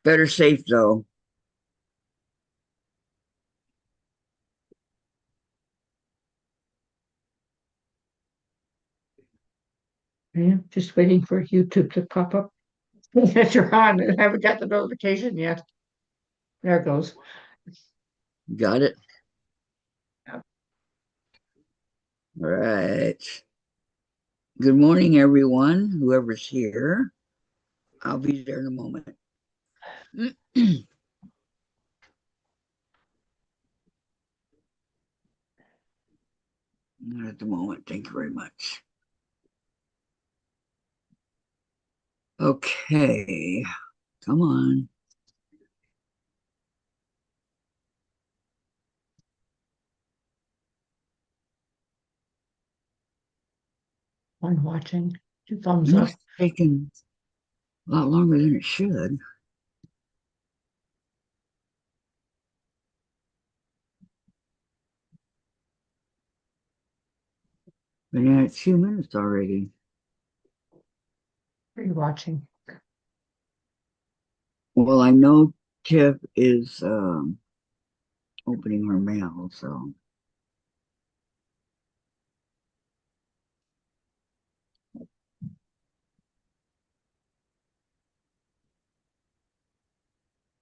Better safe though. Yeah, just waiting for YouTube to pop up that you're on. I haven't got the notification yet. There it goes. Got it? Yeah. All right. Good morning, everyone. Whoever's here. I'll be there in a moment. Not at the moment. Thank you very much. Okay. Come on. I'm watching. Two thumbs It's up. taking a lot longer than it should. Been at 2 minutes already. What are you watching? Well, I know Tiff is opening her mail, so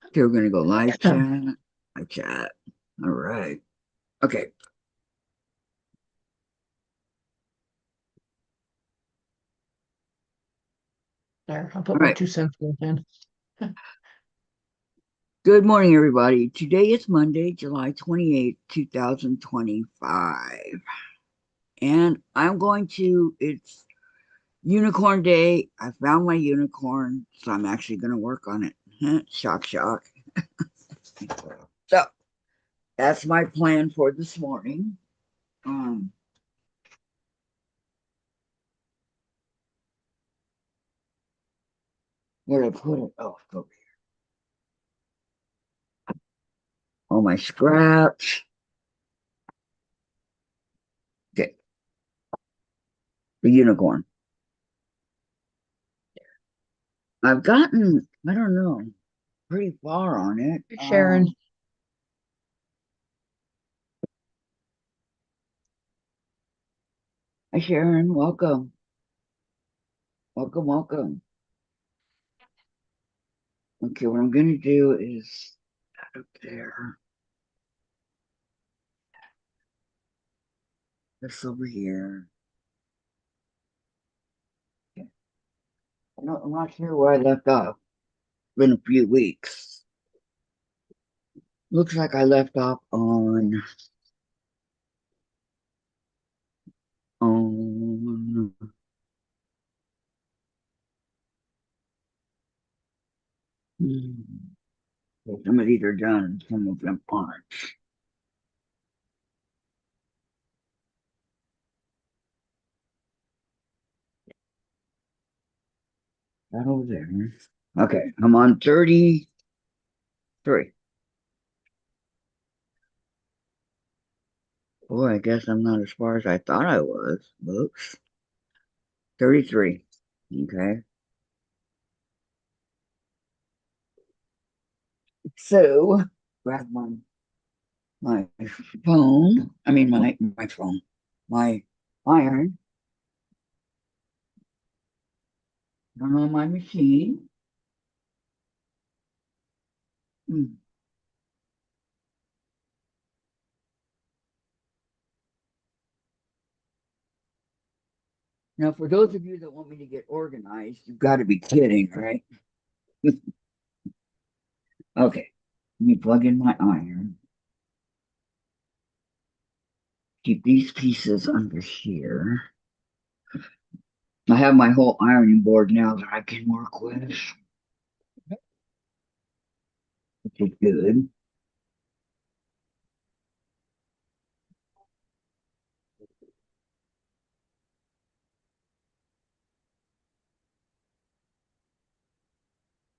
okay, we're gonna go live chat. Live chat. All right. Okay. There, I'll All put my right. 2 cents worth in. Good morning, everybody. Today is Monday, July 28th, 2025. And it's Unicorn Day. I found my unicorn, so I'm actually going to work on it. Shock, shock. So that's my plan for this morning. Um, where did I put it? Oh, over here. All my scraps. Okay, the unicorn. I've gotten, I don't know, pretty far on it. Hey, Sharon. Hi, Sharon. Welcome. Welcome, welcome. Okay, what I'm going to do is that up there, this over here. Okay. I'm not sure where I left off. It's been a few weeks. Looks like I left off on hmm, some of these are done, some of them aren't. That over there. Okay, I'm on 33. Boy, I guess I'm not as far as I thought I was. Oops. 33. Okay. So grab my phone. I mean my phone. My iron. Turn on my machine. Hmm. Now, for those of you that want me to get organized, you've got to be kidding, right? Okay. Let me plug in my iron. Keep these pieces under here. I have my whole ironing board now that I can work with, which is good.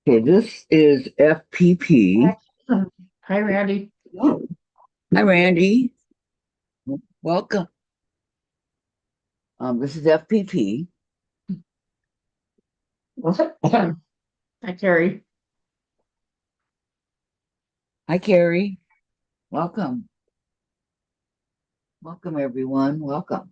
Okay, this is FPP. Hi, Randy. Oh, hi, Randy. Welcome. This is FPP. Hi, Carrie. Hi, Carrie. Welcome. Welcome, everyone. Welcome.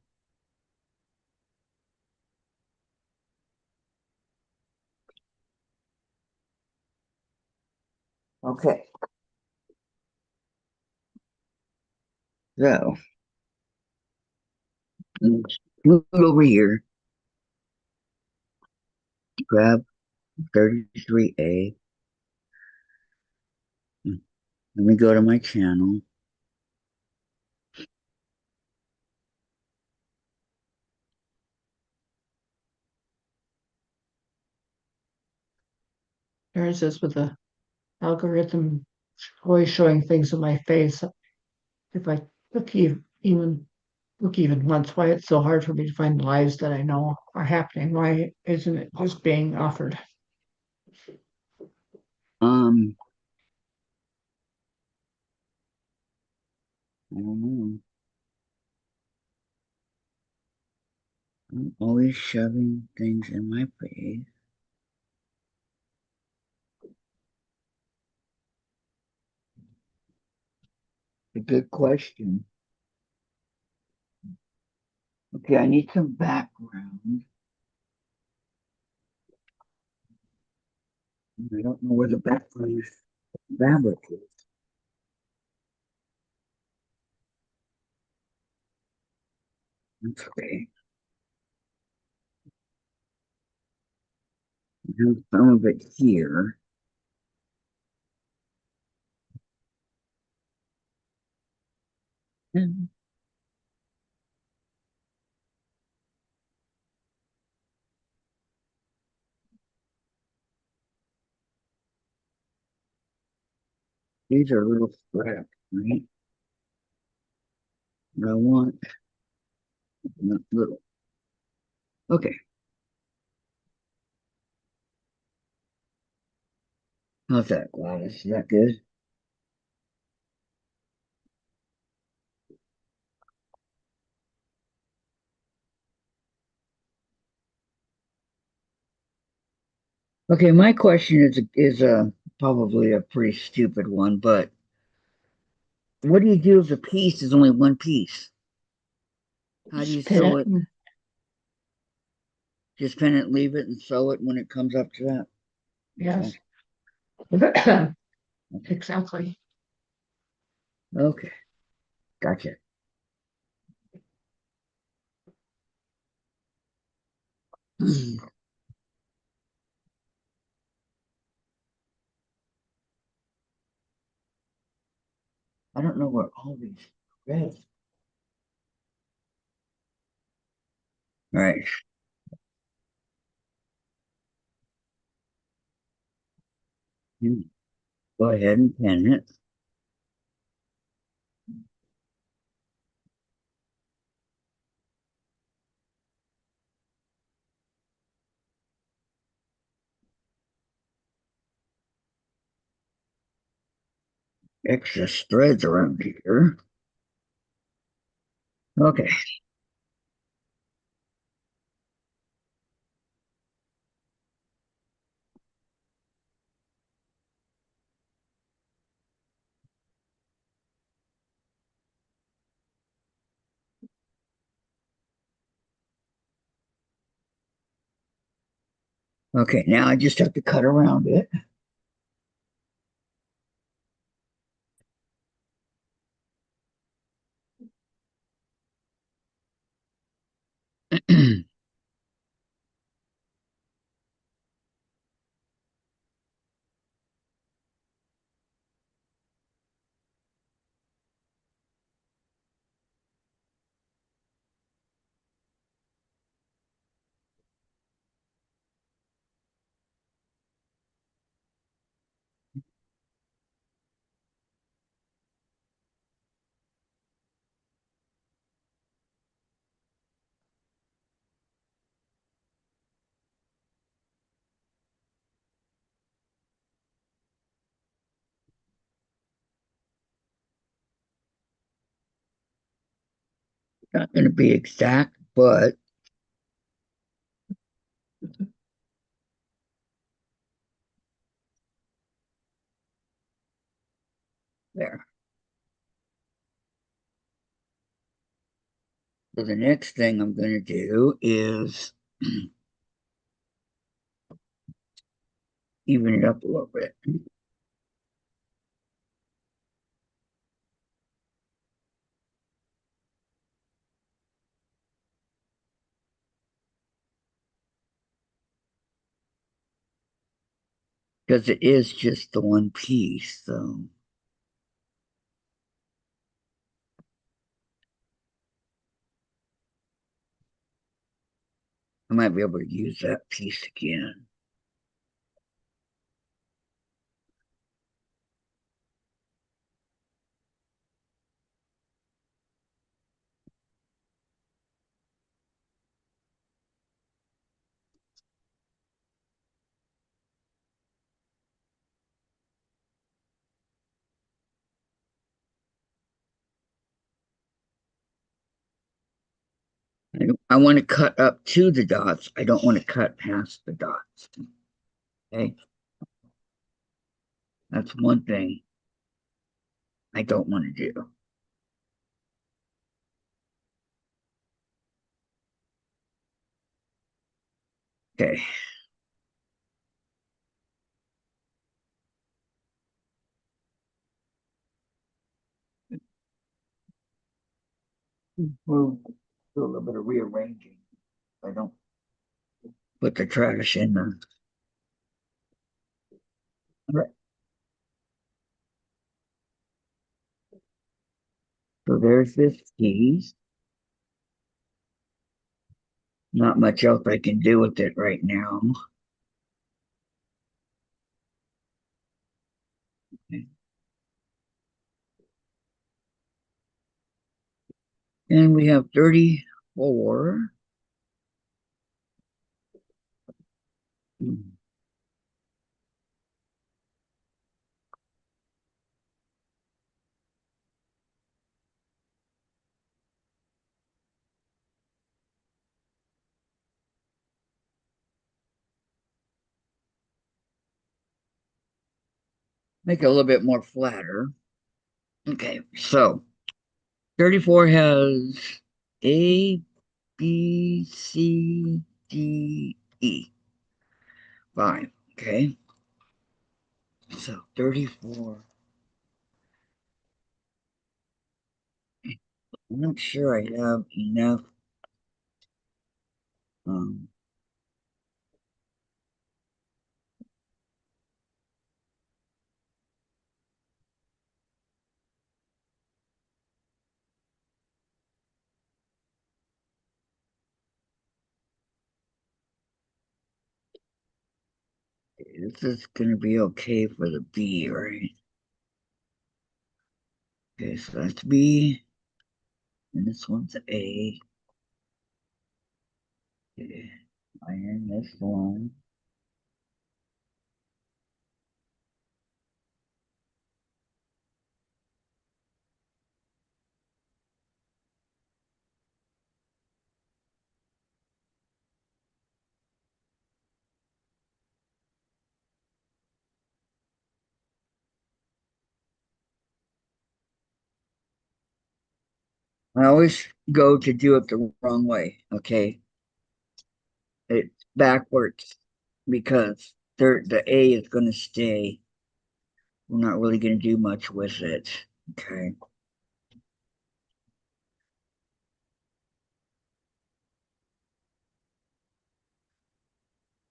Okay. So, move over here. Grab 33A. Let me go to my channel. There's this with the algorithm always showing things in my face. If I look even look even once, why it's so hard for me to find lives that I know are happening? Why isn't it just being offered? Um, I don't know. I'm always shoving things in my face. A good question. Okay, I need some background. I don't know where the background fabric is. That's okay. I have some of it here. And these are little scraps, right? But I want not little. Okay, how's that, Gladys? Is that good? Okay, my question is probably a pretty stupid one, but what do you do if a piece is only one piece? How do you Spin sew it. it? Just pin it, leave it, and sew it when it comes up to that. Okay. Yes. Exactly. Okay. Gotcha. I don't know where all these threads. All right. Go ahead and pin it. Excess threads around here. Okay. Okay. Now I just have to cut around it. Not going to be exact, but There. So the next thing I'm going to do is even it up a little bit because it is just the one piece. So I might be able to use that piece again. I want to cut up to the dots. I don't want to cut past the dots. Okay. That's one thing I don't want to do. Okay. We'll do a little bit of rearranging. I don't put the trash in the. All right. So there's this piece. Not much else I can do with it right now. Okay. And we have 34. Make it a little bit more flatter. Okay, so 34 has A, B, C, D, E. 5. Okay, so 34. I'm not sure I have enough. Um, this is going to be okay for the B, right? Okay, so that's B, and this one's A. Okay, iron this one. I always go to do it the wrong way, okay? It's backwards because the A is going to stay. We're not really going to do much with it, okay?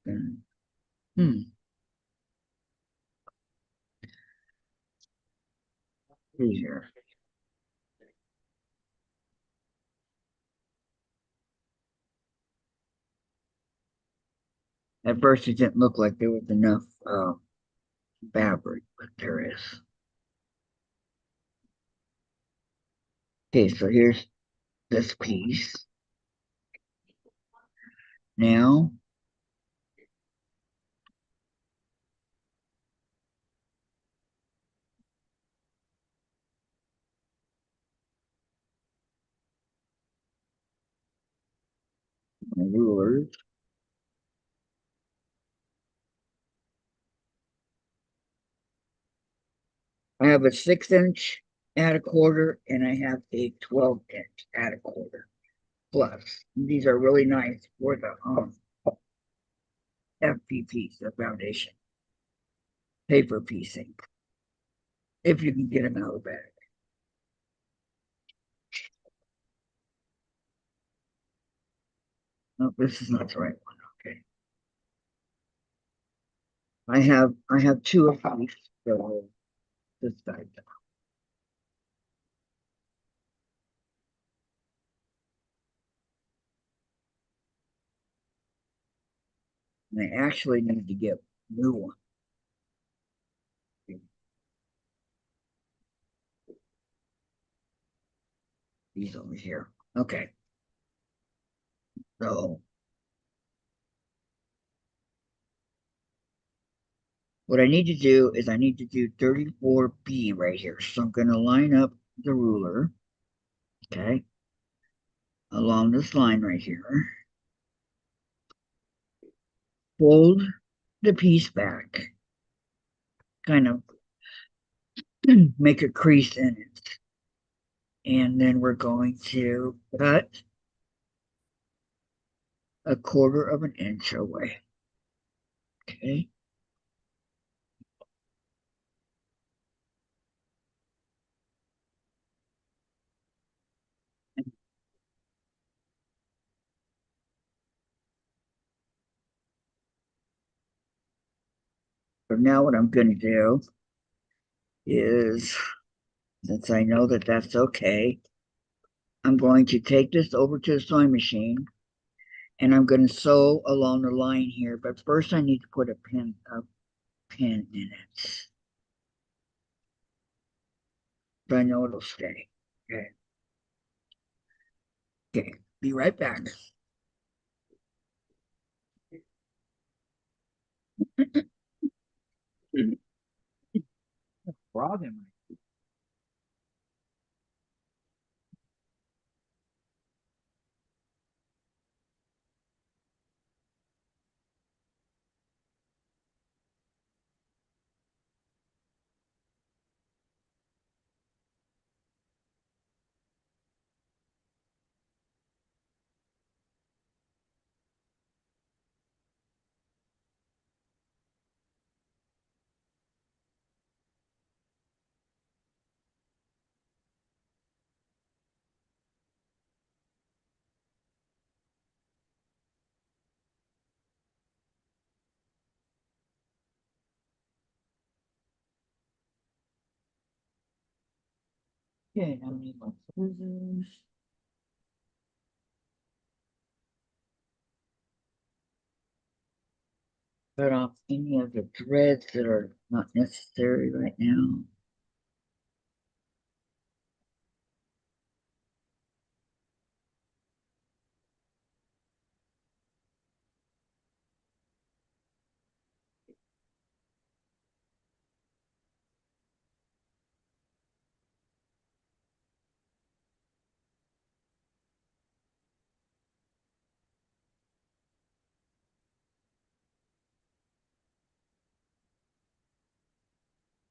And, hmm, easier. At first, it didn't look like there was enough fabric, but there is. Okay, so here's this piece. Now, my rulers. I have a 6 inch at a quarter and I have a 12 inch at a quarter plus. These are really nice for the FPPs, the foundation paper piecing, if you can get them out of the bag. No, this is not the right one. Okay. I have two of these. So this side. And I actually need to get new ones. These over here. Okay. So what I need to do is I need to do 34B right here. So I'm going to line up the ruler, okay, along this line right here. Fold the piece back, kind of make a crease in it. And then we're going to cut 1/4 inch away. Okay. So now what I'm going to do is, since I know that that's okay, I'm going to take this over to the sewing machine and I'm going to sew along the line here. But first I need to put a pin in it. So I know it'll stay. Okay. Okay. Be right back. Frog in my Okay, I need my scissors. Cut off any of the threads that are not necessary right now.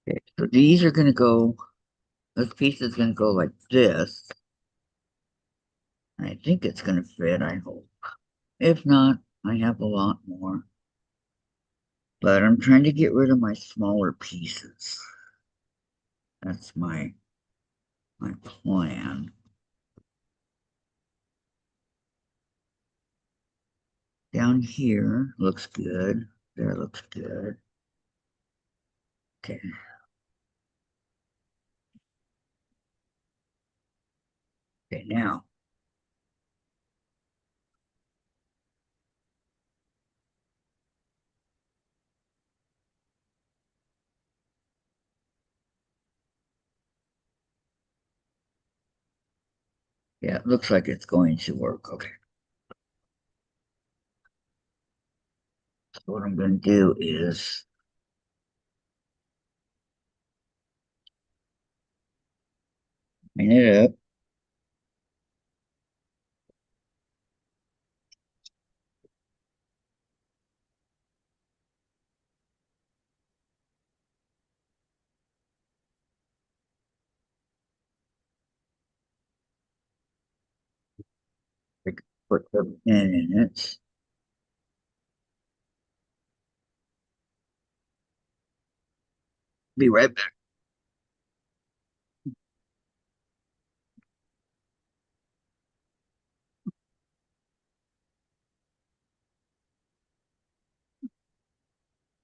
Okay, so these are going to go, this piece is going to go like this. I think it's going to fit, I hope. If not, I have a lot more. But I'm trying to get rid of my smaller pieces. That's my plan. Down here looks good. There looks good. Okay. Okay, now. Yeah, it looks like it's going to work. Okay. So what I'm going to do is line it up. put the pin in it. Be right back.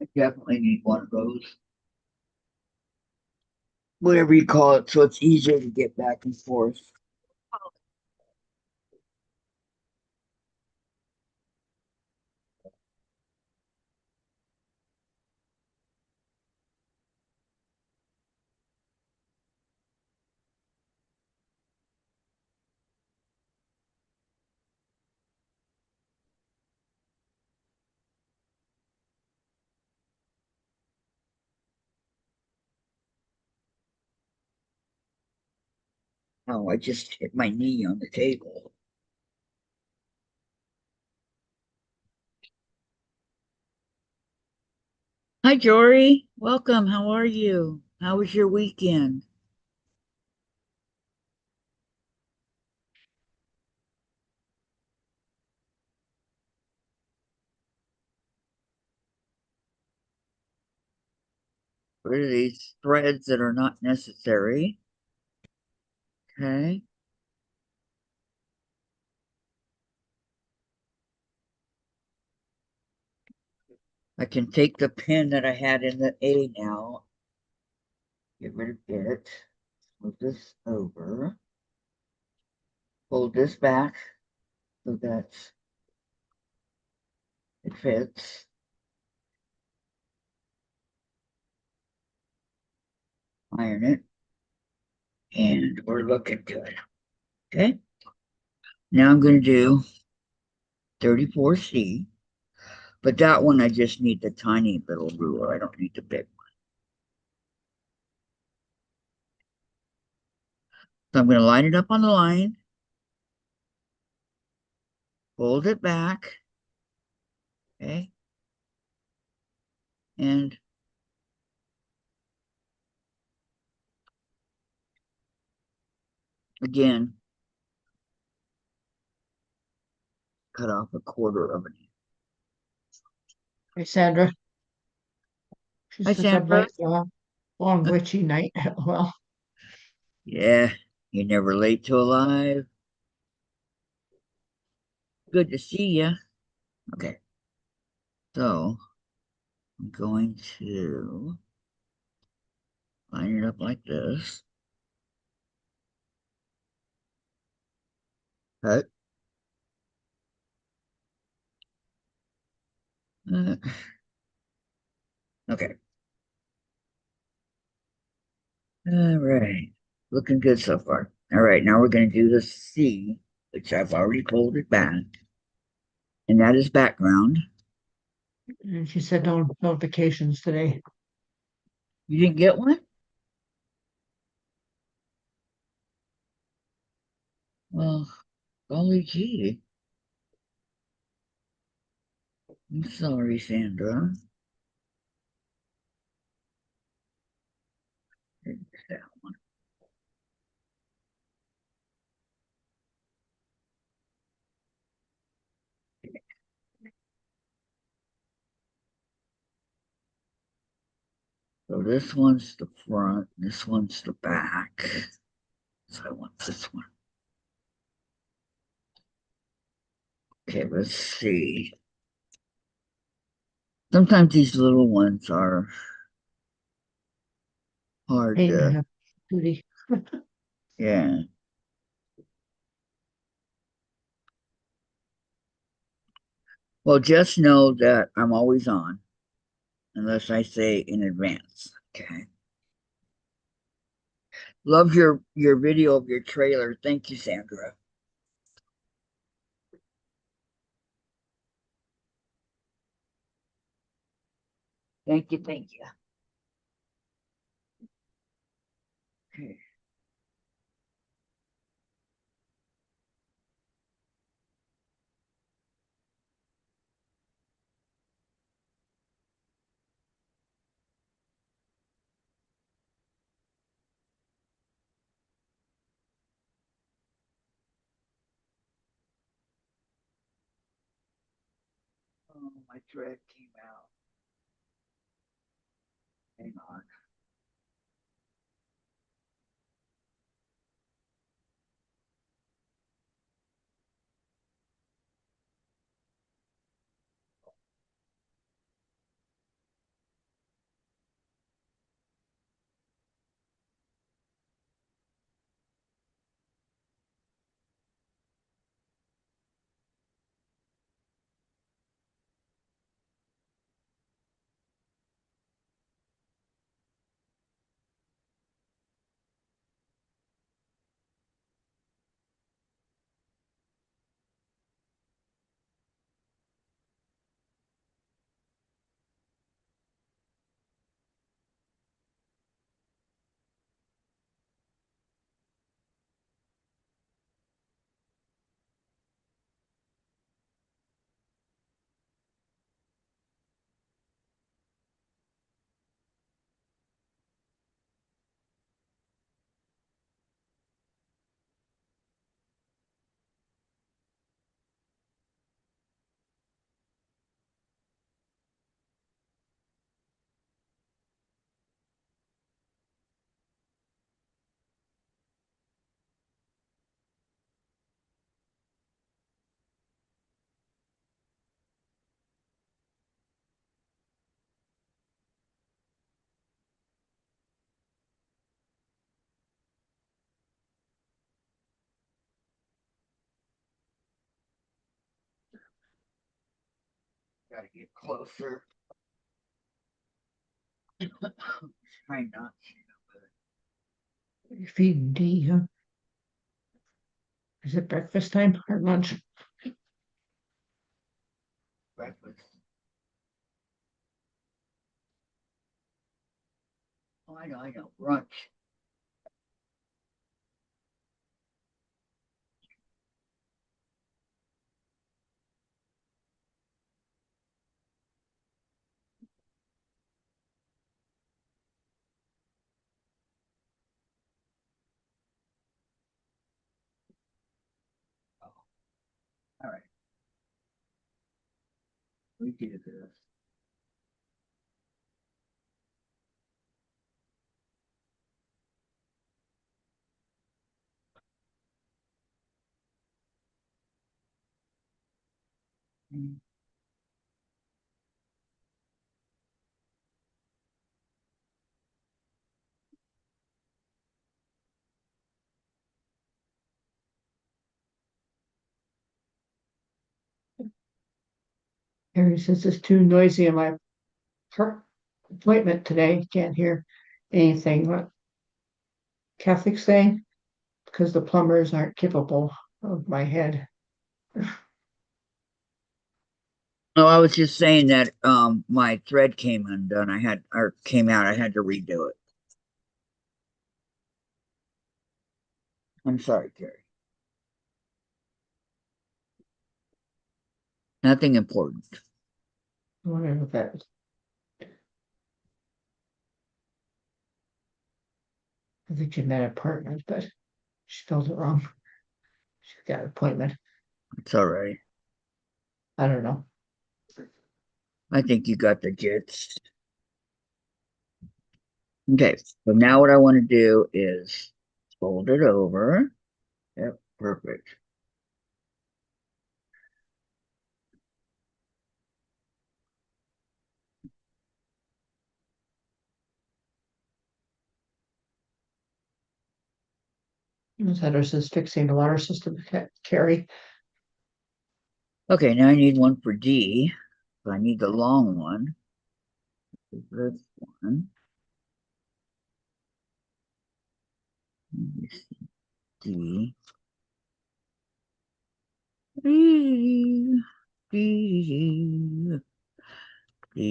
I definitely need one of those. Whatever you call it, so it's easier to get back and forth. Oh, I just hit my knee on the table. Hi, Jory. Welcome. How are you? How was your weekend? Rid of these threads that are not necessary. Okay. I can take the pin that I had in the A now. Get rid of it. Move this over. Fold this back so that it fits. Iron it. And we're looking good. Okay. Now I'm going to do 34C. But that one, I just need the tiny little ruler. I don't need the big one. So I'm going to line it up on the line, fold it back, okay, and again, cut off a quarter of an inch. Hey, Sandra, Hi, she's such a Sandra. nice, long, witchy night. Well, Yeah, you're never late to alive. Good to see you. Okay, so I'm going to line it up like this. Cut. Uh, okay. All right. Looking good so far. All right, now we're going to do the C, which I've already folded back, and that is background. and she said no notifications today. You didn't get one? Well, golly gee. I'm sorry, Sandra. So this one's the front, this one's the back. So I want this one. Okay, let's see. Sometimes these little ones are hard Pain to to, have duty. yeah. Well, just know that I'm always on unless I say in advance. Okay. Love your video of your trailer. Thank you, Sandra. Thank you, thank you. Okay. my thread came out. Hang on. Gotta get closer. Try not to. You're feeding D, huh? Is it breakfast time or lunch? Breakfast. Oh, I know. Brunch. Oh, all right. We do this. Mm. Harry says it's too noisy in my appointment today. Can't hear anything. What Catholic saying? Because the plumbers aren't capable of my head. Oh, I was just saying that my thread came undone. I had or came out. I had to redo it. I'm sorry, Carrie. Nothing important. I wonder if that I think she meant apartment, but she spelled it wrong. She's got an appointment. It's all right. I don't know. I think you got the gist. Okay, so now what I want to do is fold it over. Yep, perfect. This header says fixing the water system. Carrie. Okay, now I need one for D. So I need the long one. This one. D. D. D. D.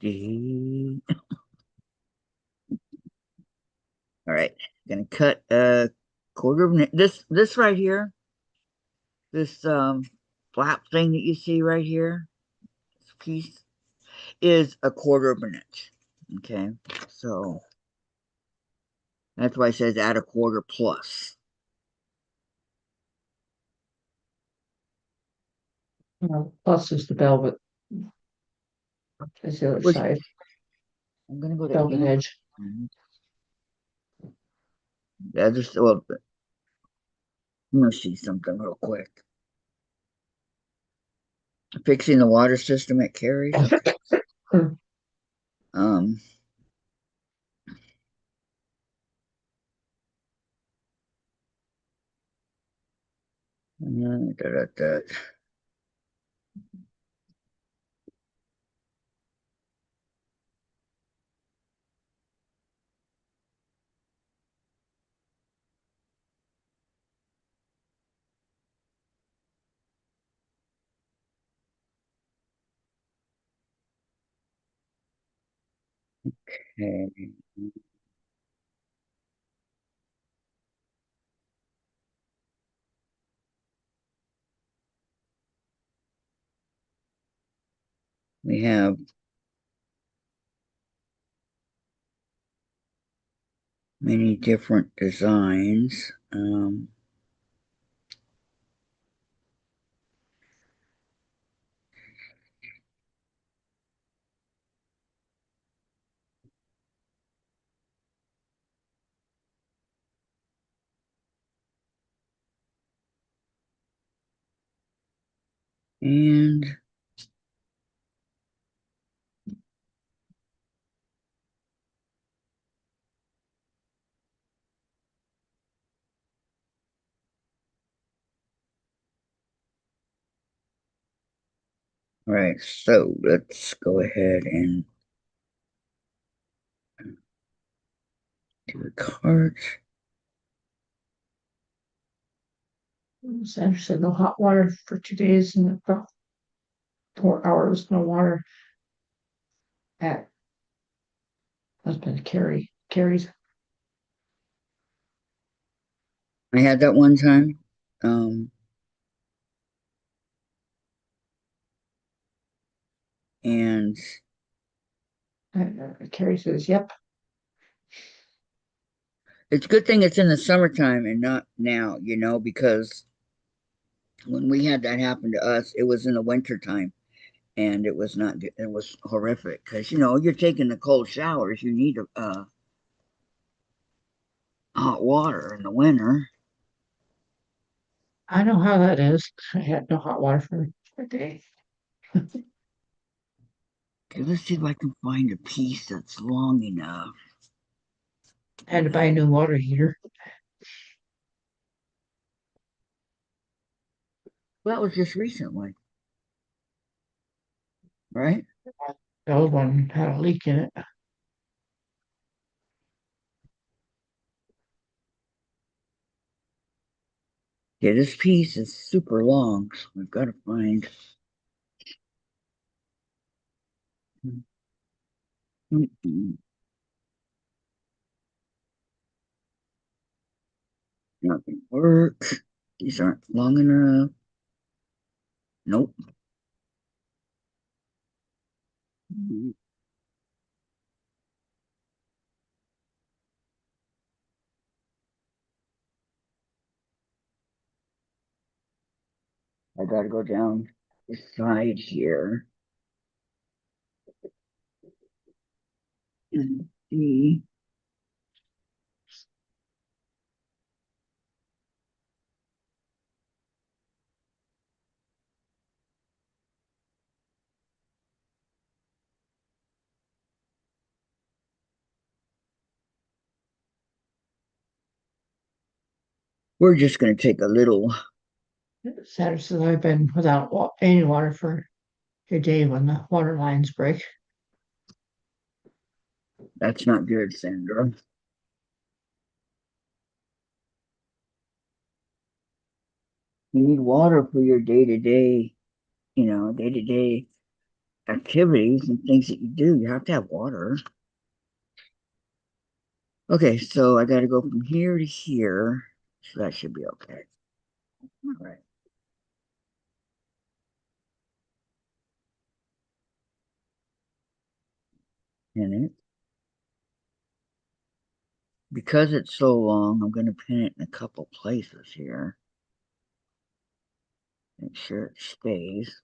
D. All right, gonna cut a quarter of an this right here. This flap thing that you see right here. This piece is a quarter of an inch. Okay, so that's why it says add a quarter plus. Plus is the velvet, is the other Which side, I'm gonna go to velvet Amazon. edge. Yeah, just well, I'm gonna see something real quick. Fixing the water system at Carrie's. Okay. Um, da, da, da. Okay. We have many different designs. And all right, so let's go ahead and do a cart. Sandra said no hot water for 2 days and about 4 hours, no water at husband Carrie's. I had that one time. Um, and Carrie says, yep. it's a good thing it's in the summertime and not now, because when we had that happen to us, it was in the wintertime and it was not, it was horrific because, you're taking the cold showers, you need hot water in the winter. I know how that is. I had no hot water for a day. Okay, let's see if I can find a piece that's long enough. I had to buy a new water heater. Well, that was just recently, right? The old one had a leak in it. Yeah, this piece is super long, so we've got to find. Not gonna work. These aren't long enough. Nope. I gotta go down the side here and see. We're just gonna take a little. Saturday says I've been without any water for a day when the water lines break. That's not good, Sandra. You need water for your day to day activities and things that you do. You have to have water. Okay, so I gotta go from here to here. So that should be okay. All right. Pin it. Because it's so long, I'm gonna pin it in a couple places here. Make sure it stays.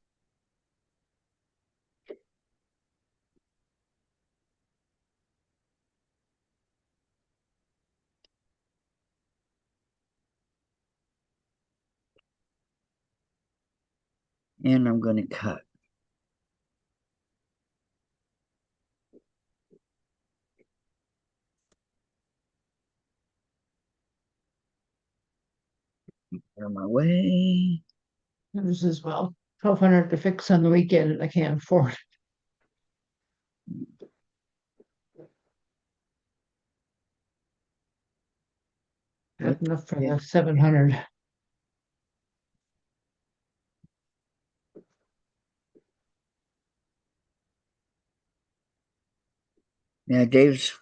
And I'm going to cut. Out of my way. This is well, 1,200 to fix on the weekend, and I can't afford. Have enough for Okay. the 700. Yeah, Dave's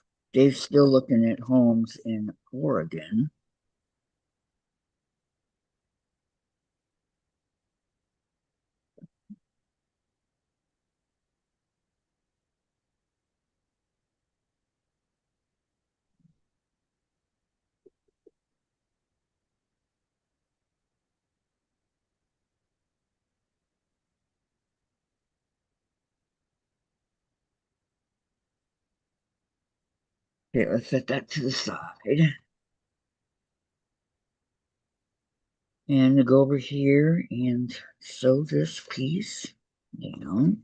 still looking at homes in Oregon. Okay, let's set that to the side. And to go over here and sew this piece down.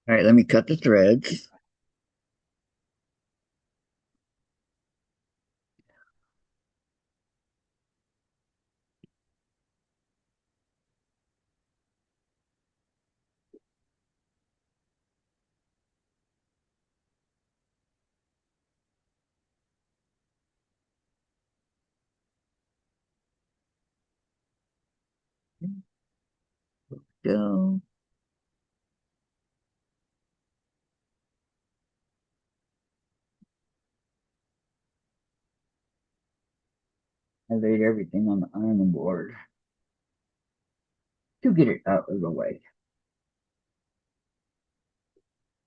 All right, let me cut the threads. Go. I laid everything on the ironing board to get it out of the way.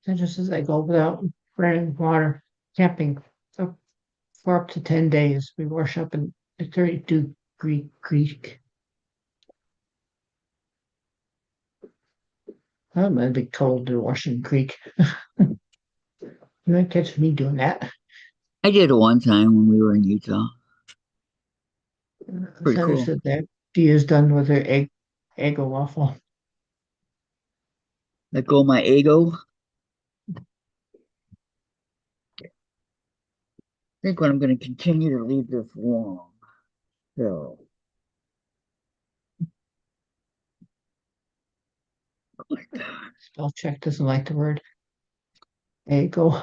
So just as I go without running water, camping, so for up to 10 days, we wash up in a 32-degree creek. I'm a bit cold to Washington Creek. You might catch me doing that. I did it one time when we were in Utah. Pretty Senator cool. said that she is done with her egg waffle. Let go of my ego. I think what I'm going to continue to leave this long. So, like that. Spell check doesn't like the word ego.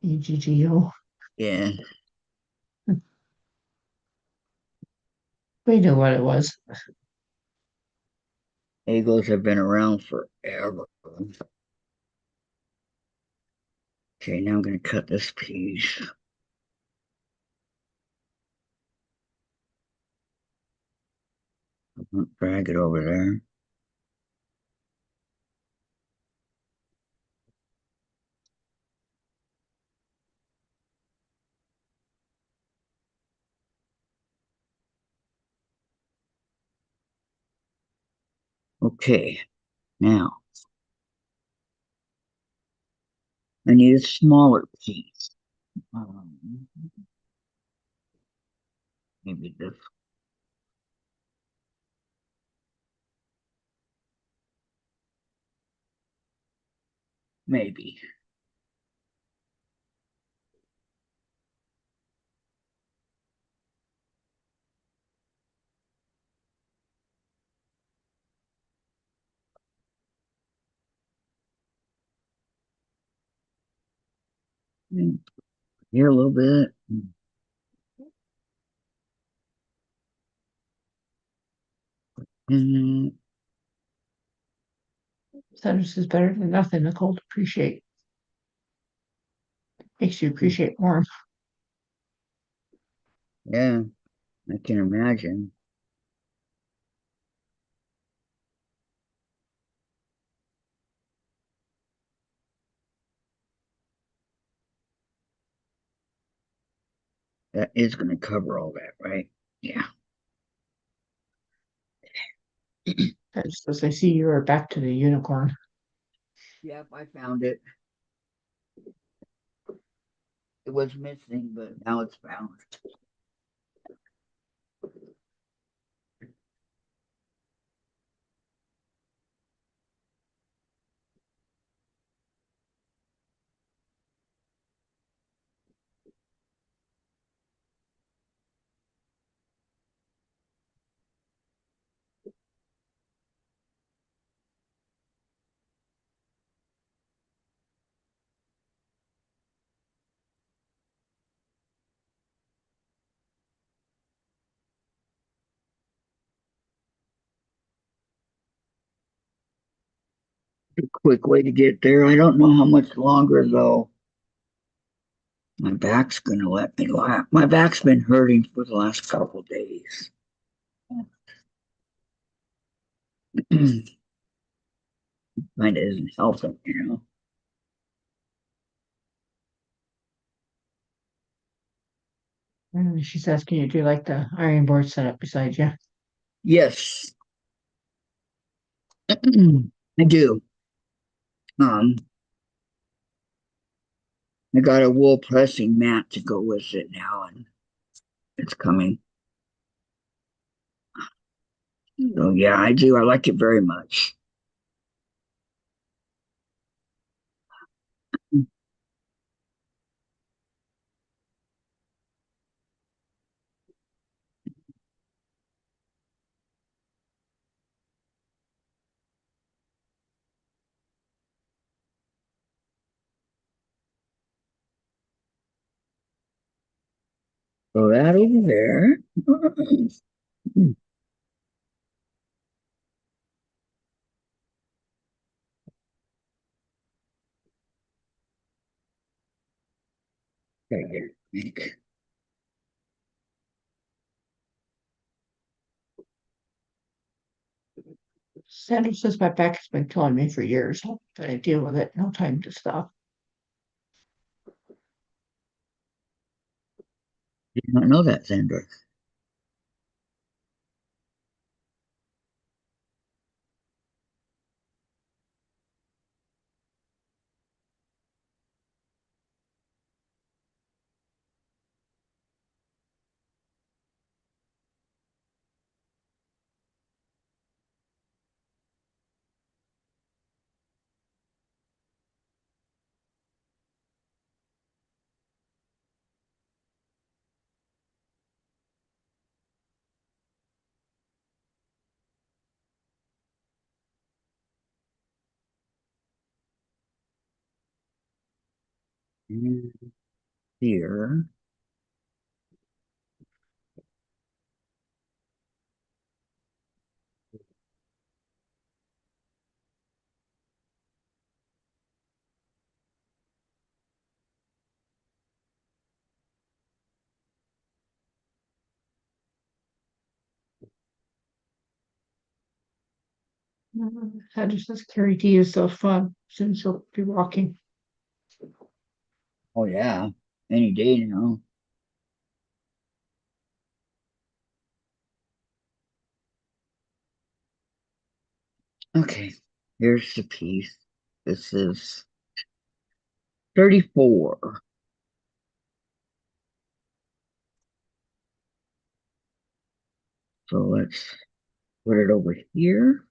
EGGO. Yeah, We knew what it was. egos have been around forever. Okay, now I'm going to cut this piece. Drag it over there. Okay, now I need a smaller piece. Um, maybe this. Maybe. Here a little bit. And Sunrise is better than nothing. The cold appreciate makes you appreciate warmth. yeah, I can imagine. That is going to cover all that, right? Yeah. As I see you are back to the unicorn. Yep, I found it. It was missing, but now it's found. A quick way to get there. I don't know how much longer though. My back's gonna let me laugh. My back's been hurting for the last couple of days. Kind of isn't helping, you know. And she's asking you, do you like the iron board set up beside you? Yes, I do. Um, I got a wool pressing mat to go with it now, and it's coming. So yeah, I do. I like it very much. Throw that over there. Okay, here. Sandra says my back has been killing me for years, but I deal with it. No time to stop. Did not know that, Sandra. And here. Sandra says Carrie D is so fun. Soon she'll be walking. Oh yeah, any day now. Okay, here's the piece. This is 34. So let's put it over here.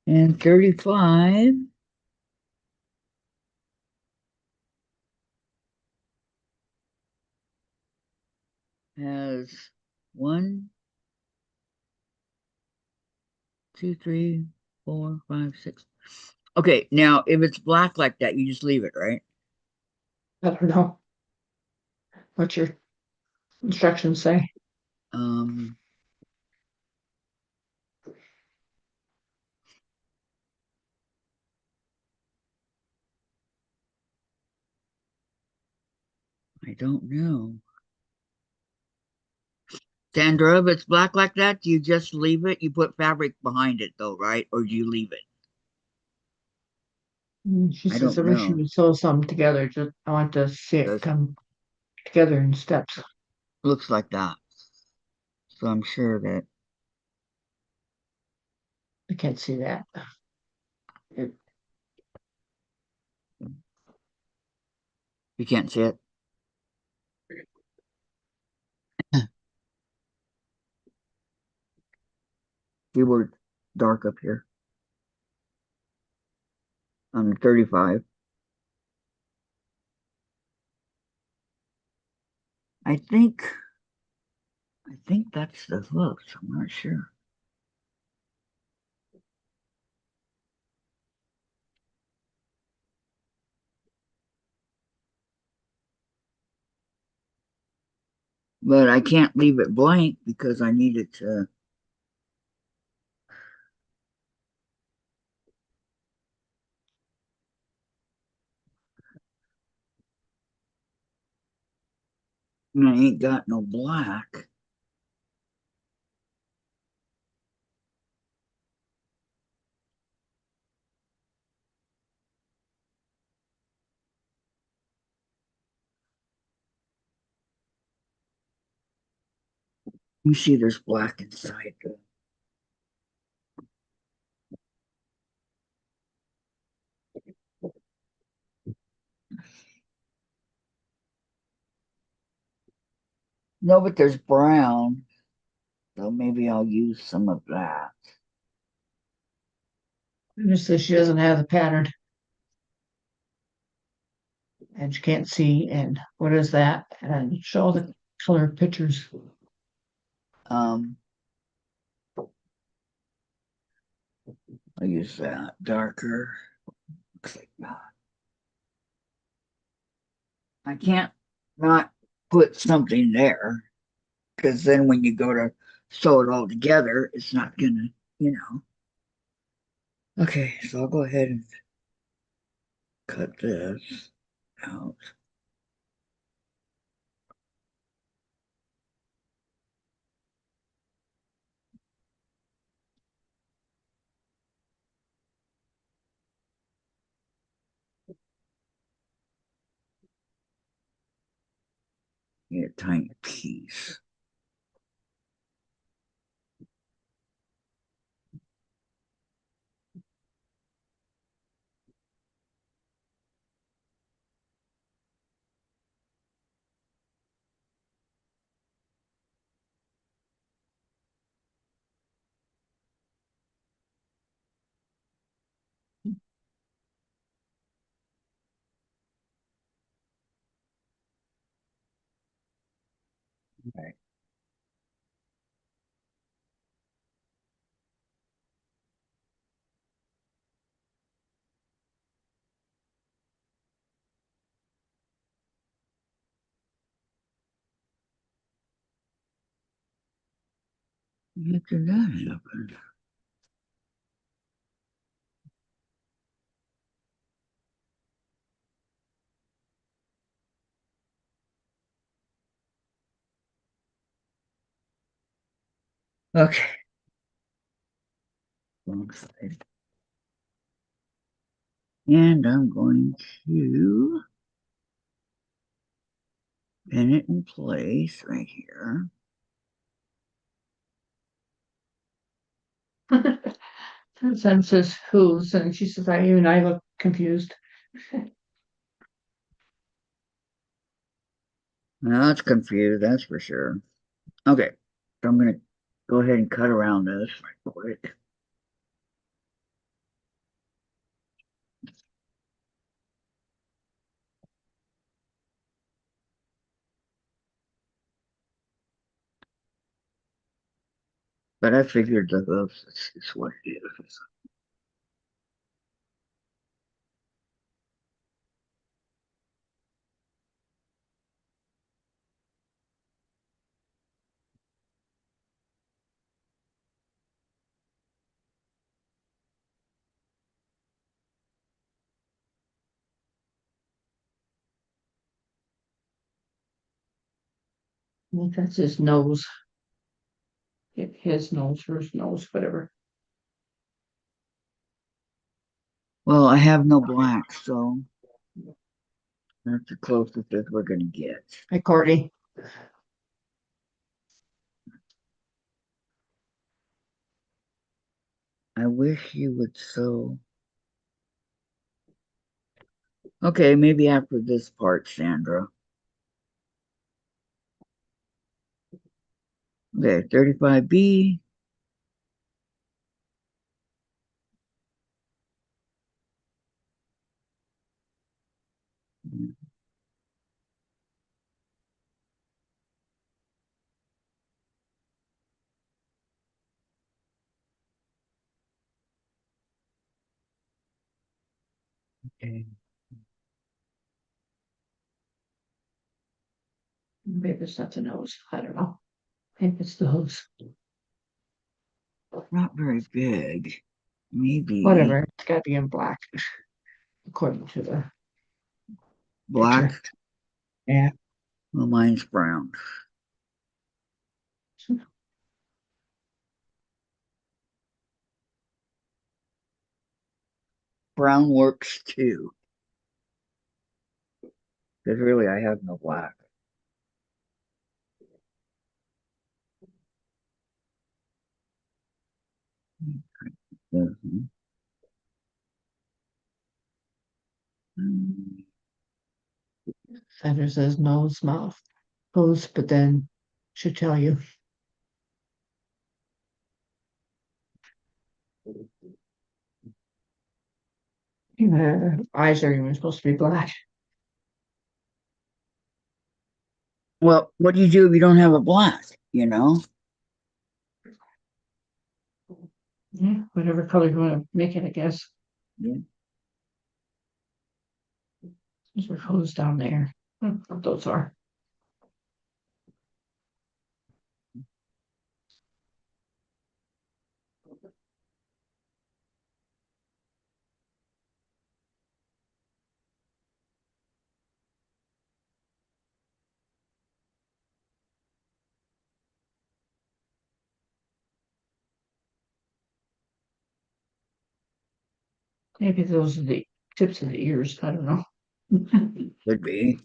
And 35 has one, two, three, four, five, six. Okay, now if it's black like that, you just leave it, right? I don't know. What's your instructions say? Um, I don't know. Sandra, if it's black like that, do you just leave it? You put fabric behind it though, right? Or do you leave it? She I says don't I wish you know. would sew some together. Just I want to see it Does come together in steps. looks like that. So I'm sure that I can't see that. It, you can't see it. Keyboard dark up here. I'm 35. I think I think that's the hooks. I'm not sure. But I can't leave it blank because I need it to. And I ain't got no black. You see there's black inside the. No, but there's brown. So maybe I'll use some of that. it just says she doesn't have the pattern and she can't see. And what is that? And show the color pictures. Um, I'll use that darker. Looks like that. I can't not put something there because then when you go to sew it all together, it's not gonna, you know. Okay, so I'll go ahead and cut this out. Get a tiny piece. Okay. After that happened. Okay. Wrong side. And I'm going to pin it in place right here. Son says who's, and she says I even I look confused. Now it's confused, that's for sure. Okay, so I'm gonna go ahead and cut around this right quick. But I figured the hooves is what it is. I think that's his nose. His nose, hers nose, whatever. Well, I have no black, so that's the closest that we're gonna get. Hi, Courtney. I wish you would sew. Okay, maybe after this part, Sandra. Okay, 35B. Okay. Maybe it's not the nose. I don't know. Maybe it's the hose. Not very big. Maybe Whatever. It's got to be in black, according to the black. picture. Yeah. Well, mine's brown. Brown works too. Because really, I have no black. Mhm. Sandra says nose, mouth, hose, but then should tell you. Eyes are even supposed to be black. Well, what do you do if you don't have a black? You know? Yeah, whatever color you want to make it, I guess. Yeah. Those are hose down there. What those are. Maybe those are the tips of the ears. I don't know. Could be.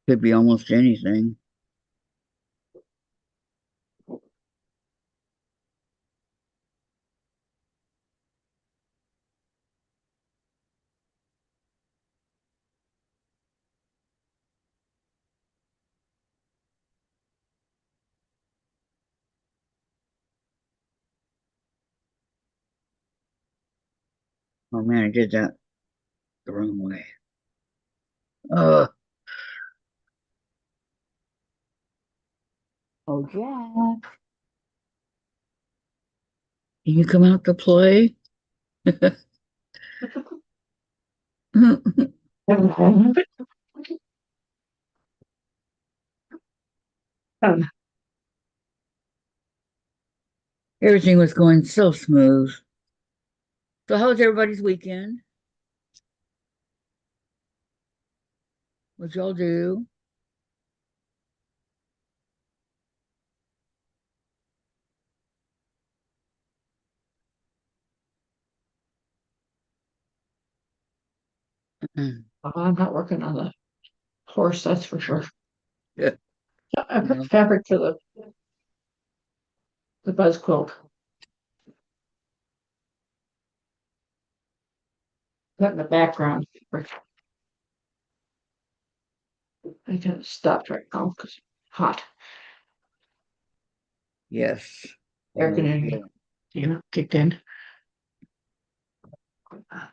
Could be almost anything. Oh man, I did that the wrong way. Uh oh, Jack. Can you come out to play? Everything was going so smooth. So how was everybody's weekend? What y'all do? I'm not working on the horse, that's for sure. Yeah. I put Well, fabric for the buzz quilt. That in the background. I kind of stopped right now because it's hot. yes. I Air know the conditioning, feeling. kicked in.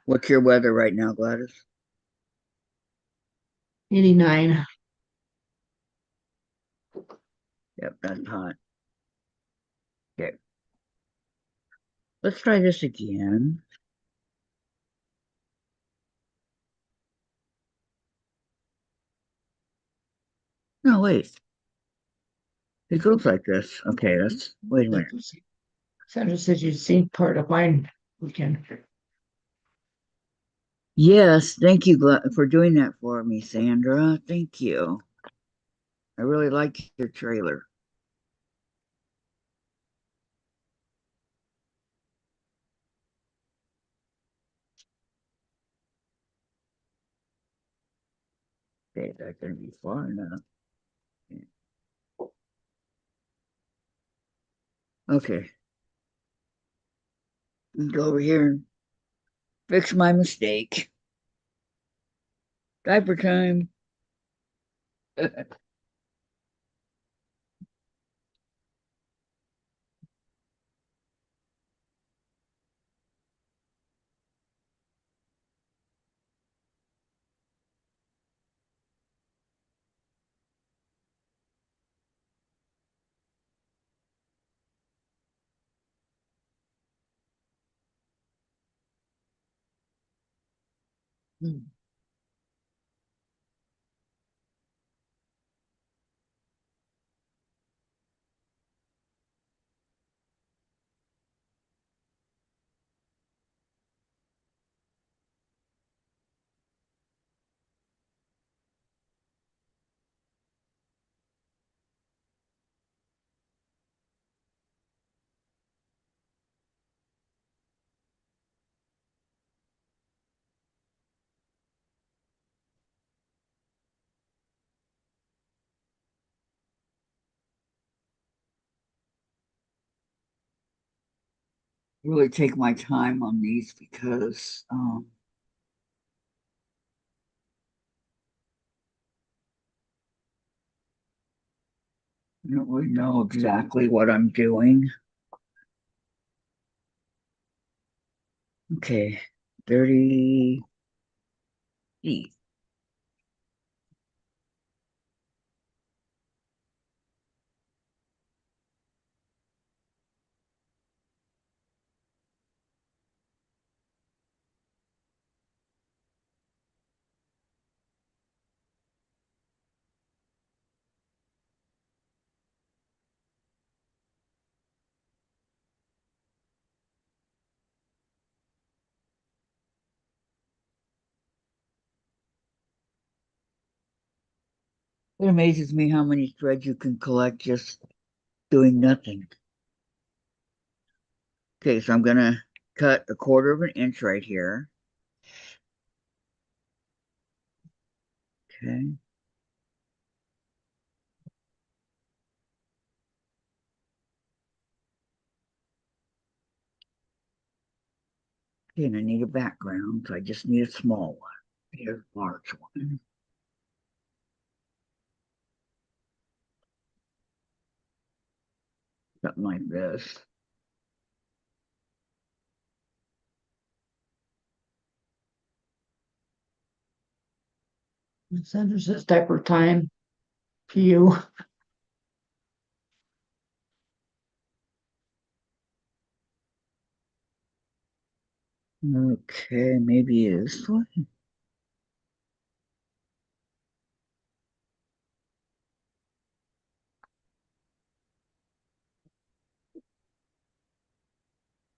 What's your weather right now, Gladys? 89. Yep, that's hot. Okay, let's try this again. No, wait. It goes like this. Okay, that's wait a minute. Sandra said you'd seen part of mine weekend. Yes, thank you for doing that for me, Sandra. Thank you. I really like your trailer. Okay, that's gonna be far enough. Okay, go over here and fix my mistake. Diaper time. Really take my time on these because I don't really know exactly what I'm doing. Okay, 30 feet. It amazes me how many threads you can collect just doing nothing. Okay, so I'm gonna cut a quarter of an inch right here. Okay, okay, and I need a background, so I just need a small one. Here's a large one, something like this. Sandra says diaper time to you. Okay, maybe this one.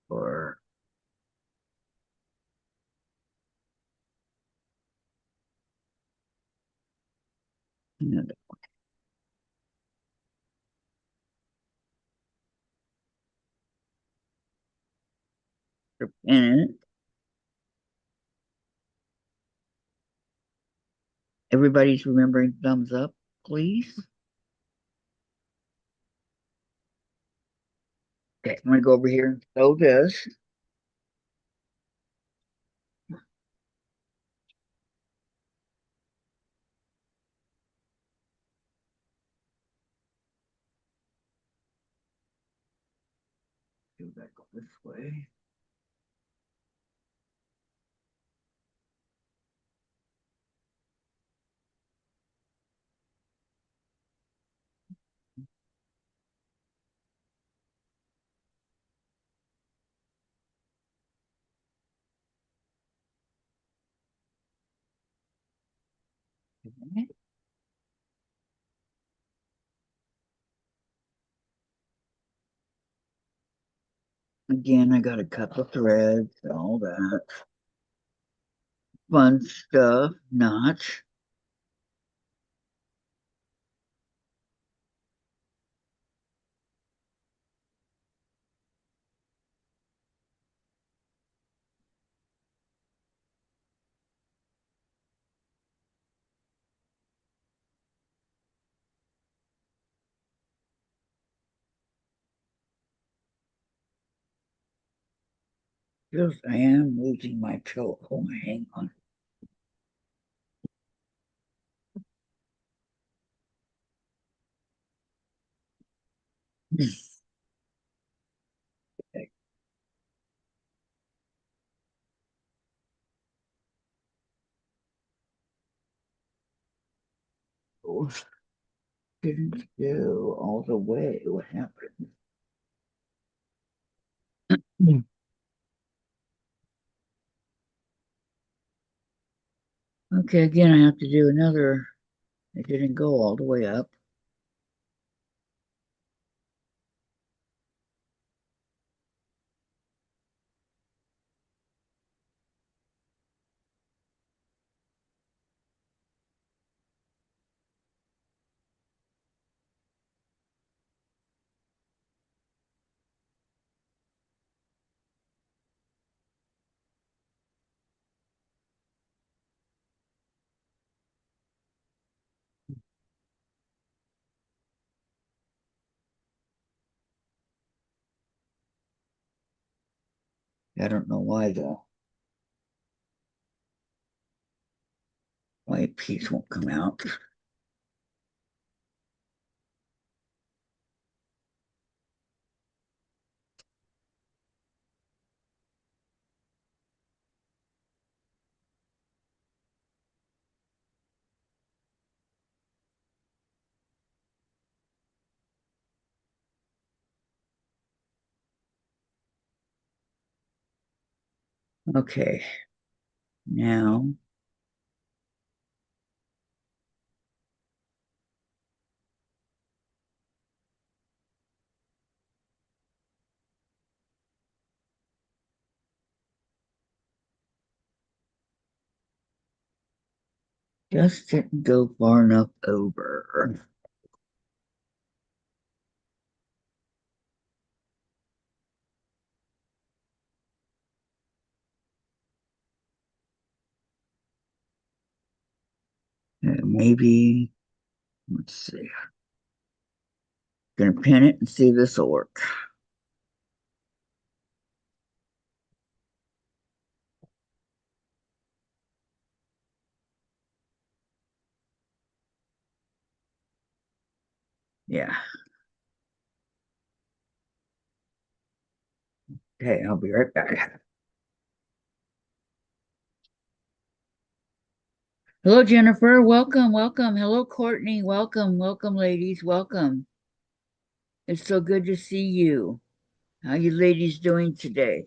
Or another in it. Everybody's remembering thumbs up, please. Okay, I'm gonna go over here and sew this. Do that go this way. Okay. Again, I got a couple threads, all that fun stuff. Not just I am losing my pillow. Oh, hang on. Oh, didn't go all the way. What happened? Hmm. Okay, again, I have to do another. It didn't go all the way up. I don't know why the white piece won't come out. Okay, now just didn't go far enough over. Maybe, let's see. Gonna pin it and see if this will work. Yeah. Okay, I'll be right back. Hello, Jennifer. Welcome, welcome. Hello, Courtney. Welcome, welcome, ladies. Welcome. It's so good to see you. How you ladies doing today?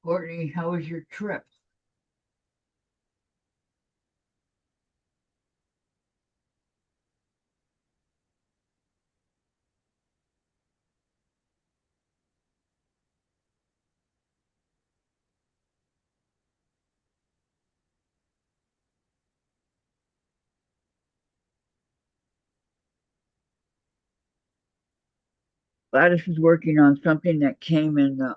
Courtney, how was your trip? Gladys is working on something that came in the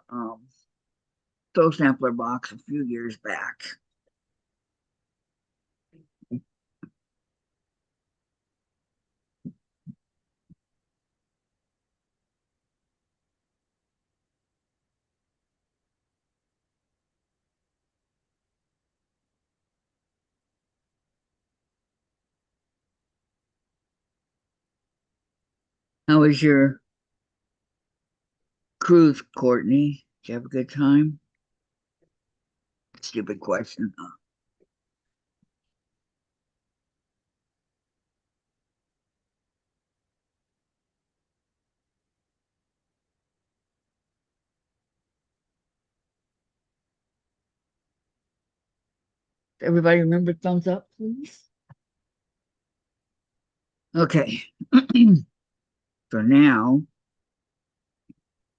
soul sampler box a few years back. How was your cruise, Courtney? Did you have a good time? Stupid question, huh? Everybody remember thumbs up, please? Okay. So now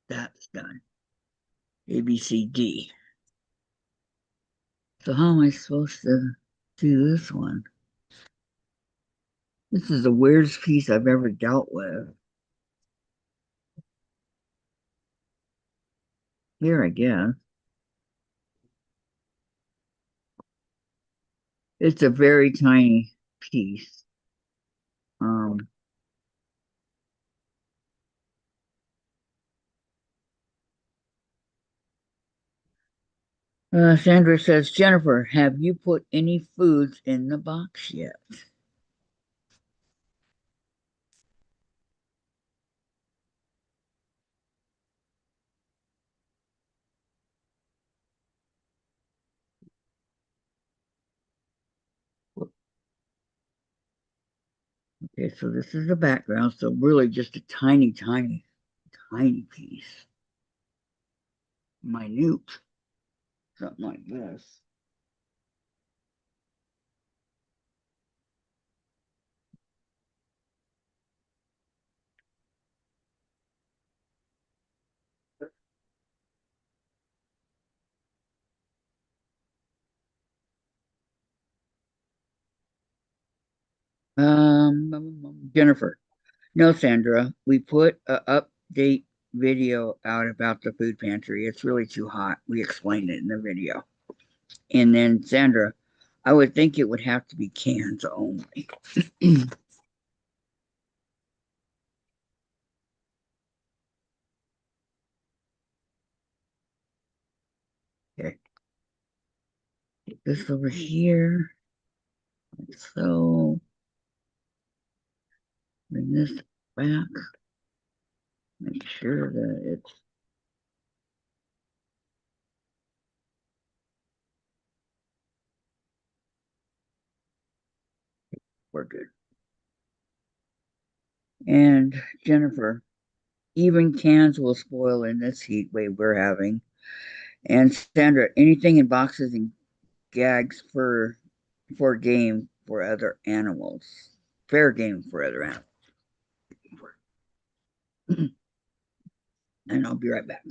that's done. A, B, C, D. So how am I supposed to do this one? This is the weirdest piece I've ever dealt with. Here, I guess. It's a very tiny piece. Um, Sandra says, Jennifer, have you put any foods in the box yet? Okay, so this is the background. So really just a tiny, tiny, tiny piece. Minute. Something like this. Jennifer. No, Sandra. We put a update video out about the food pantry. It's really too hot. We explained it in the video. And then Sandra, I would think it would have to be cans only. Okay. Get this over here. Like so. Bring this back. Make sure that it's we're good. And Jennifer, even cans will spoil in this heat wave we're having. And Sandra, anything in boxes and gags for game for other animals. Fair game for other animals. And I'll be right back.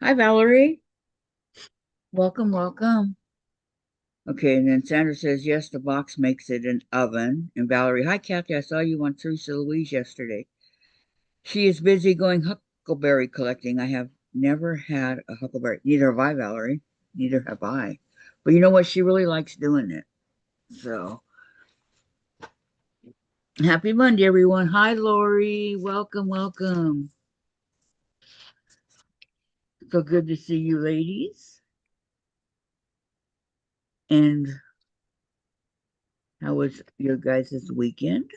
Hi, Valerie. Welcome, welcome. Okay, and then Sandra says, yes, the box makes it an oven. And Valerie, hi, Kathy. I saw you on Teresa Louise yesterday. She is busy going huckleberry collecting. I have never had a huckleberry. Neither have I, Valerie. Neither have I. But you know what? She really likes doing it. So happy Monday, everyone. Hi, Lori. Welcome, welcome. So good to see you, ladies. And how was your guys' weekend?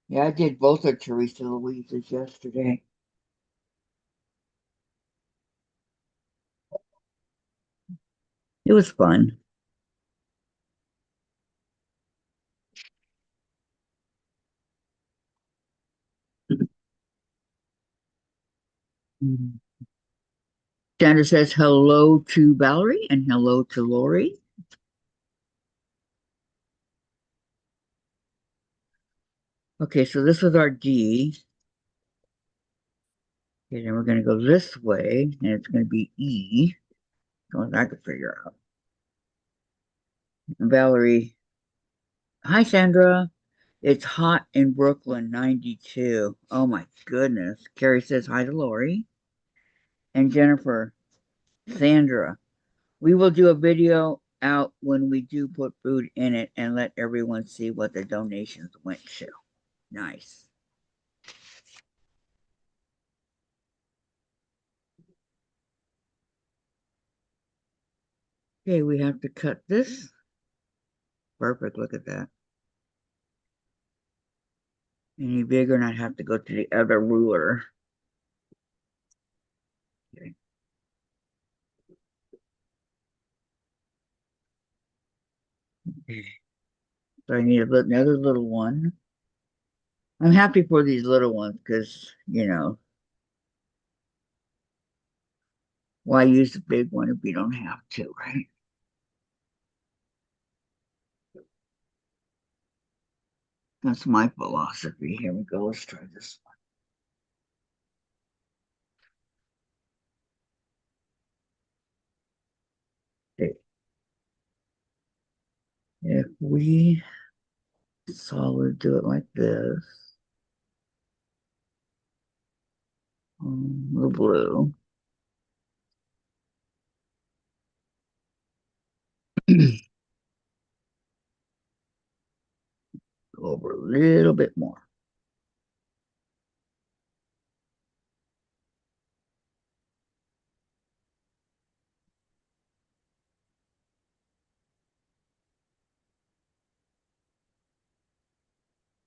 Yeah, I did both of Teresa Louise's yesterday. It was fun. Mhm. Sandra says hello to Valerie and hello to Lori. Okay, so this was our D. Okay, then we're going to go this way, and it's going to be E. So I could figure out. Valerie, hi, Sandra. It's hot in Brooklyn, 92. Oh my goodness. Carrie says hi to Lori. And Jennifer, Sandra, we will do a video out when we do put food in it and let everyone see what the donations went to. Nice. Okay, we have to cut this. Perfect, look at that. Any bigger and I'd have to go to the other ruler. Okay. So I need another little one. I'm happy for these little ones because, why use the big one if you don't have to, right? That's my philosophy. Here we go. Let's try this one. Okay. If we solid do it like this, the blue, go over a little bit more.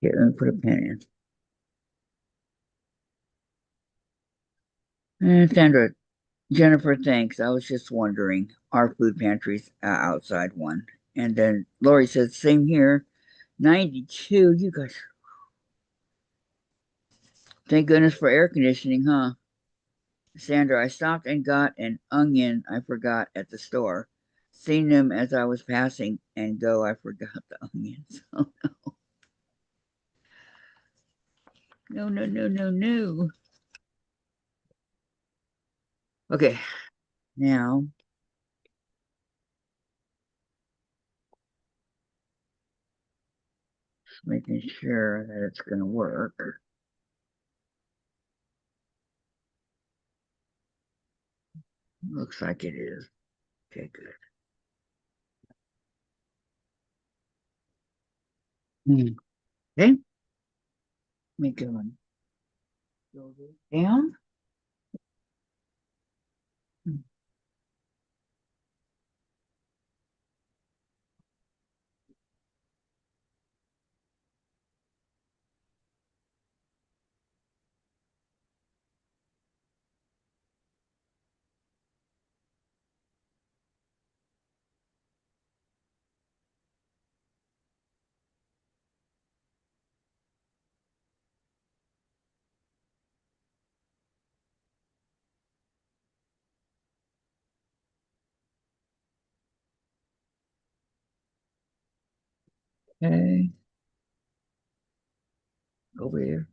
Here, let me put a pen in. And Sandra, Jennifer, thanks. I was just wondering. Our food pantry's outside one. And then Lori says, same here. 92. You guys, thank goodness for air conditioning, huh? Sandra, I stopped and got an onion I forgot at the store. Seen them as I was passing and go, I forgot the onions. No, no, no, no, no. Okay, now making sure that it's going to work. Looks like it is. Okay, good. Okay, make it one. Go down. Okay, over here.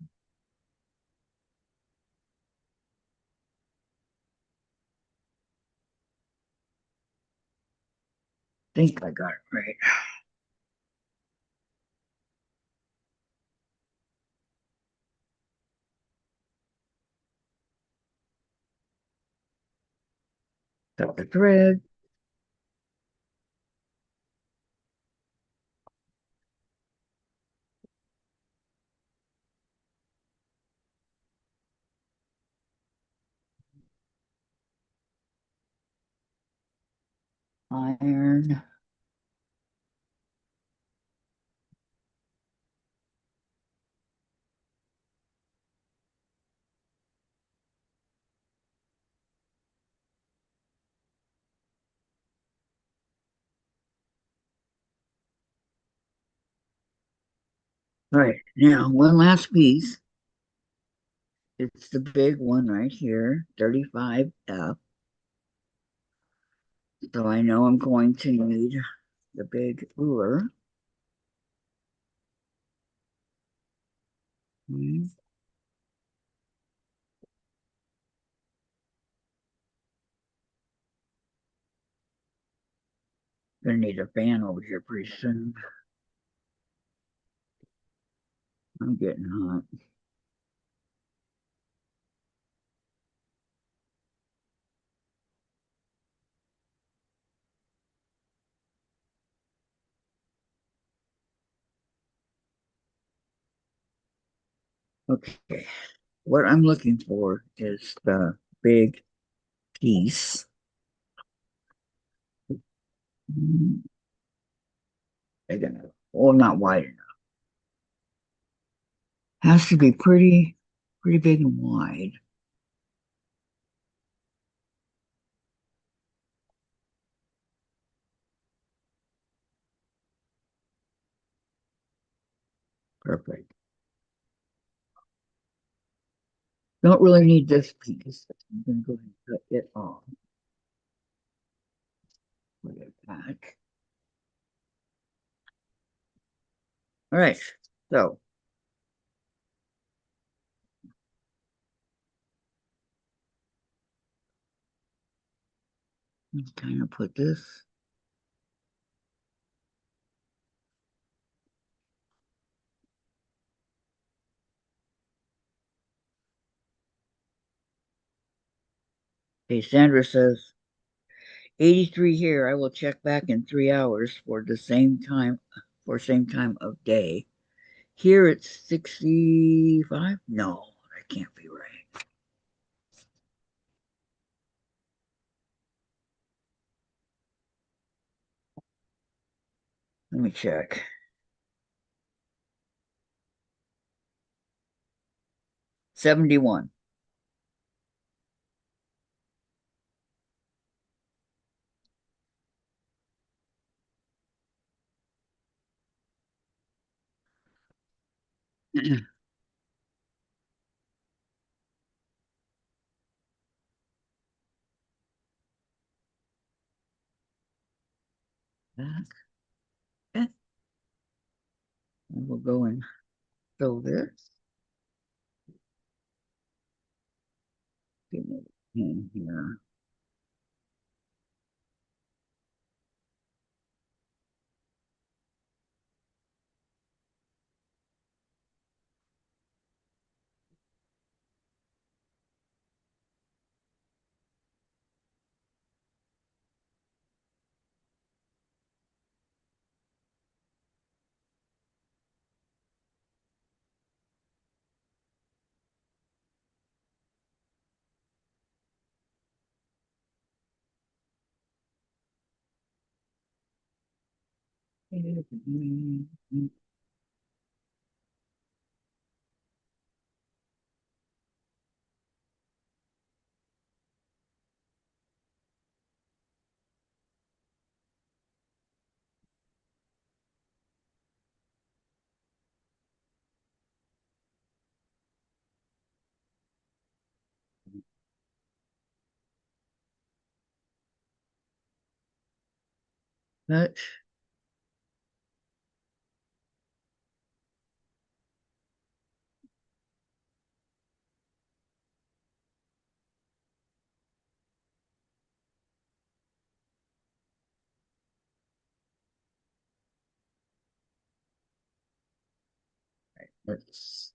Think I got it right. Got the thread. Iron. All right, now one last piece. It's the big one right here, 35F. So I know I'm going to need the big ruler. Hmm. Gonna need a fan over here pretty soon. I'm getting hot. Okay, what I'm looking for is the big piece. Big enough. Well, not wide enough. Has to be pretty big and wide. Perfect. Don't really need this piece. I'm gonna go ahead and cut it off. Put it back. All right. So let's kind of put this. Okay, Sandra says 83 here. I will check back in 3 hours for same time of day. Here it's 65. No, that can't be right. Let me check. 71. Okay. And we'll go and fill this. Give me a pen here. But let's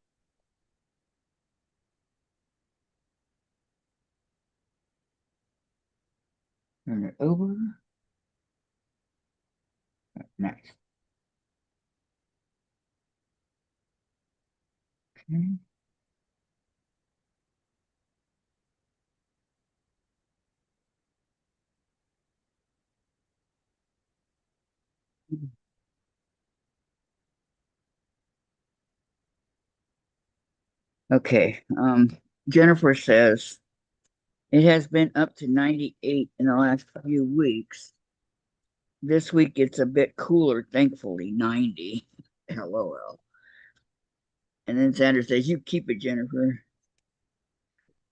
turn it over. Next. Okay. Okay. Jennifer says it has been up to 98 in the last few weeks. This week it's a bit cooler, thankfully, 90. LOL. And then Sandra says, you keep it, Jennifer.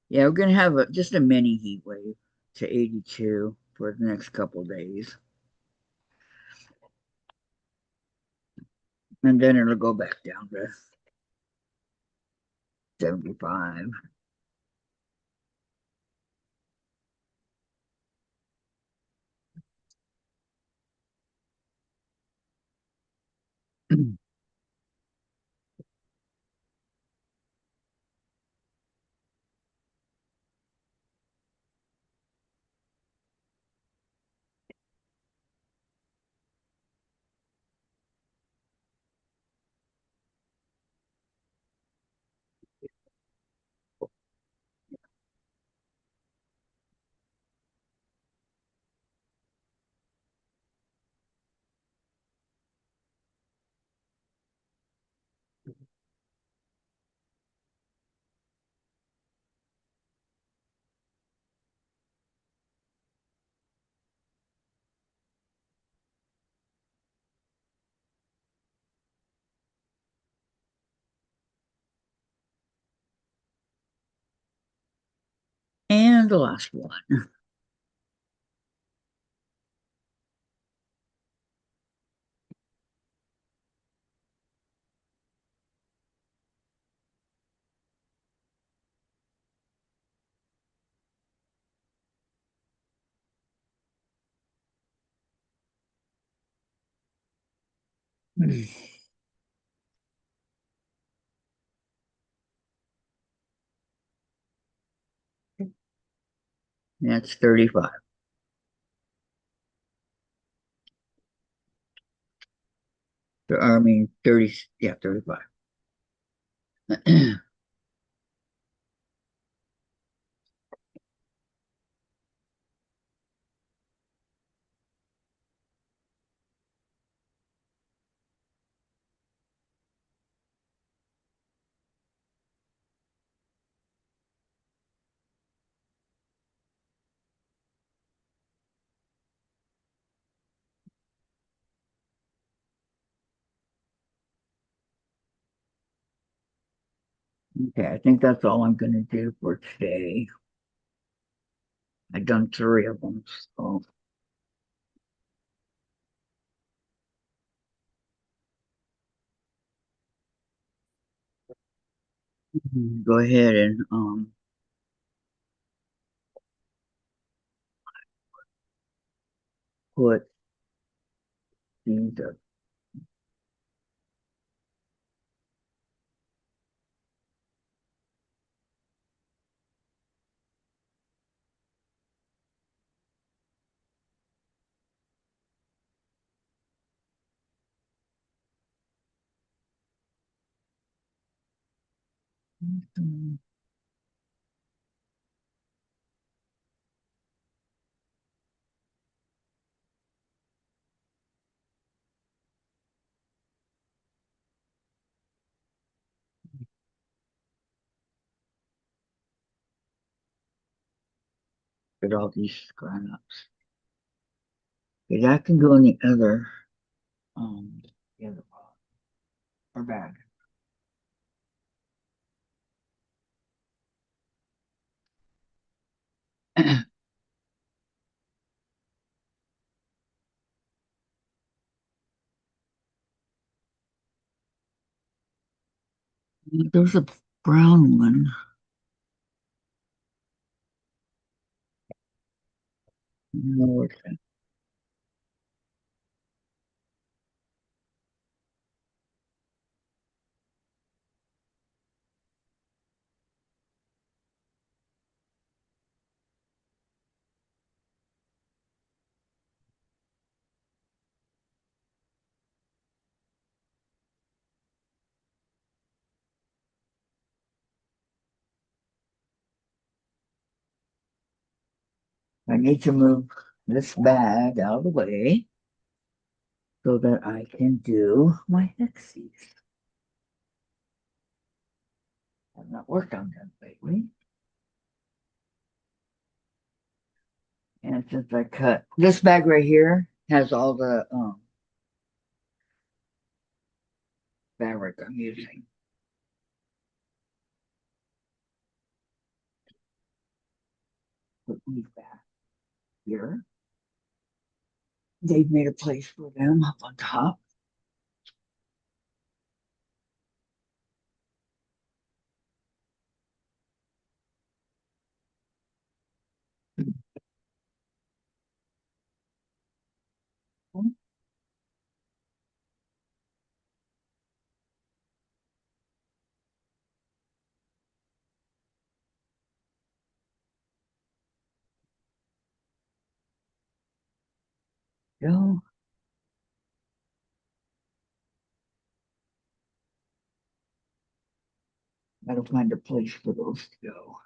Yeah, we're gonna have just a mini heat wave to 82 for the next couple days. And then it'll go back down to 75. And the last one. That's 35. I mean, 30, yeah, 35. Okay, I think that's all I'm going to do for today. I've done three of them, so go ahead and put these up. Put all these scraps. Okay, that can go in um the other pot or bag. There's a brown one. No, I need to move this bag out of the way so that I can do my hexes. I've not worked on them lately. And since I cut this bag right here has all the fabric I'm using. Put these back here. They've made a place for them up on top. Go. Gotta find a place for those to go.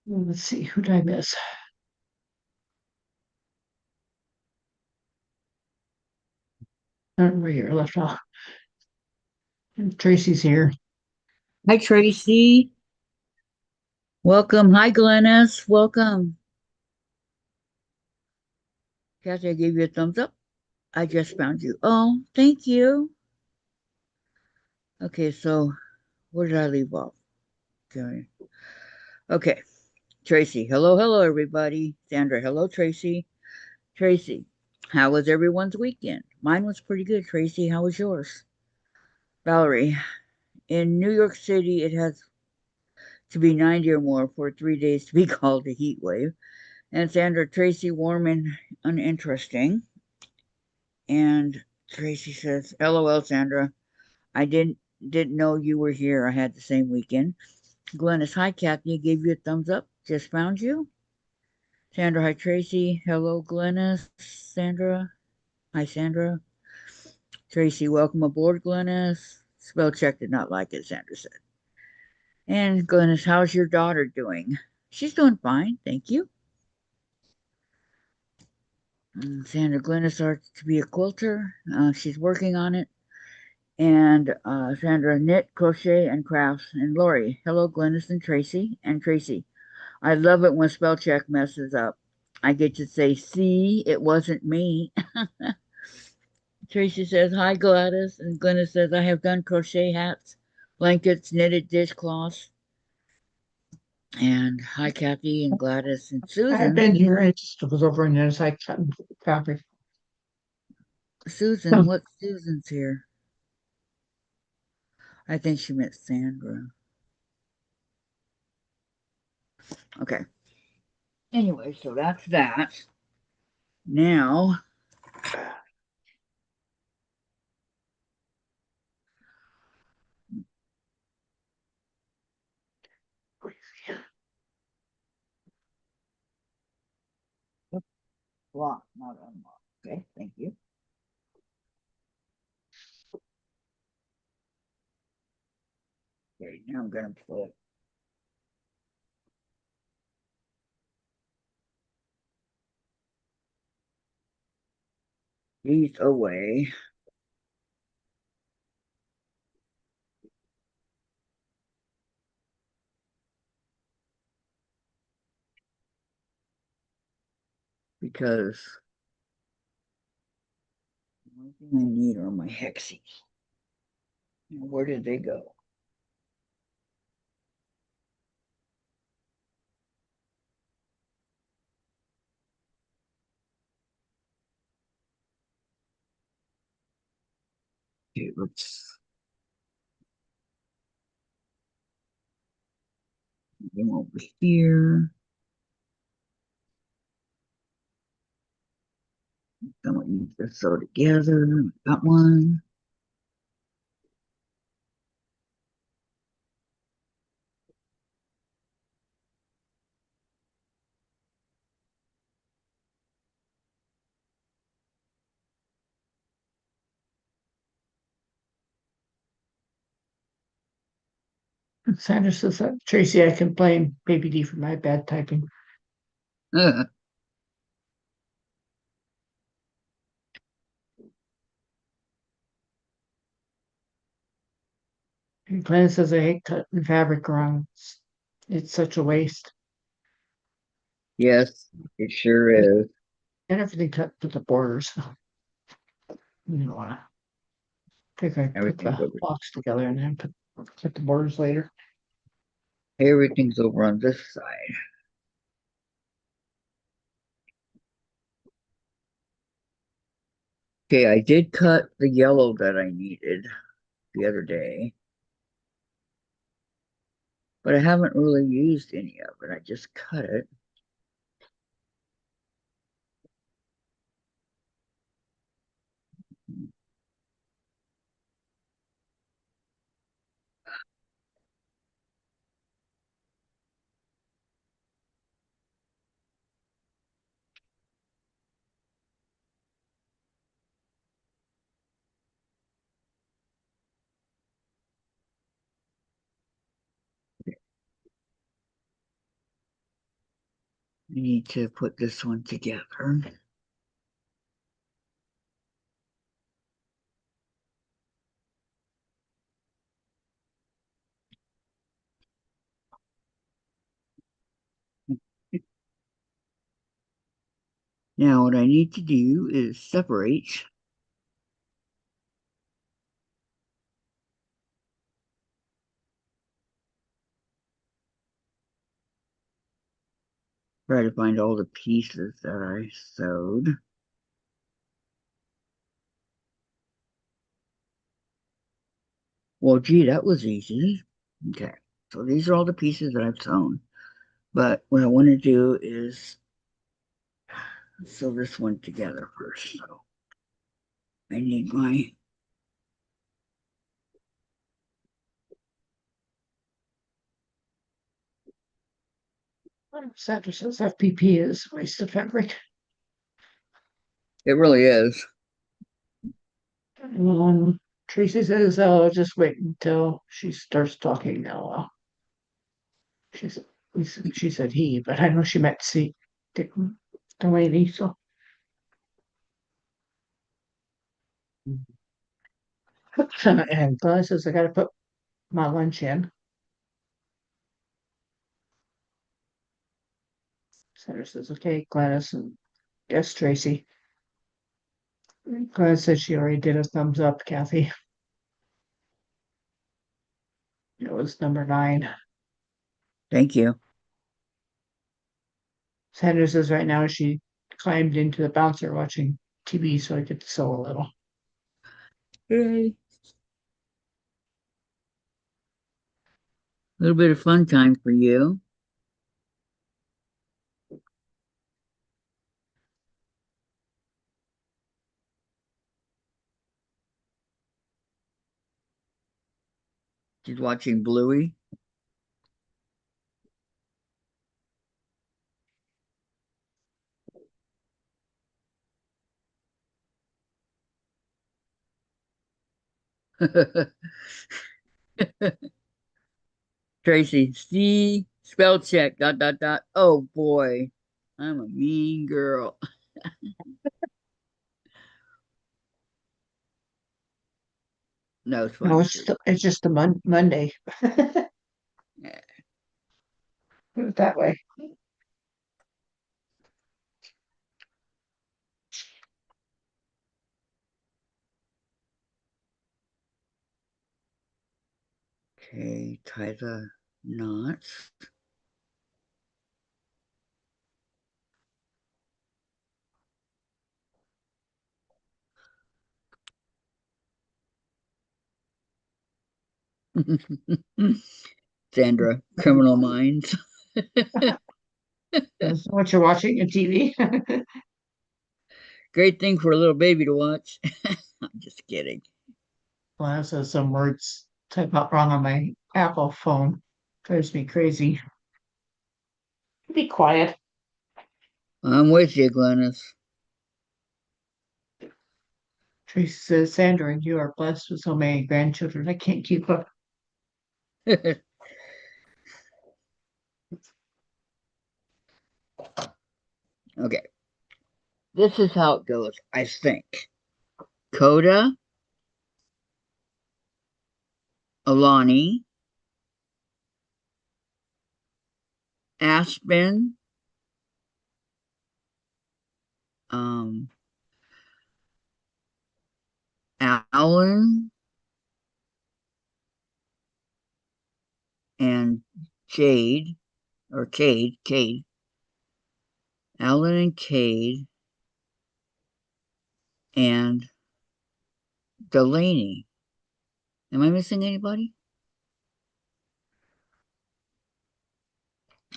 Let's see, who did I miss? I don't know where you left off. Tracy's here. Hi, Tracy. Welcome. Hi, Glennis. Welcome. Kathy, I gave you a thumbs up. I just found you. Oh, thank you. Okay, so where did I leave off? Okay. Okay. Tracy. Hello, hello, everybody. Sandra. Hello, Tracy. Tracy. How was everyone's weekend? Mine was pretty good, Tracy. How was yours? Valerie. In New York City, it has to be 90 or more for 3 days to be called a heat wave. And Sandra, Tracy, warm and uninteresting. And Tracy says, LOL, Sandra. I didn't know you were here. I had the same weekend. Glennis, hi, Kathy. Gave you a thumbs up. Just found you. Sandra, hi, Tracy. Hello, Glennis. Sandra. Hi, Sandra. Tracy, welcome aboard, Glennis. Spell check did not like it, Sandra said. And Glennis, how's your daughter doing? She's doing fine, thank you. Sandra, Glennis starts to be a quilter. She's working on it. And Sandra, knit, crochet, and crafts. And Lori, hello, Glennis and Tracy. And Tracy, I love it when spell check messes up. I get to say, see, it wasn't me. Tracy says, hi, Gladys. And Glennis says, I have done crochet hats, blankets, knitted dishcloths. And hi, Kathy and Gladys and I've Susan. been here. I just was over on the other side cutting fabric. Susan, what Susan's here? I think she meant Sandra. Okay. Anyway, so that's that. Now, lock, not unlock. Okay, thank you. Okay, now I'm going to put these away. Because the only thing I need are my hexies. Now, where did they go? Okay, let's go over here. Don't use this so together. Got one. Sandra says, Tracy, I can blame Baby D for my bad typing. And Glenn says, I hate cutting fabric wrong. It's such a waste. Yes, it sure is. And everything cut to the borders. You don't want to. I think I put Everything's the over. box together and then put the borders later. Everything's over on this side. Okay, I did cut the yellow that I needed the other day, but I haven't really used any of it. I just cut it. I need to put this one together. Now, what I need to do is separate. Try to find all the pieces that I sewed. Well, gee, that was easy. Okay, so these are all the pieces that I've sewn. But what I want to do is sew this one together first. So I need my Sandra says FPP is a waste of fabric. It really is. And Tracy says, "Oh, just wait until she starts talking now." She's she said he, but I know she meant see the lady. So and Glenn says I got to put my lunch in. Sandra says, "Okay, Gladys and yes, Tracy." Gladys said she already did a thumbs up, Kathy. It was number 9. Thank you. Sandra says right now she climbed into the bouncer watching TV so I get to sew a little. Yay. A little bit of fun time for you. She's watching Bluey. Tracy, see, spell check, dot, dot, dot. Oh boy, I'm a mean girl. No, it's No, funny too. it's just a Monday. Put Yeah. it that way. Okay, tie the knots. Sandra, Criminal Minds. That's what you're watching on TV. Great thing for a little baby to watch. I'm just kidding. Glenn says some words type out wrong on my Apple phone. Drives me crazy. Be quiet. I'm with you, Glennis. Tracy says, Sandra, you are blessed with so many grandchildren. I can't keep up. Okay, this is how it goes, I think. Coda, Alani, Aspen, um, Alan, and Jade, or Cade, Alan and Cade, and Delaney. Am I missing anybody?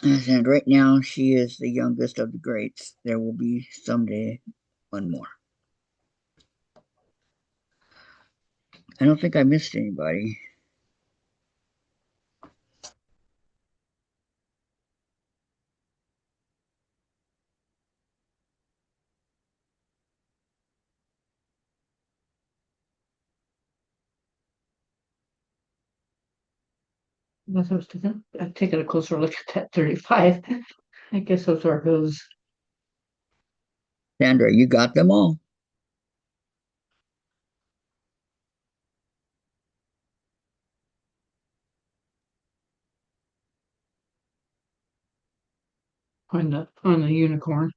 And right now, she is the youngest of the greats. There will be someday one more. I don't think I missed anybody. That's what I was thinking. I've taken a closer look at that 35. I guess those are who's Sandra, you got them all. on the unicorn.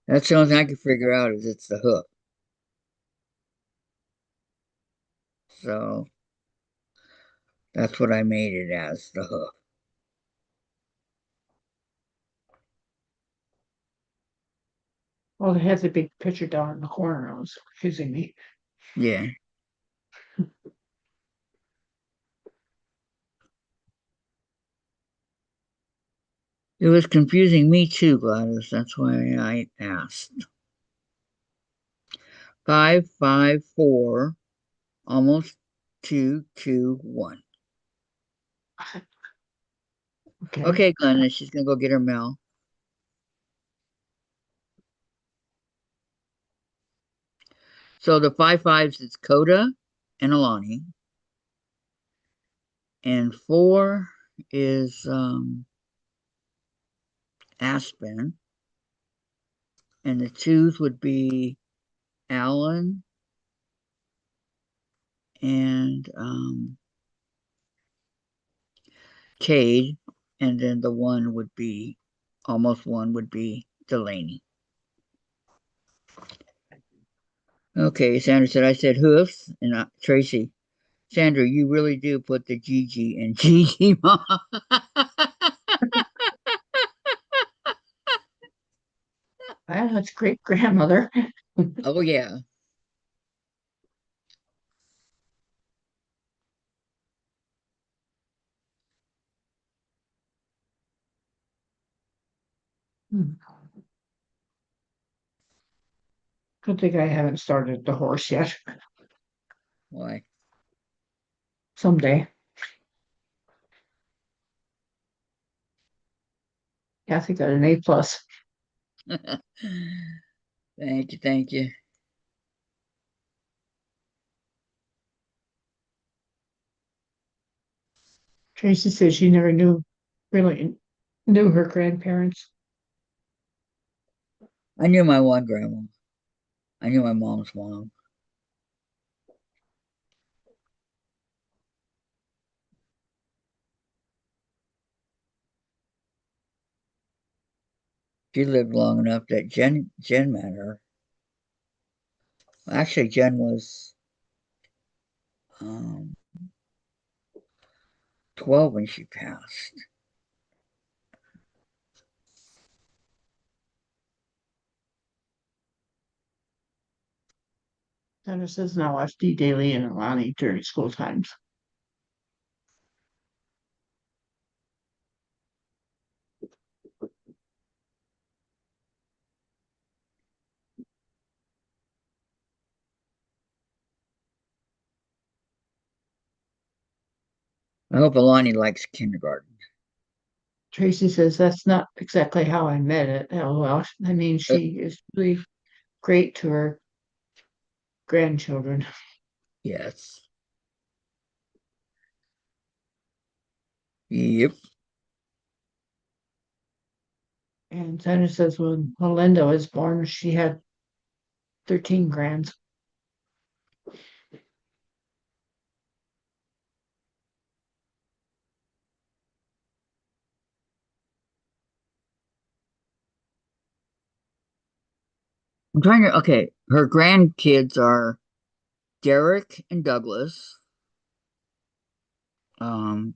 That's the only thing I can figure out is it's the hoof. So that's what I made it as, the hoof. Well, it has a big picture down in the corner. It was confusing me. Yeah. It was confusing me too, Gladys. That's why I asked. 554, almost 221. Okay. Okay, Glenna, she's gonna go get her mail. So the five fives is Coda and Alani, and four is Aspen, and the twos would be Alan and Cade, and then the one would be almost one would be Delaney. Okay, Sandra said I said hoofs, and Tracy, Sandra, you really do put the Gigi in Gigi, Mom. Well, that's great grandmother. Oh yeah. Good thing I haven't started the horse yet. Why? Someday. Kathy got an A plus. Thank you, thank you. Tracy said she never really knew her grandparents. I knew my one grandma. I knew my mom's mom. She lived long enough that Jen met her. Actually, Jen was um, 12 when she passed. Sandra says now watch D Daily and Alani during school times. I hope Alani likes kindergarten. Tracy says that's not exactly how I met it. LOL. I mean, Uh, she is really great to her grandchildren. yes. Yep. And Sandra says when Melinda was born, she had 13 grands. I'm trying to. Okay, her grandkids are Derek and Douglas, um,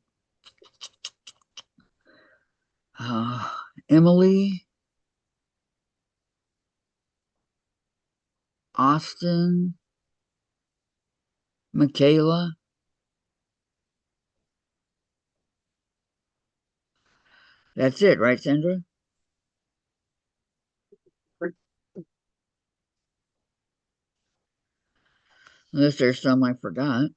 uh, Emily, Austin, Michaela. That's it, right, Sandra? Unless there's some I forgot.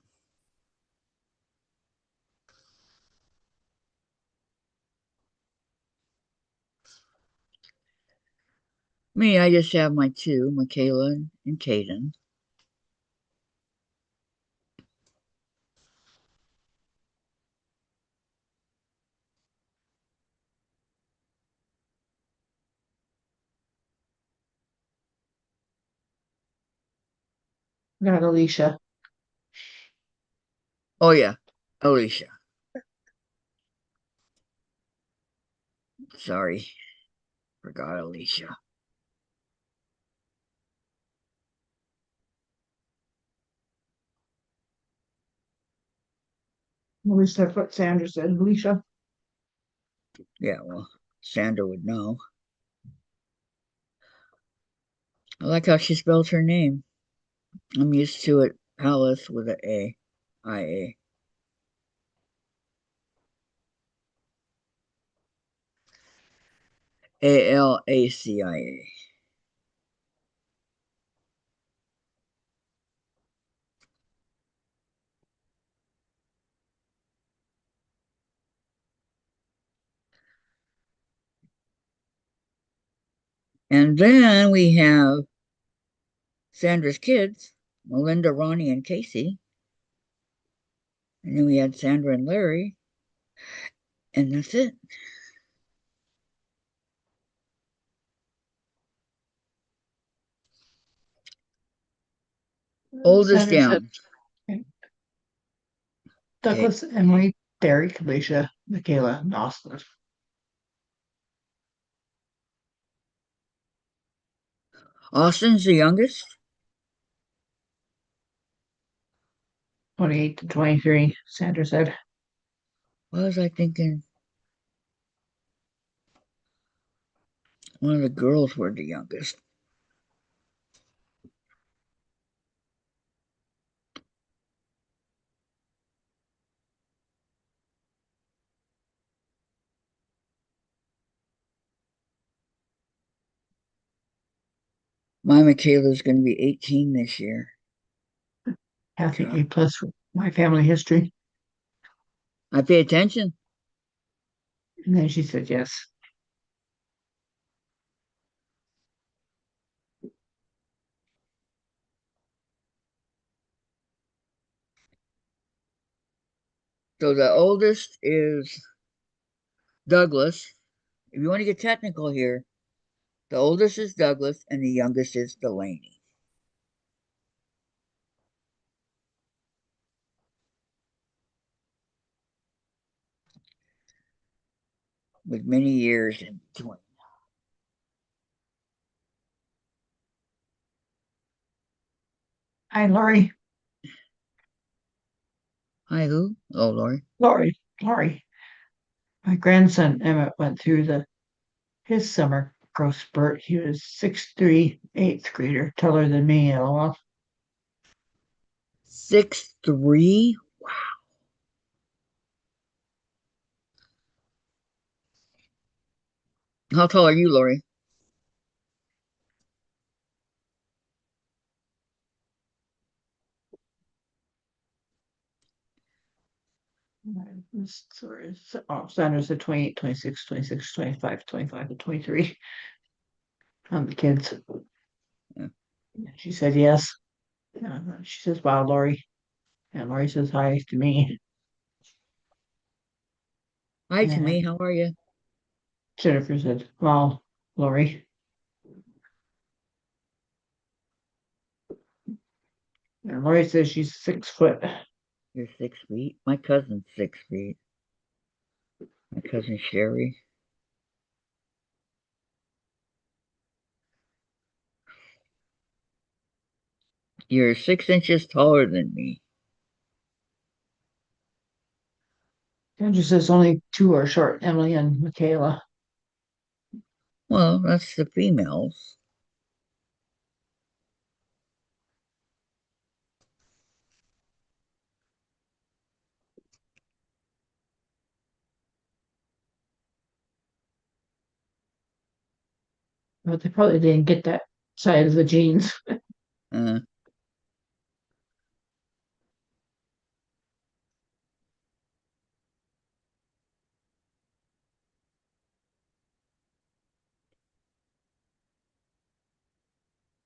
Me, I just have my two, Michaela and Caden. Got Alicia. Oh yeah, Alicia. Sorry, forgot Alicia. At least that's what Sandra said, Alicia. Yeah, well, Sandra would know. I like how she spells her name. I'm used to it. Alice with a A. IA. ALACIA. And then we have Sandra's kids, Melinda, Ronnie, and Casey. And then we had Sandra and Larry. And that's it. Oldest Sandra said down. Okay. Douglas, Emily, Derek, Alicia, Michaela, and Austin. Austin's the youngest. 28 to 23, Sandra said. What was I thinking? One of the girls were the youngest. My Michaela's going to be 18 this year. Kathy God. A plus for my family history. I pay attention. And then she said yes. So the oldest is Douglas. If you want to get technical here, the oldest is Douglas and the youngest is Delaney, with many years in between. Hi, Lori. Hi, who? Oh, Lori. Lori. My grandson Emmett went through his summer growth spurt. He was 6'3", eighth grader, taller than me, lol. 6'3". How tall are you, Lori? Sandra said 28, 26, 26, 25, 25, and 23 on the kids. Yeah. She said yes. She says, wow, Lori. And Lori says hi to me. Hi, to And me. How are you? Jennifer said, wow, Lori. And Lori says she's 6 foot. You're 6 feet. My cousin's 6 feet. My cousin Sherry. You're 6 inches taller than me. Sandra says only two are short, Emily and Michaela. Well, that's the females. But they probably didn't get that side of the genes. Uh,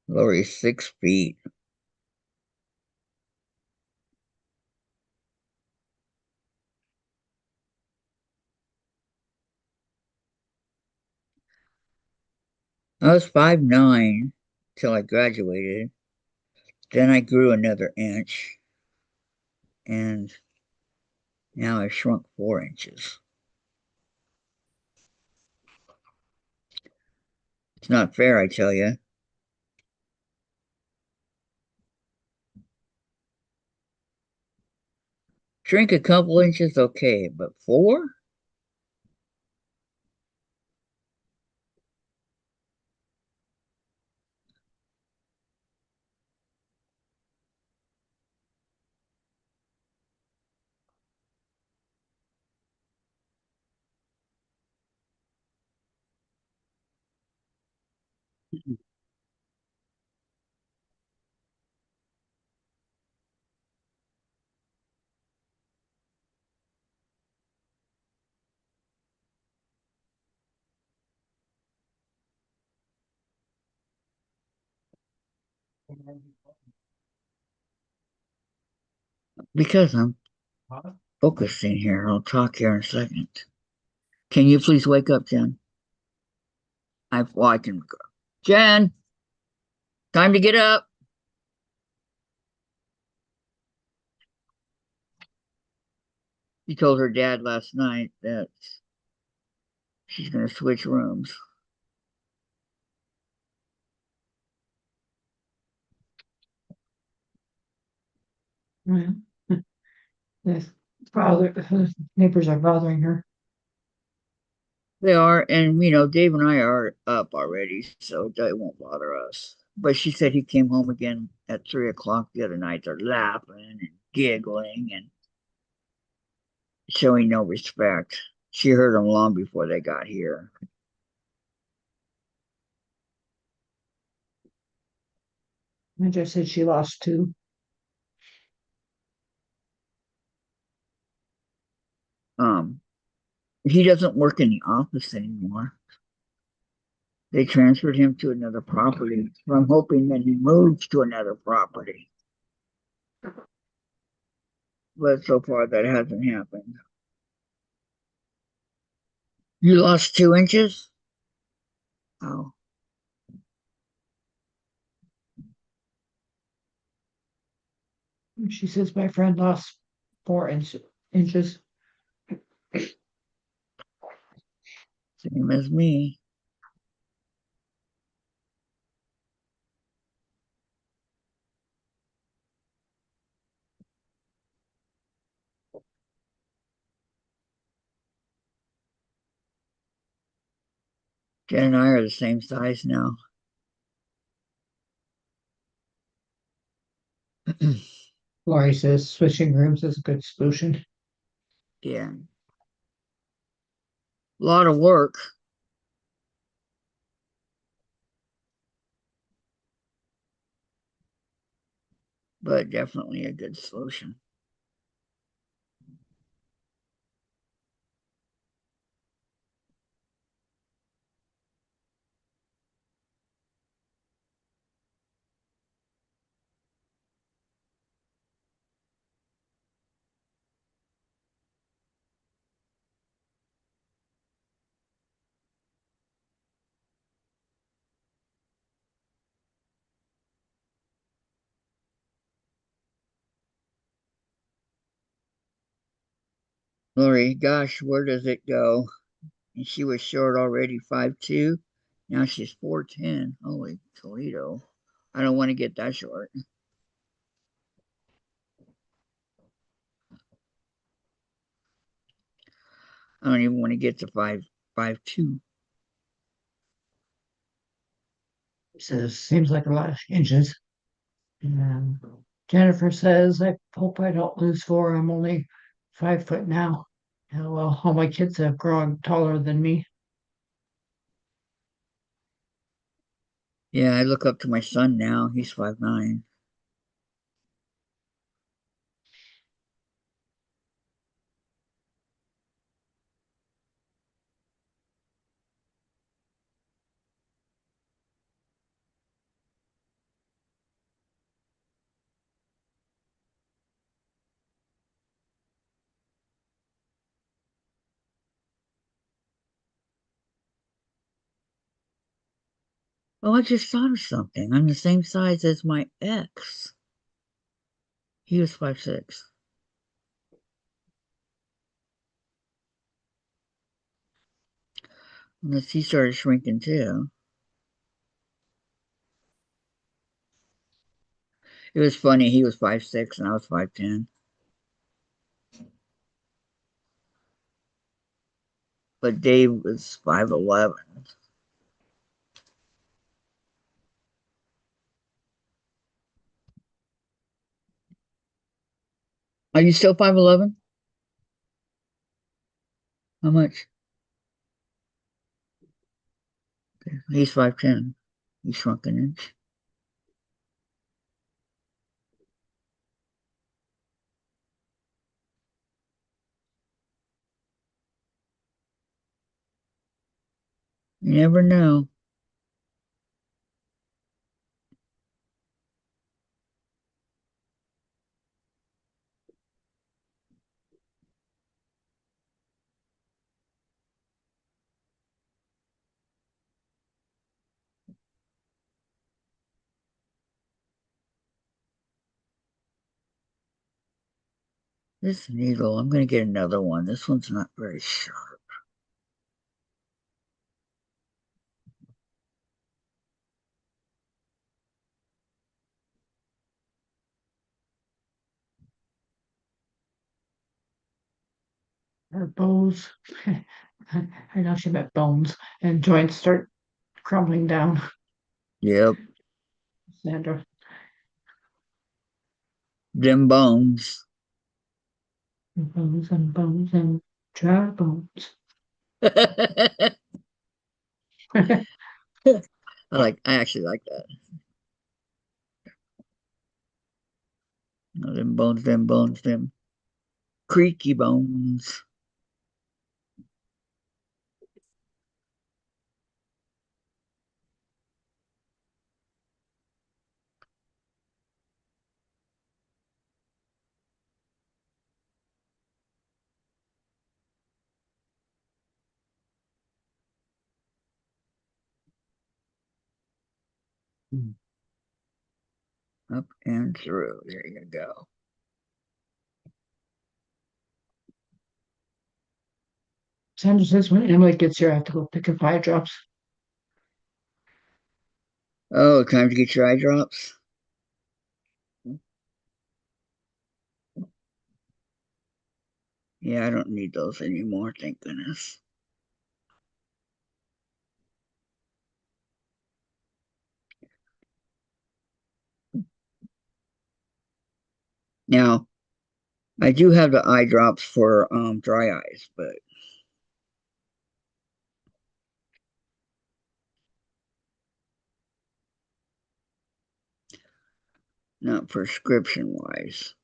Lori's 6 feet. I was 5'9" till I graduated. Then I grew another inch, and now I've shrunk 4 inches. It's not fair, I tell you. Shrink a couple inches, okay, but 4? Because I'm focusing here. I'll talk here in a second. Can you please wake up, Jen? Well, I can. Jen, time to get up. She told her dad last night that she's going to switch rooms. Well, the neighbors are bothering her. They are, and Dave and I are up already, so they won't bother us. But she said he came home again at 3 o'clock the other night. They're laughing and giggling and showing no respect. She heard them long before they got here. I just said she lost two. Um, he doesn't work in the office anymore. They transferred him to another property. So I'm hoping that he moves to another property. But so far that hasn't happened. You lost 2 inches? Oh, She says my friend lost 4 inches. same as me. Jen and I are the same size now. Laurie says switching rooms is a good solution. Yeah. A lot of work, but definitely a good solution. Lori, gosh, where does it go? And she was short already, 5'2". Now she's 4'10". Holy Toledo. I don't want to get that short. I don't even want to get to 5'2". Says seems like a lot of inches. And Jennifer says, I hope I don't lose 4. I'm only 5 foot now. Yeah, well, all my kids have grown taller than me. Yeah, I look up to my son now. He's 5'9". Oh, I just thought of something. I'm the same size as my ex. He was 5'6". Unless he started shrinking too. It was funny. He was 5'6" and I was 5'10". but Dave was 5'11". Are you still 5'11"? How much? He's 5'10". He shrunk an inch. You never know. This needle, I'm going to get another one. This one's not very sharp. Our bows. I know she meant bones and joints start crumbling down. Yep, Sandra. them bones. Bones and dry bones. I I actually like that. No, them bones, them creaky bones. Up and through. There you go. Sandra says when Emily gets here, I have to go pick up eye drops. Oh, time to get your eye drops. Yeah, I don't need those anymore, thank goodness. Now, I do have the eye drops for dry eyes, but not prescription wise.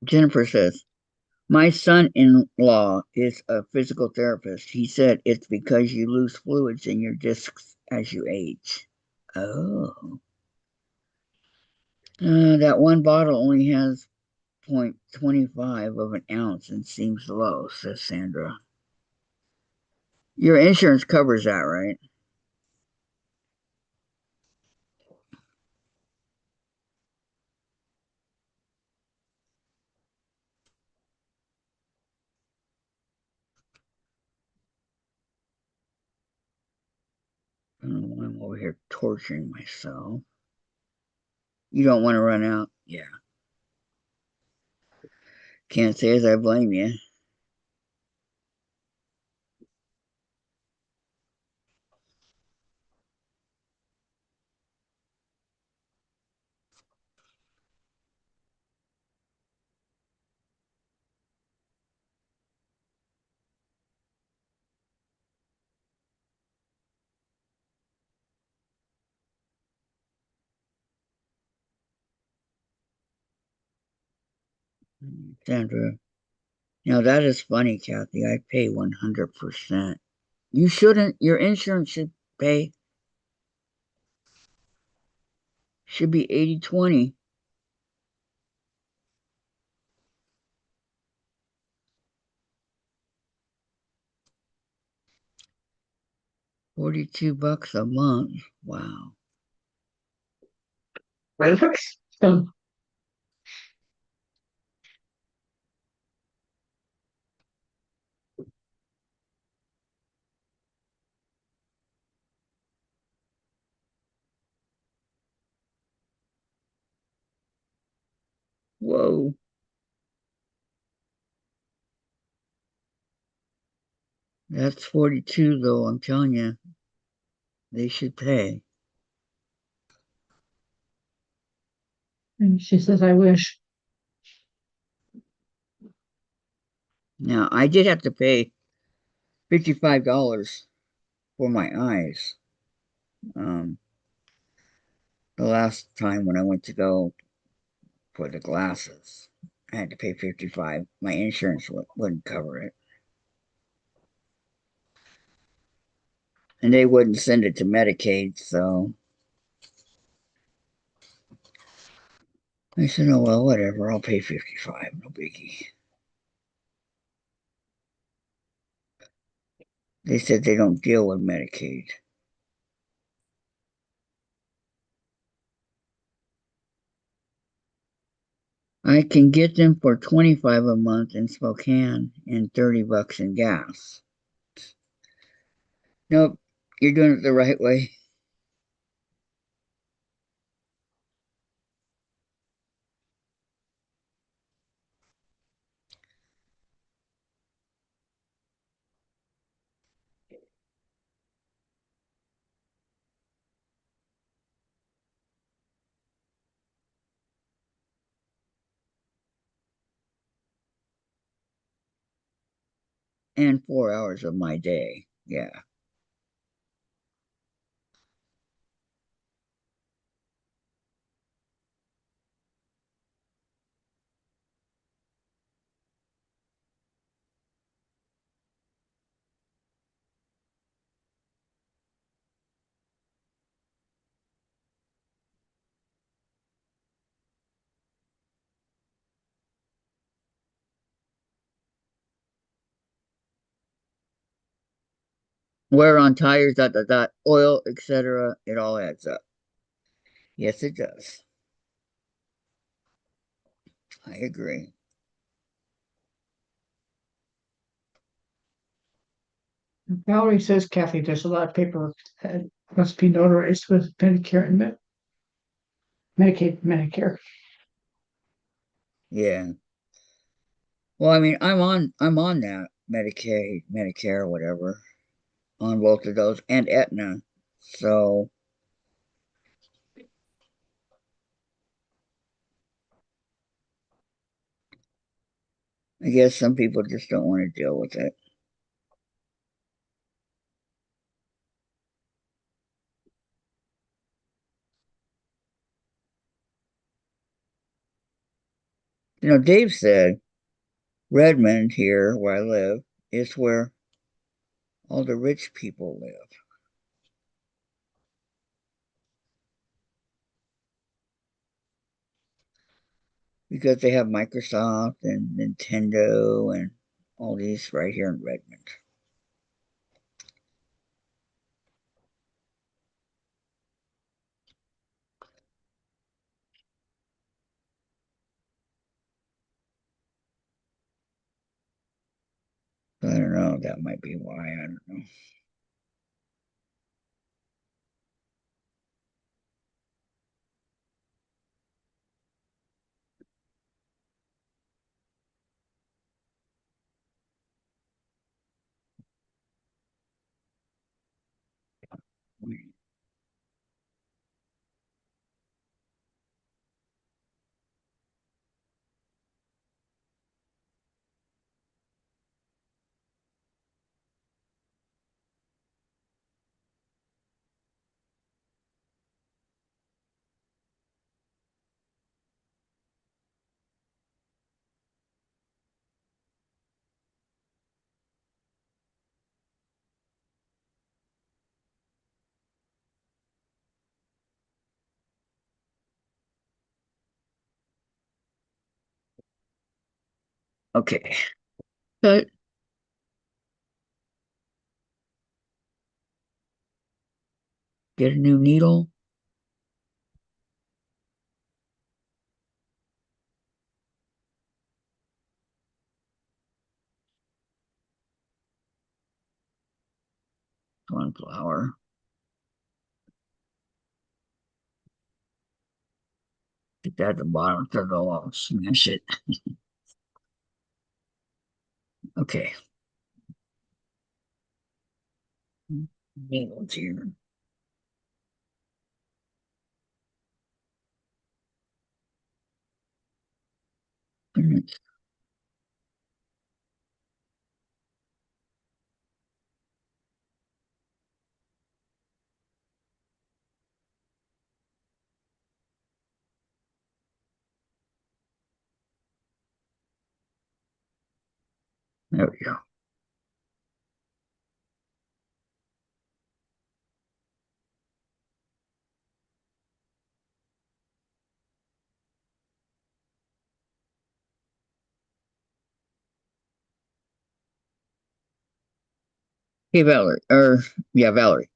Jennifer says, my son in law is a physical therapist. He said it's because you lose fluids in your discs as you age. Oh. That one bottle only has 0.25 of an ounce and seems low, says Sandra. Your insurance covers that, right? I don't know why I'm over here torturing myself. You don't want to run out? Yeah. Can't say as I blame you. Sandra. Now that is funny, Kathy. I pay 100%. You shouldn't. Your insurance pay should be 80/20. $42 a month. Wow. So, Whoa. That's 42 though, I'm telling you. They should pay. and she says, I wish. Now, I did have to pay $55 for my eyes. Um, the last time when I went to go for the glasses, I had to pay 55. My insurance wouldn't cover it. And they wouldn't send it to Medicaid, so I said, oh, well, whatever, I'll pay 55, no biggie. They said they don't deal with Medicaid. I can get them for 25 a month in Spokane and $30 in gas. Nope, you're doing it the right way. And 4 hours of my day. Yeah. Wear on tires, oil, etc. It all adds up. Yes, it does. I agree. Valerie says, Kathy, there's a lot of paperwork that must be notarized with Medicare and Medicaid, Medicare. Yeah. Well, I mean, I'm on that Medicaid, Medicare, whatever, on both of those and Aetna. So I guess some people just don't want to deal with it. Dave said Redmond here where I live is where all the rich people live because they have Microsoft and Nintendo and all these right here in Redmond. So I don't know. That might be why. I don't know. Okay. But Get a new needle. 1 flower. Get that at the bottom, throw it all off, smash it. Okay. Needles here. There we go. Hey, Valerie, yeah, Valerie.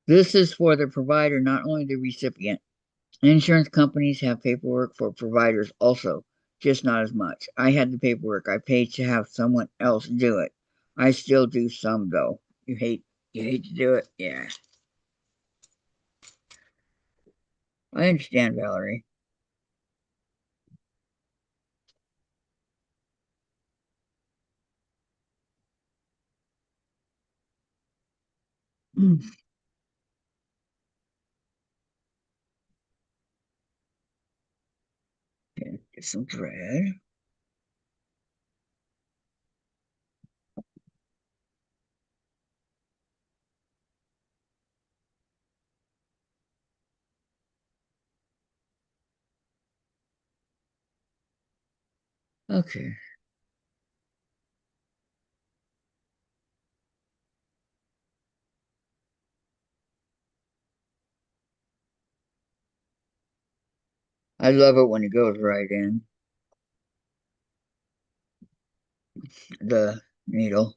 This is for the provider, not only the recipient. Insurance companies have paperwork for providers also, just not as much. I had the paperwork. I paid to have someone else do it. I still do some though. You hate to do it? Yeah. I understand, Valerie. Okay, get some thread. Okay. I love it when it goes right in the needle.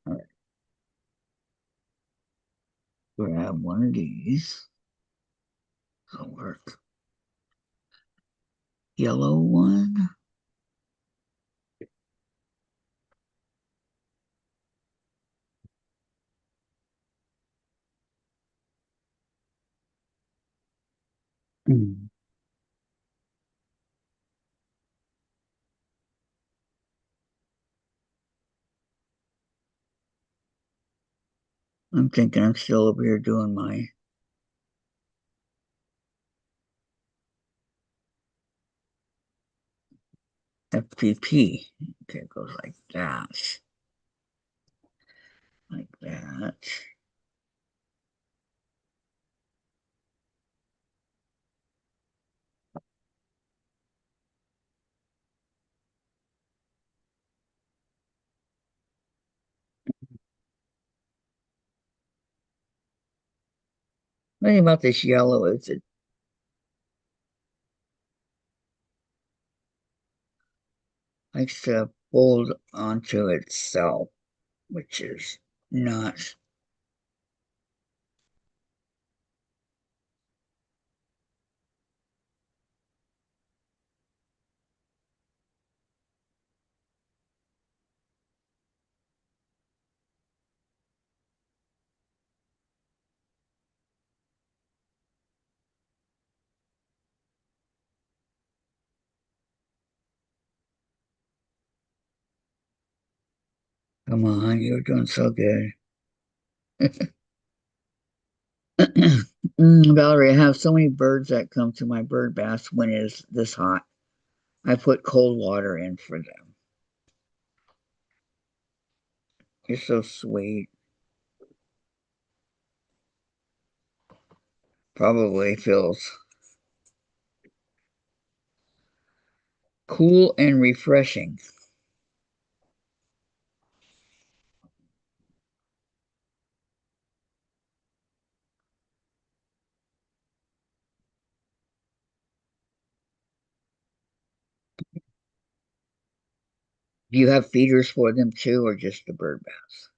All right, grab one of these. That'll work. Yellow one. Mm. I'm thinking I'm still over here doing my FPP. Okay, it goes like that. Like that. The thing about this yellow is it likes to fold onto itself, which is not. Come on, you're doing so good. Valerie, I have so many birds that come to my bird bath when it's this hot. I put cold water in for them. You're so sweet. Probably feels Cool and refreshing. Do you have feeders for them too, or just the bird baths?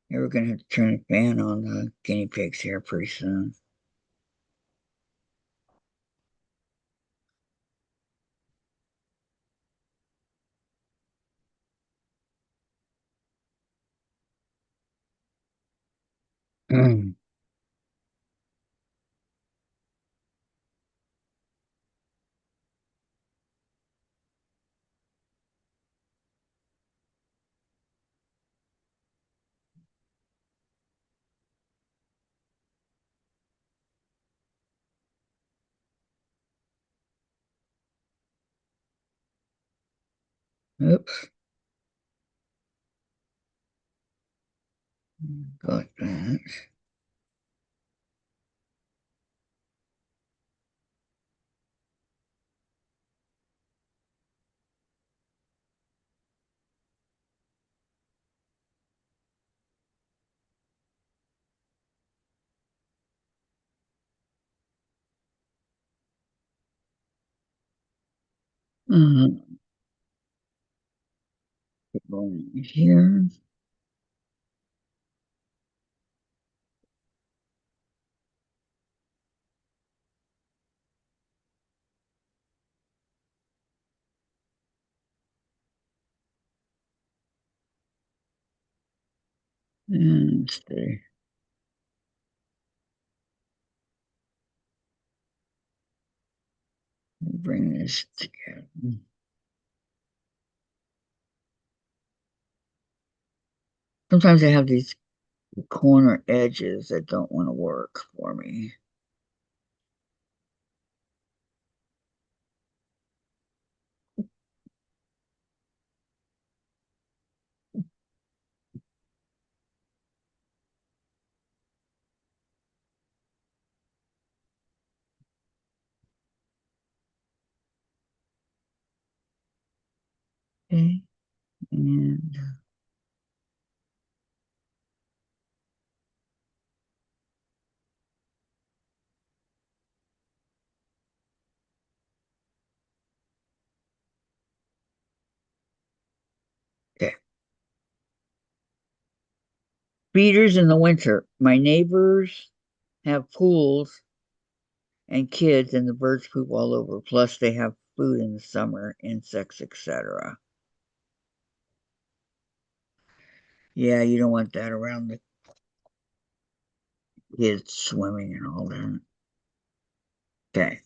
Yeah, we're gonna have to turn the fan on the guinea pigs here pretty soon. Mm. Oops. Got that. Uh, Going here. And stay. Bring this together. Sometimes I have these corner edges that don't want to work for me. Okay. And okay. Feeders in the winter. My neighbors have pools and kids, and the birds poop all over. Plus, they have food in the summer, insects, etc. Yeah, you don't want that around the kids swimming and all that. Okay,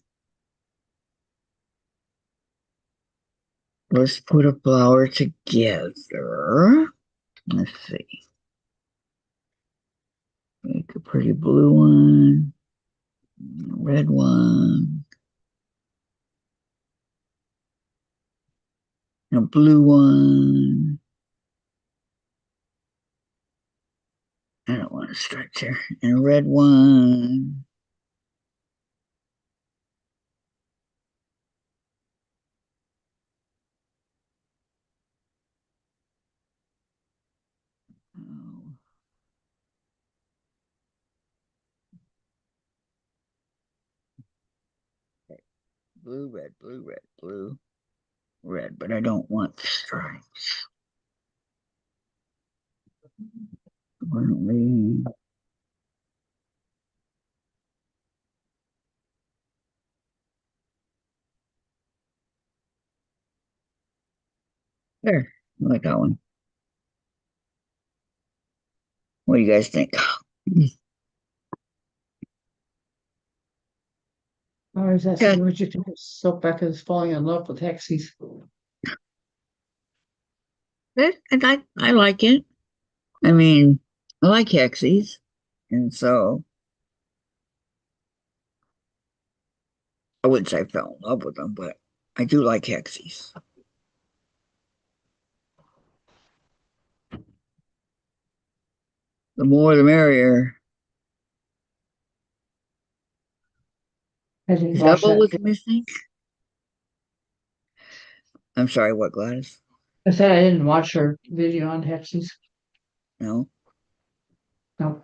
let's put a flower together. Let's see. Make a pretty blue one, red one, a blue one. I don't want to start there. And a red one. Oh, okay. Blue, red, blue, red, blue, red. But I don't want the stripes. Why don't we? There. I like that one. What do you guys think? I was Yeah, asking what you think of Silkback is falling in love with Hexies. I like it. I mean, I like hexies, and so I wouldn't say I fell in love with them, but I do like hexies. The more the merrier. I didn't Is that watch what that. was missing? I'm sorry, what, Gladys? I said I didn't watch her video on Hexes. No. No.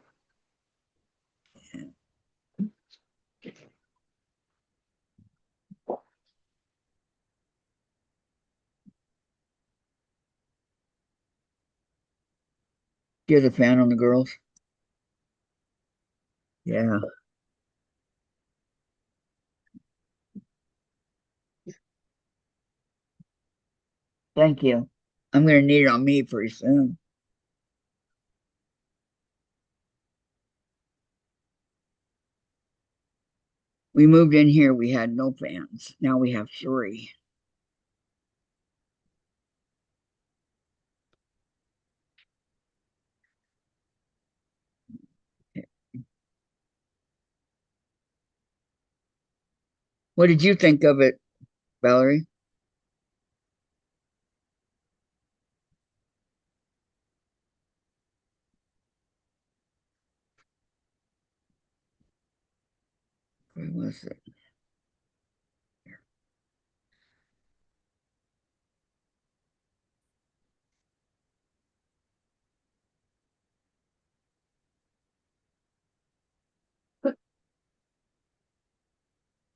You're the fan on the girls? Yeah. Thank you. I'm gonna need it on me pretty soon. We moved in here, we had no fans. Now we have three. What did you think of it, Valerie? Where was it?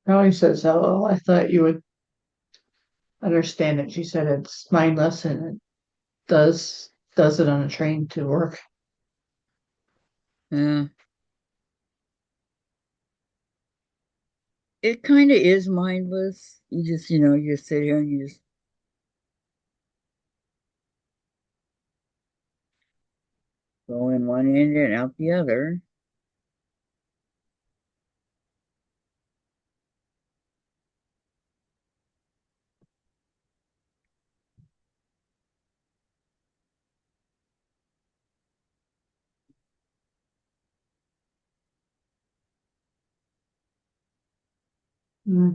Ellie says, "Oh, I thought you would understand it." She said it's mindless and it does it on a train to work. Yeah. It kind of is mindless. You just sit here and you just go in one end and out the other.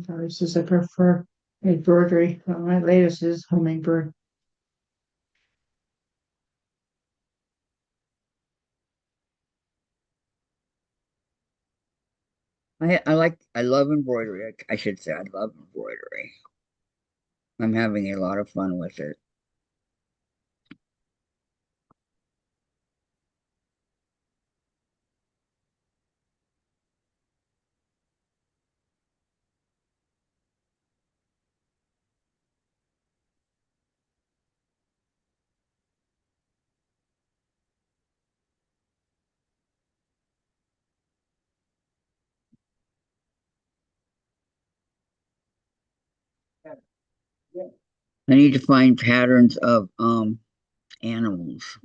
Ellie says I prefer embroidery. My latest is hummingbird. I love embroidery. I should say I love embroidery. I'm having a lot of fun with it. I need to find patterns of animals.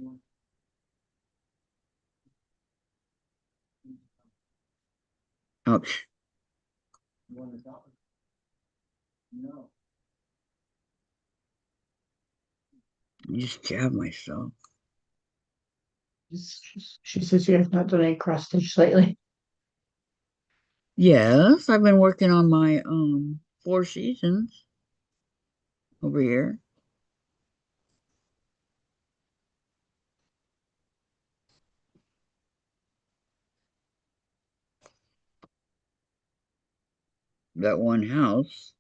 Ouch. I just jabbed myself. She says you have not done any cross stitch lately. Yes, I've been working on my Four Seasons over here. That one house.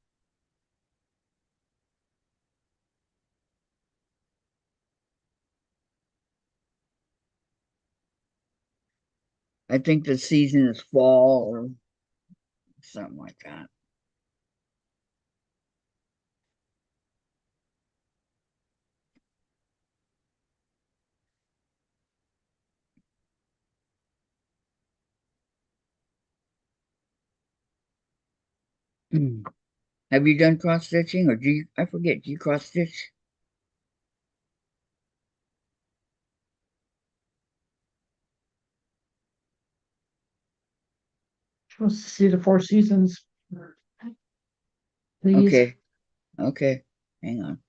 I think the season is fall or something like that. Hmm. Have you done cross stitching or do you, I forget, do you cross stitch? She wants to see the Four Seasons. Please. Okay, okay. Hang on.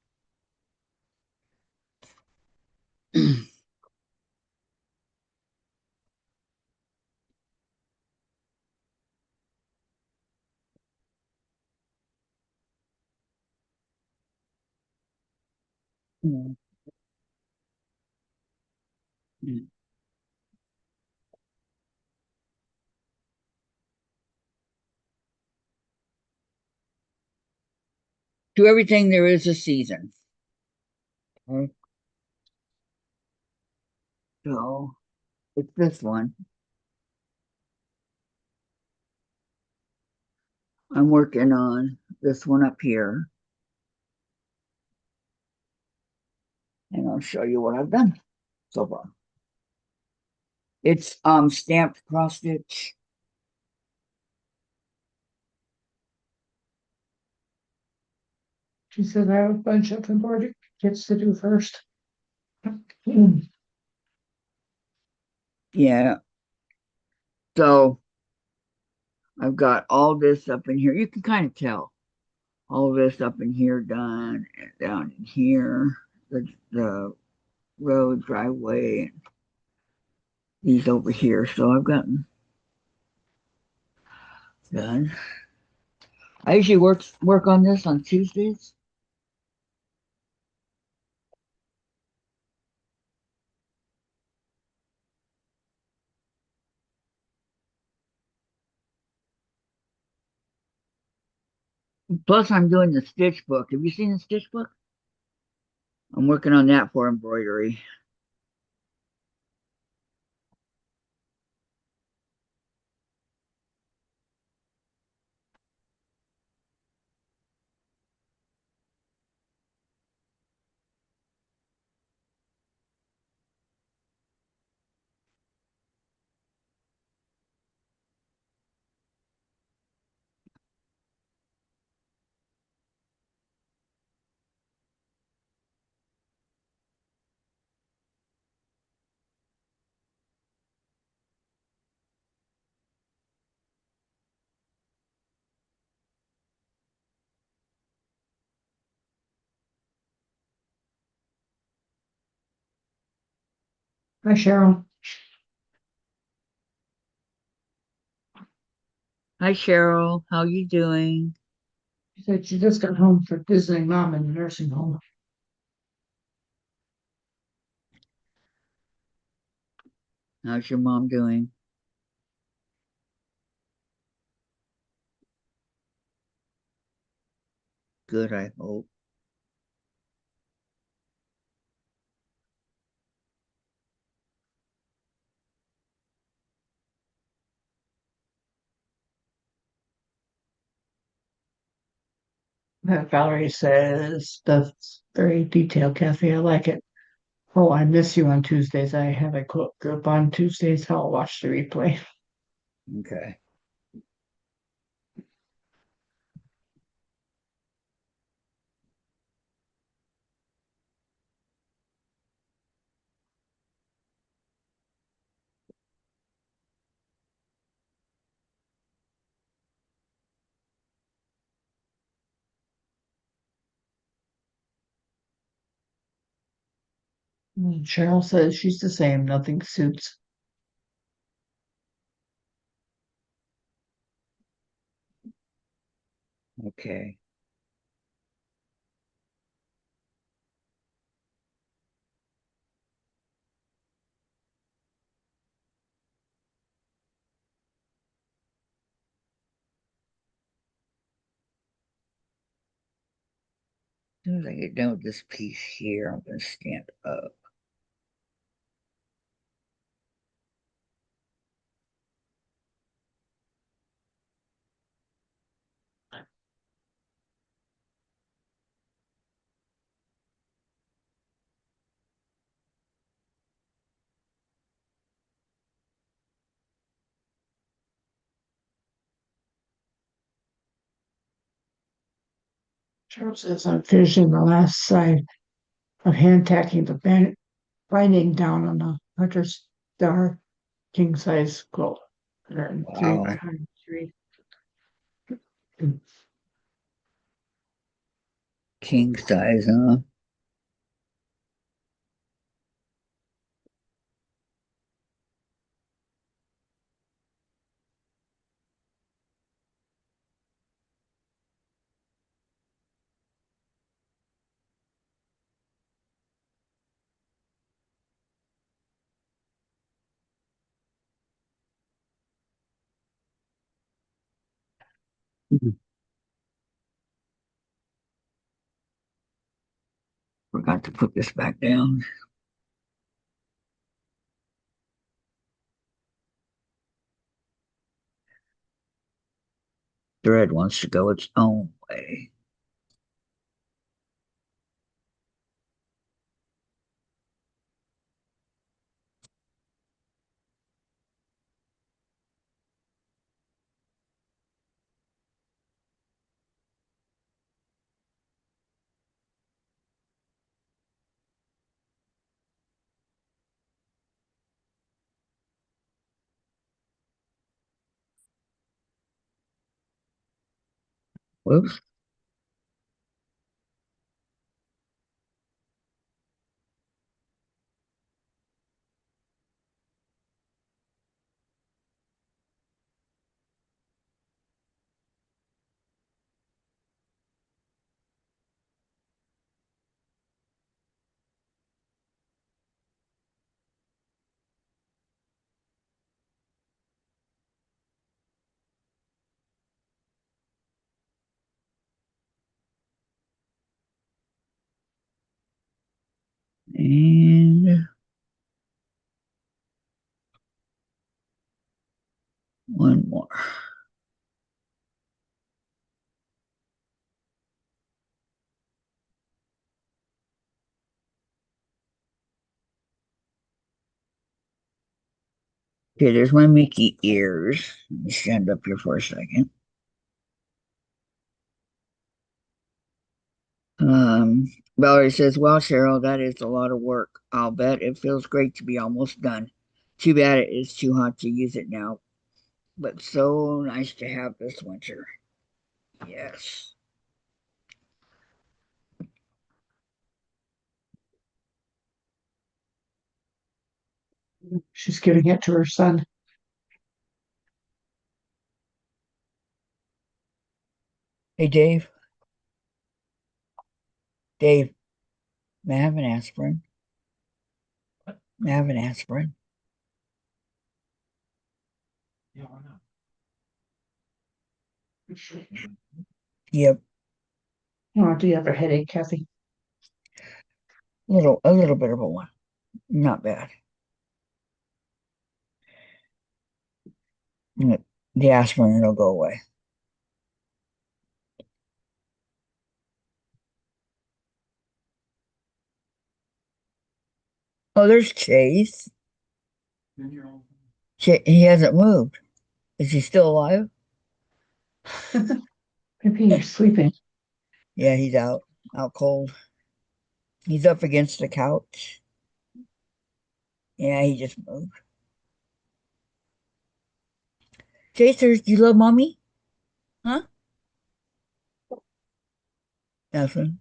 To everything there is a season. Okay? So it's this one. I'm working on this one up here, and I'll show you what I've done so far. It's stamped cross stitch. She said I have a bunch of embroidery kits to do first. Mm. Yeah. So I've got all this up in here. You can kind of tell all this up in here done, and down in here, the road driveway, and these over here. So I've gotten done. I usually work on this on Tuesdays. Plus, I'm doing the stitch book. Have you seen the stitch book? I'm working on that for embroidery. Hi, Cheryl. Hi, Cheryl. How you doing? She said she just got home from visiting mom in the nursing home. How's your mom doing? Good, I hope. Valerie says that's very detailed, Kathy. I like it. Oh, I miss you on Tuesdays. I have a quote group on Tuesdays. I'll watch the replay. Okay. Cheryl says she's the same. Nothing suits. Okay. As soon as I get done with this piece here, I'm going to stand up. Cheryl says I'm finishing the last side of hand tacking the binding down on the Hunter Star king size quilt. 103 by Wow. 103. King size, huh? forgot to put this back down. Thread wants to go its own way. Whoops. And one more. Okay, there's my Mickey ears. Let me stand up here for a second. Valerie says, well, Cheryl, that is a lot of work. I'll bet it feels great to be almost done. Too bad it is too hot to use it now, but so nice to have this winter. Yes. She's giving it to her son. Hey, Dave. Dave, may I have an aspirin? May I have an aspirin? Yep. Oh, do you have a headache, Kathy? A little bit of a one. Not bad. Mm, the aspirin will go away. Oh, there's Chase. He hasn't moved. Is he still alive? Maybe you're sleeping. Yeah, he's out cold. He's up against the couch. Yeah, he just moved. Chasers, do you love mommy? Huh? Nothing.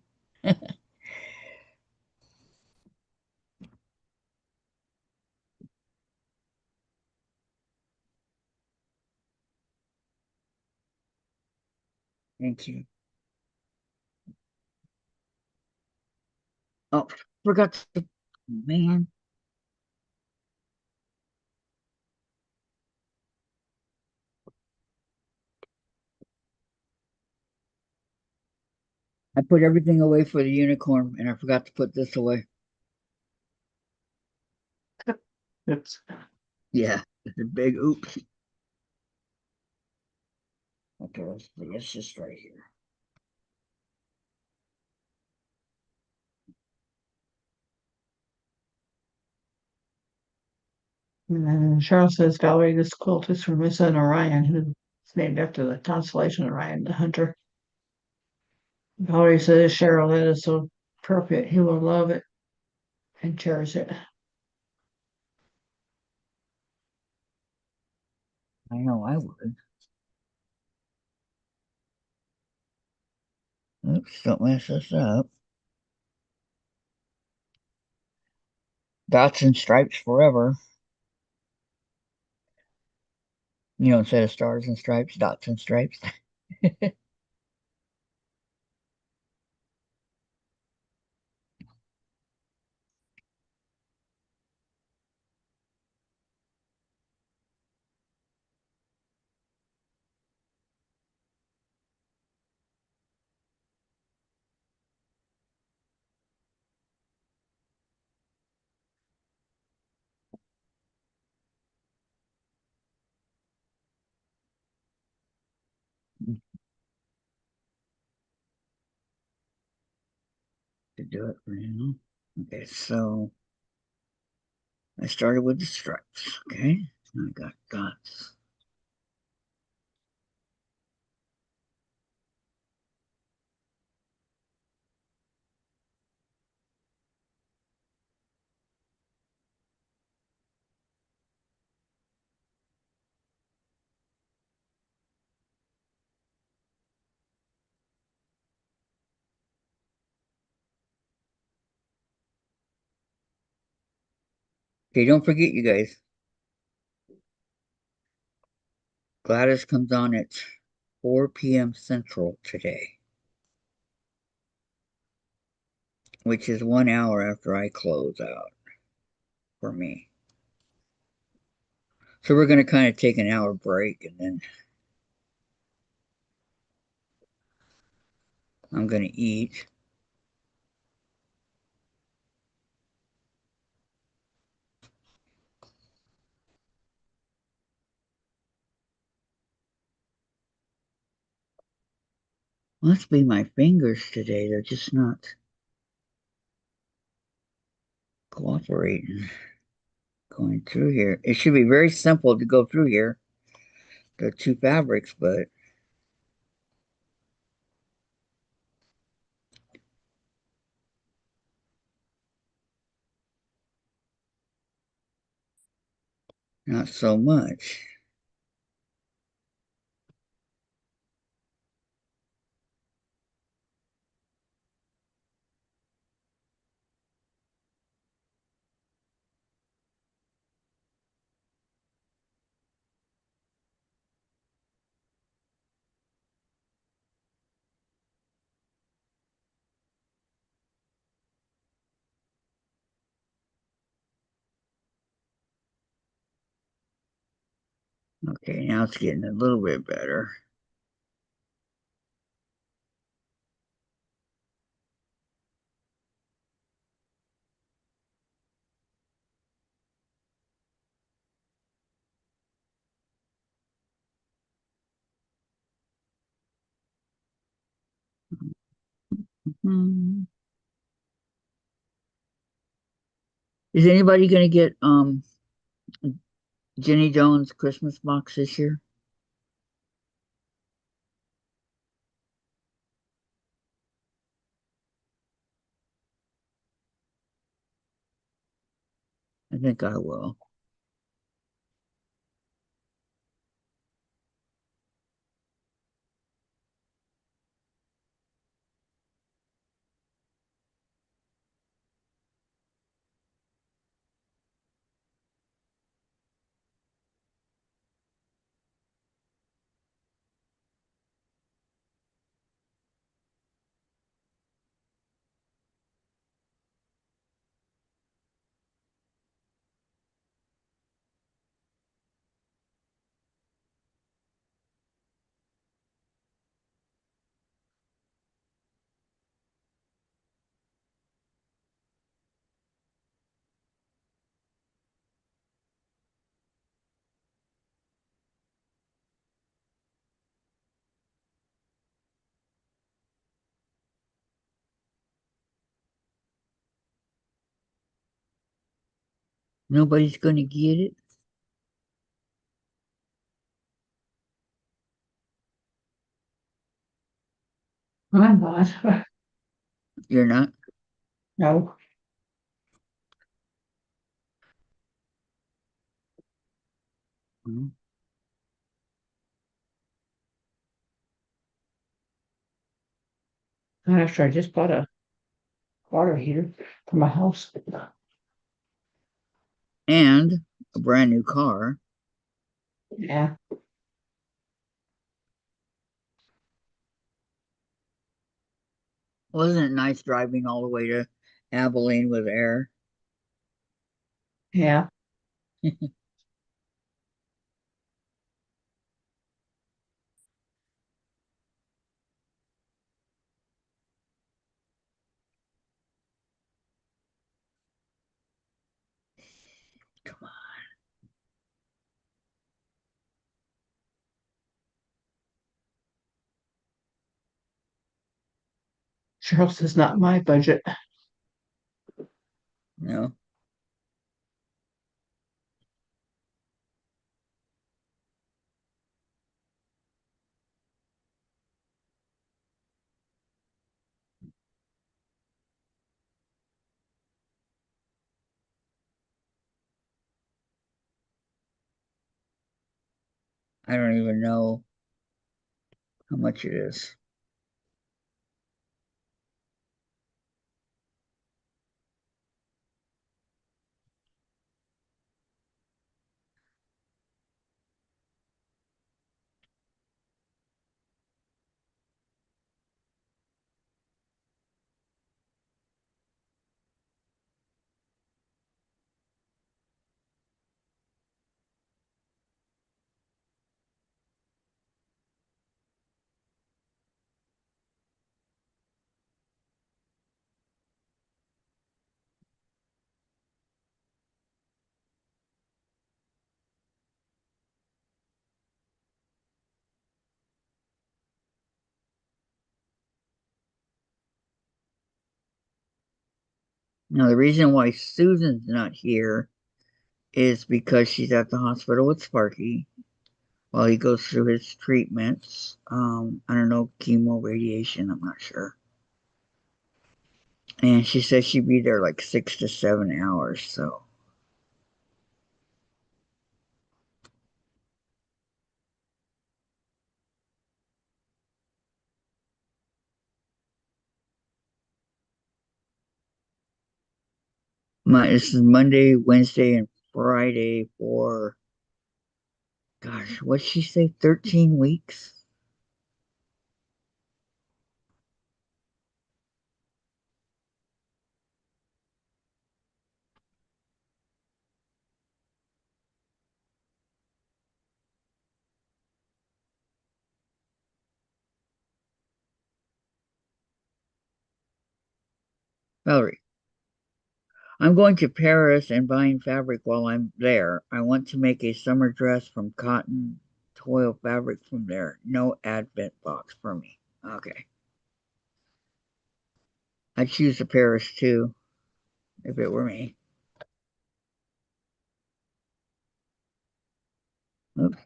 Thank you. Oh, forgot to, man. I put everything away for the unicorn and I forgot to put this away. Oops. Yeah, it's a big oops. Okay, let's see. It's just right here. And then Cheryl says, Valerie, this quilt is for my son Orion, who's named after the constellation Orion, the hunter. Valerie says, Cheryl, that is so appropriate. He will love it and cherish it. I know I would. Oops, don't mess this up. Dots and stripes forever. You know, instead of stars and stripes, dots and stripes. should do it for now. Okay, so I started with the stripes. Okay, I got dots. Okay, don't forget, you guys. Gladys comes on at 4 p.m. Central today, which is 1 hour after I close out for me. So we're going to kind of take an hour break and then I'm going to eat. Must be my fingers today. They're just not cooperating going through here. It should be very simple to go through here, the two fabrics, but not so much. Okay, now it's getting a little bit better. Hmm. Is anybody going to get Jenny Jones Christmas box this year? I think I will. Nobody's going to get it. I'm not. You're not. No. Mhm. Actually, I just bought a water heater for my house. And a brand new car. Yeah. Wasn't it nice driving all the way to Abilene with air? Yeah. Come on. Cheryl's is not my budget. No, I don't even know how much it is. Now, the reason why Susan's not here is because she's at the hospital with Sparky while he goes through his treatments. I don't know, chemo, radiation, I'm not sure. And she says she'd be there like 6 to 7 hours. So this is Monday, Wednesday, and Friday for, gosh, what'd she say? 13 weeks? Valerie, I'm going to Paris and buying fabric while I'm there. I want to make a summer dress from cotton toil fabric from there. No advent box for me. Okay. I'd choose the Paris too if it were me. Oops.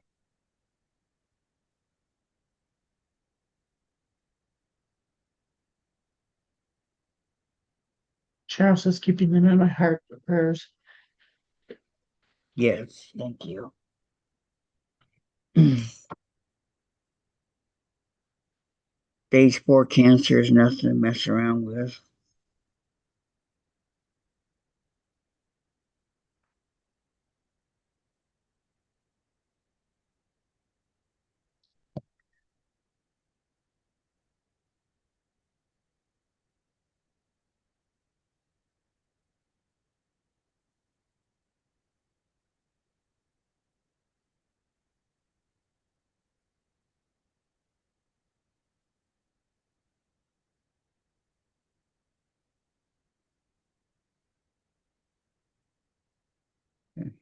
Charles is keeping them in my heart for prayers. Yes, thank you. Stage 4 cancer is nothing to mess around with.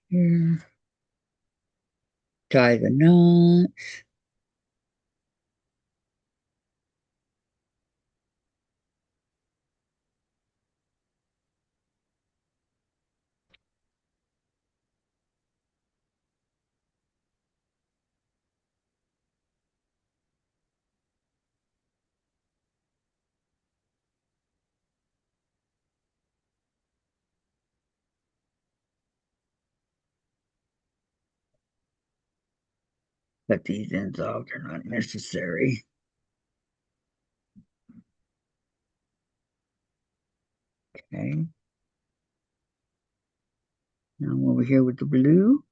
Here, tie the knot. Cut these ends off, they're not necessary. Okay, now I'm over here with the blue.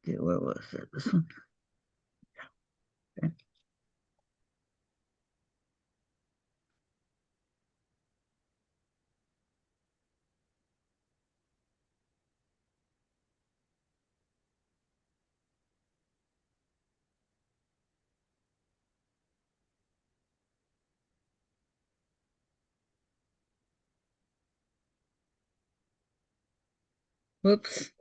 Okay, what was that? This one? Okay. Whoops.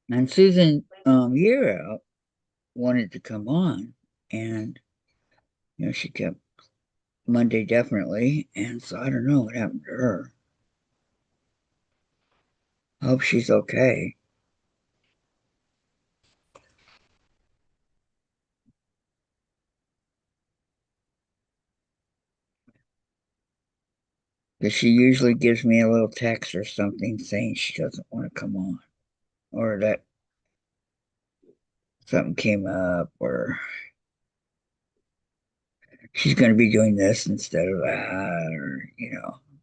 And Susan Euro wanted to come on, and she kept Monday definitely, and so I don't know what happened to her. I hope she's okay. Because she usually gives me a little text or something saying she doesn't want to come on, or that something came up, or she's going to be doing this instead of that, or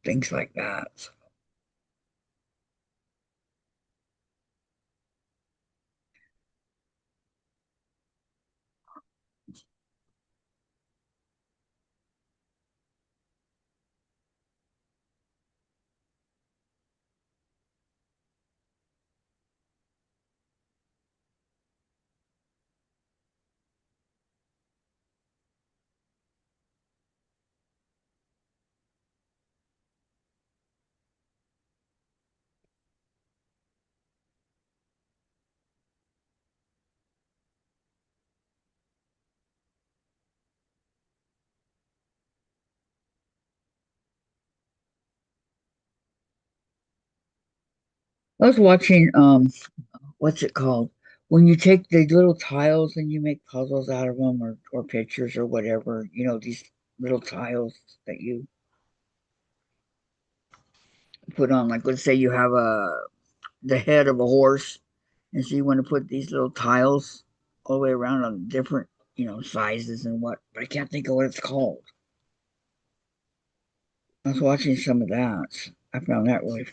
things like that. So I was watching what's it called? When you take the little tiles and you make puzzles out of them, or pictures or whatever, these little tiles that you put on, like let's say you have the head of a horse, and so you want to put these little tiles all the way around on different, sizes and what, but I can't think of what it's called. I was watching some of that. I found that really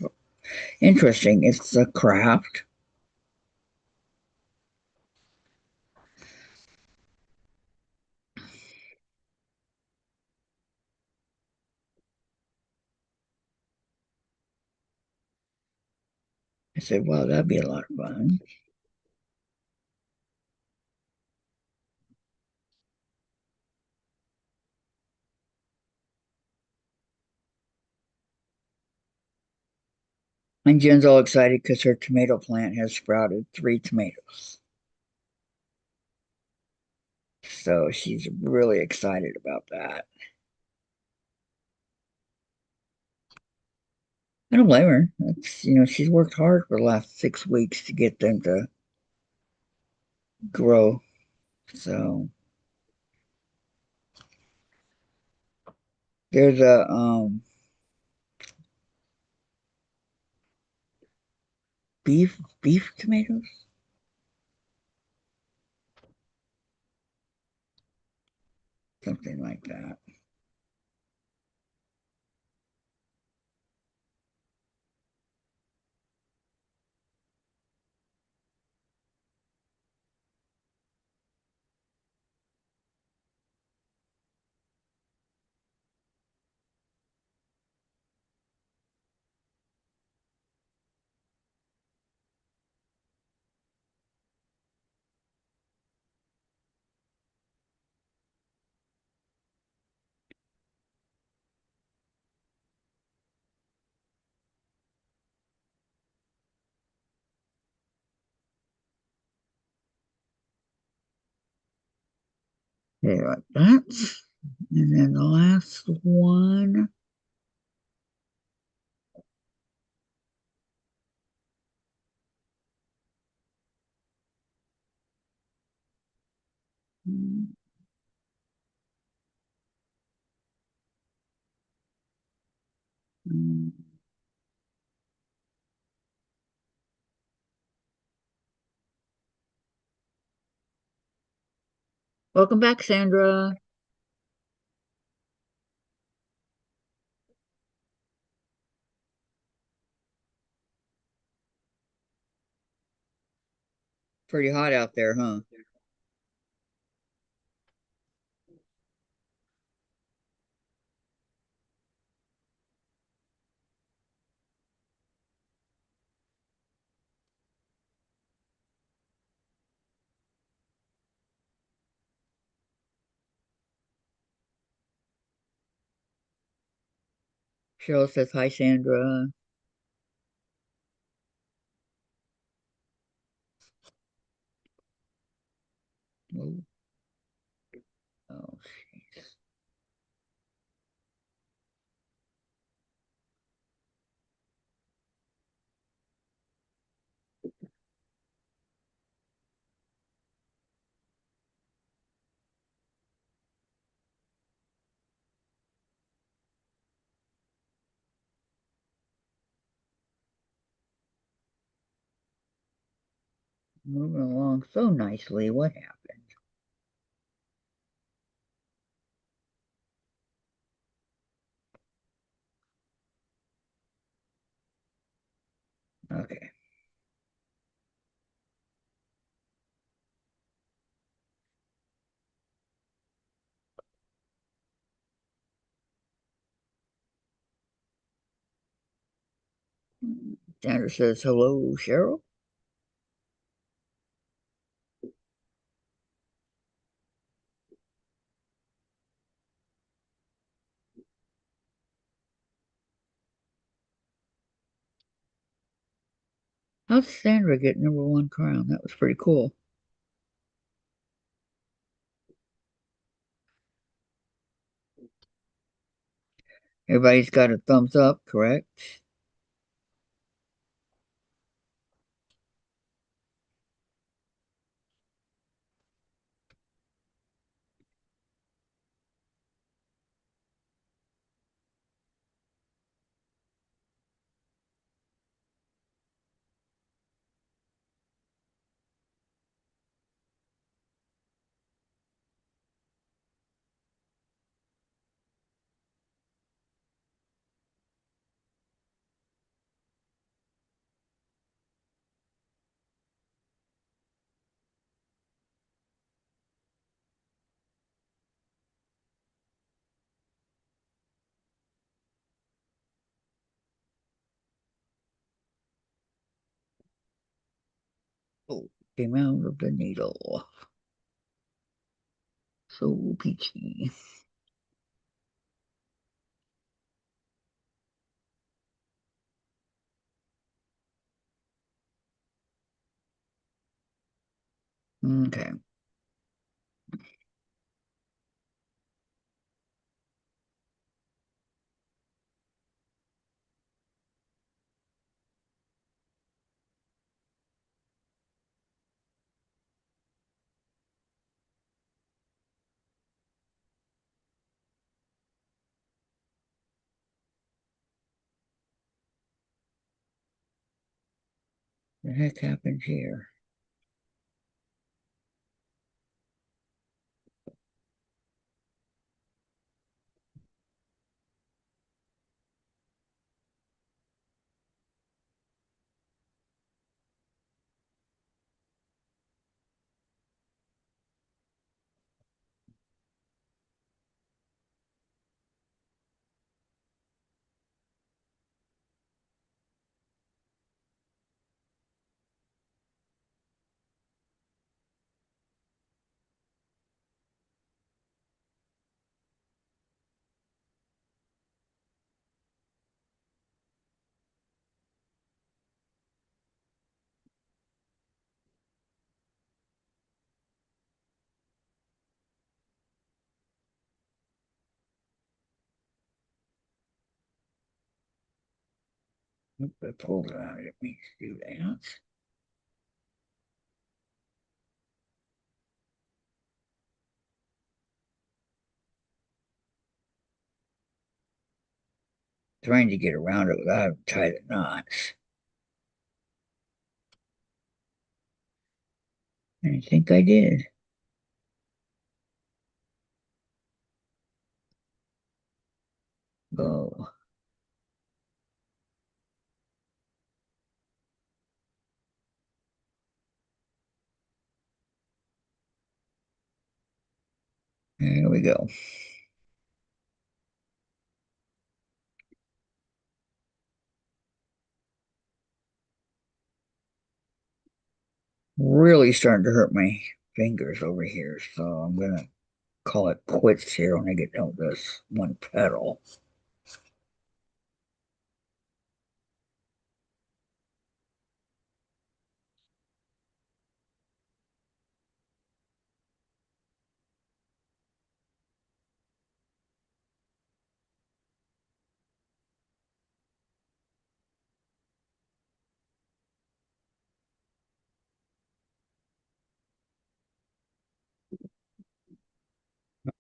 interesting. It's a craft. I said, well, that'd be a lot of fun. And Jen's all excited because her tomato plant has sprouted 3 tomatoes. So she's really excited about that. I don't blame her. She's worked hard for the last 6 weeks to get them to grow. So there's a beef tomatoes, something like that. Okay, like that. And then the last one. Welcome back, Sandra. Pretty hot out there, huh? Cheryl says hi, Sandra. Oh, oh, jeez. Moving along so nicely. What happened? Okay. Sandra says hello, Cheryl. How'd Sandra get #1 crown? That was pretty cool. Everybody's got a thumbs up, correct? Oh, came out of the needle. So peachy. Okay. What the heck happened here? Oop, I pulled it out. I didn't mean to do that. Trying to get around it without tying the knots. I think I did. Go. There we go. Really starting to hurt my fingers over here, so I'm gonna call it quits here when I get done with this one pedal.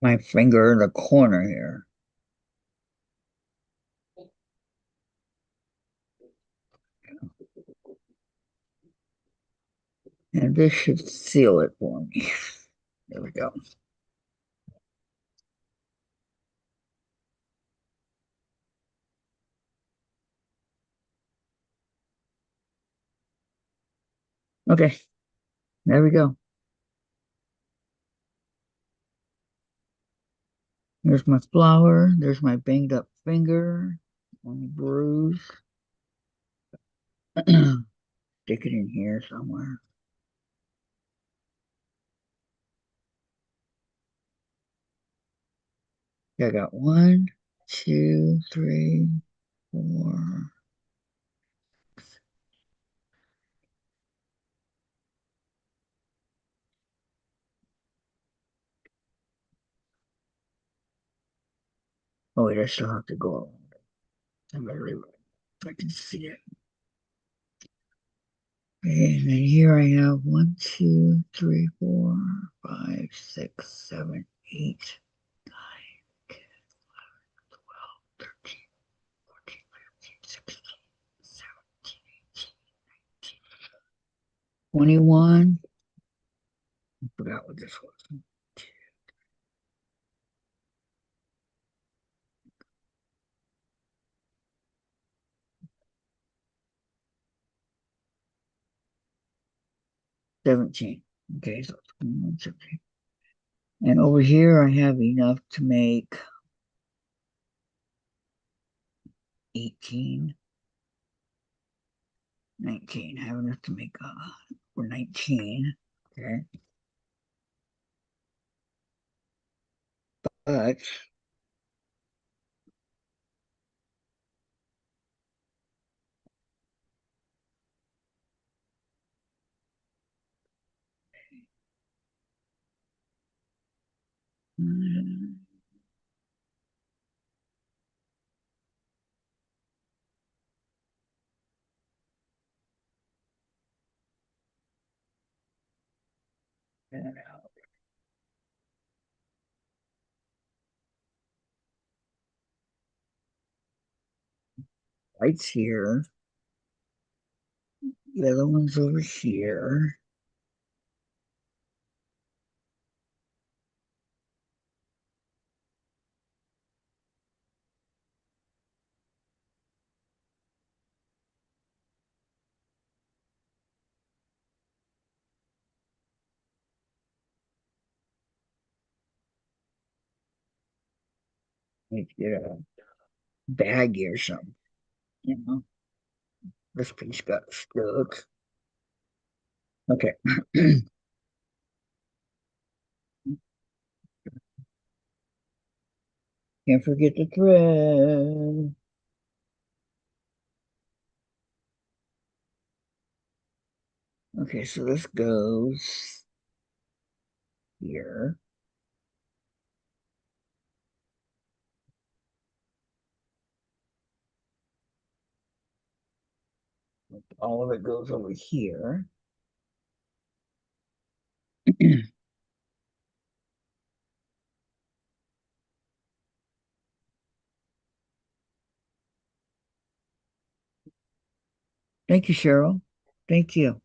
My finger in the corner here. And this should seal it for me. There we go. Okay, there we go. There's my flower. There's my banged up finger. Only bruise. Stick it in here somewhere. I got one, two, three, four. Oh wait, I still have to go around it. I better leave it so I can see it. Okay, and then here I have one, two, three, four, five, six, seven, eight, nine, 10, 12, 13, 14, 15, 16, 17, 18, 21. I forgot what this was. 17. Okay, so it's 21, 17. And over here I have enough to make 18, 19. I have enough to make for 19. Okay. But lights here. The other one's over here. Need to get a baggie or something. You know, this piece got stuck. Okay. Can't forget the thread. Okay, so this goes here. All of it goes over here. Thank you, Cheryl. Thank you.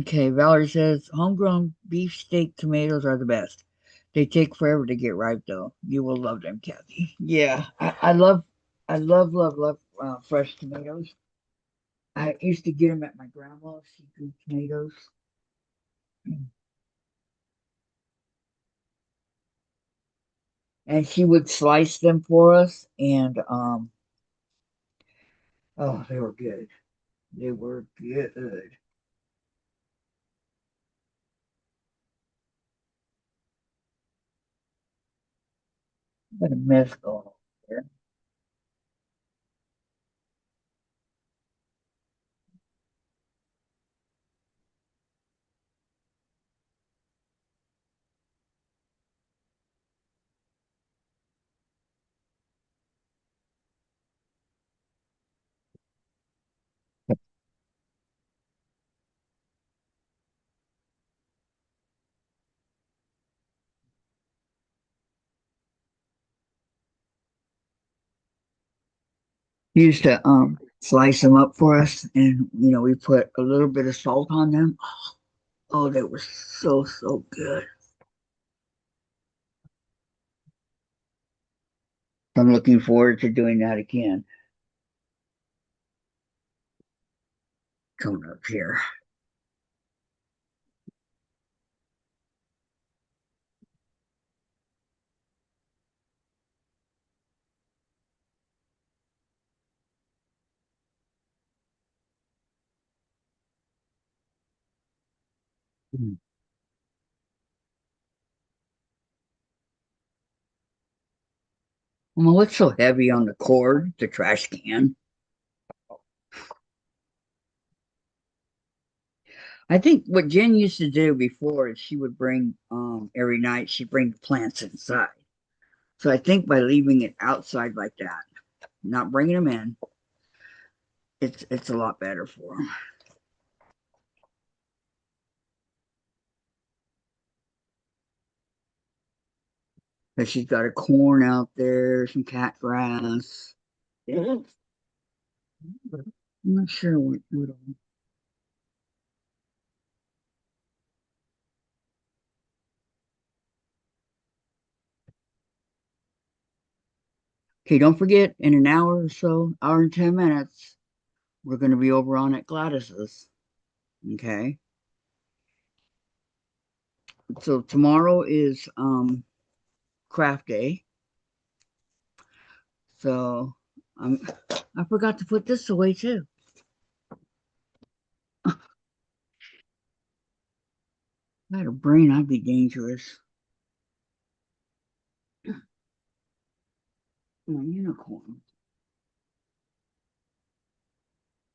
Okay, Valerie says homegrown beefsteak tomatoes are the best. They take forever to get ripe, though. You will love them, Kathy. Yeah, I love fresh tomatoes. I used to get them at my grandma's. She grew tomatoes, and she would slice them for us. And oh, they were good. They were good. What a mess going on there. He used to slice them up for us, and we put a little bit of salt on them. Oh, they were so good. I'm looking forward to doing that again. Coming up here. Mm. Well, what's so heavy on the cord? The trash can. I think what Jen used to do before is she would bring every night she'd bring plants inside. So I think by leaving it outside like that, not bringing them in, it's a lot better for them. But she's got a corn out there, some cat grass. I'm not sure what. Okay, don't forget, in an hour or so, hour and 10 minutes, we're going to be over on at Gladys's. Okay, so tomorrow is craft day. So I forgot to put this away too. I had a brain, I'd be dangerous. My unicorn.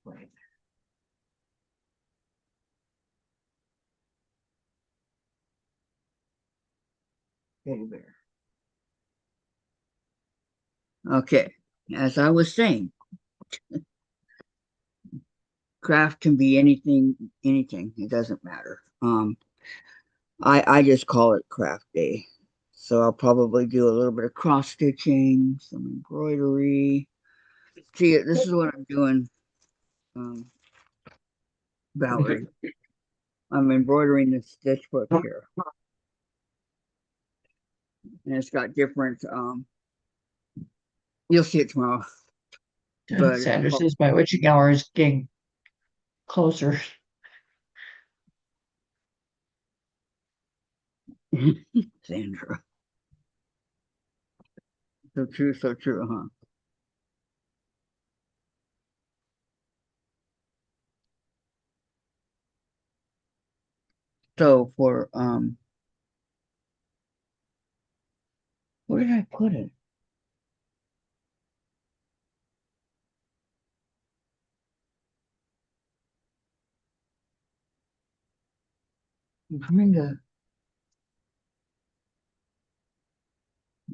Right. Teddy bear. Okay. As I was saying, craft can be anything. It doesn't matter. I just call it craft day. So I'll probably do a little bit of cross stitching, some embroidery. See, this is what I'm doing, um, Valerie. I'm embroidering this stitch book here, and it's got different. You'll see it tomorrow, but it's Sandra called says my witching hour is getting closer. Sandra. So true, huh? So for where did I put it? I'm trying to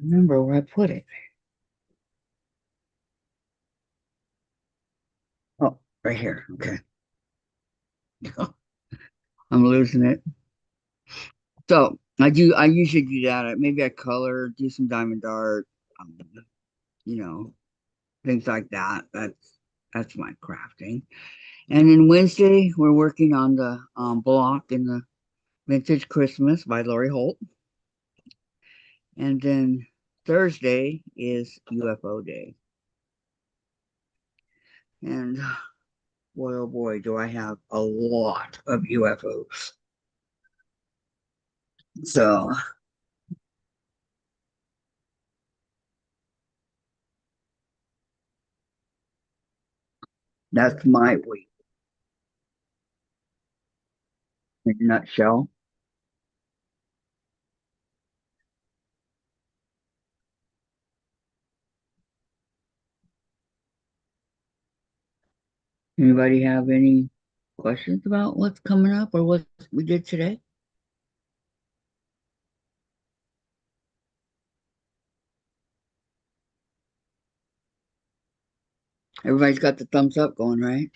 remember where I put it. Oh, right here. Okay. I'm losing it. So I usually do that. Maybe I color, do some diamond art, um, you know, things like that. That's my crafting. And then Wednesday we're working on the block in the Vintage Christmas by Lori Holt. And then Thursday is UFO day. And boy oh boy, do I have a lot of UFOs. So that's my week in a nutshell. Anybody have any questions about what's coming up or what we did today? Everybody's got the thumbs up going, right?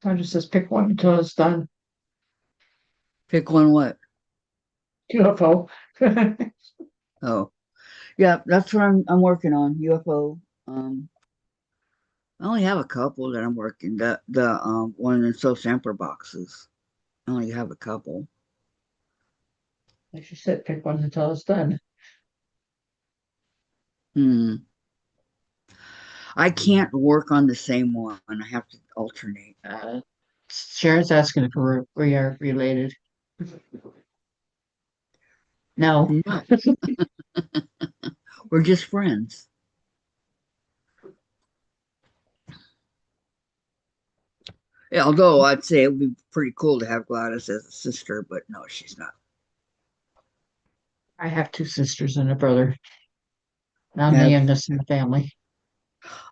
Sandra says pick one until it's done. Pick one what? UFO. Oh, Yeah, that's what I'm working on. UFO. I only have a couple that I'm working. The one in so sampler boxes. I only have a couple. Like you said, pick one until it's done. Hmm. I can't work on the same one. I have to alternate. Uh, Sharon's asking if we are related. No. No, we're just friends. Yeah, although I'd say it would be pretty cool to have Gladys as a sister, but no, she's not. I have two sisters and a brother. I'm I the have, youngest in the family.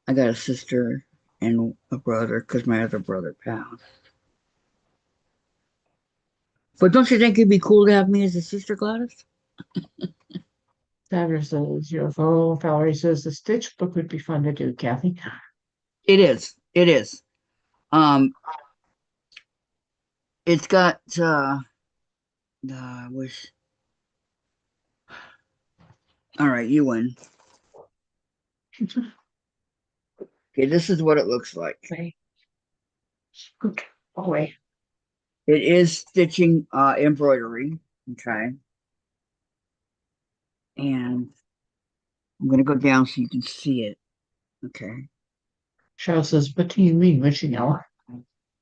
I got a sister and a brother because my other brother passed. But don't you think it'd be cool to have me as a sister, Gladys? Sandra says UFO. Valerie says the Stitch book would be fun to do, Kathy. It is. It is. Um, it's got. I wish. All right, you win. Okay, this is what it looks like. Okay. Scoot away. It is stitching embroidery. Okay, and I'm gonna go down so you can see it. Okay. Cheryl says, what do you mean witching hour?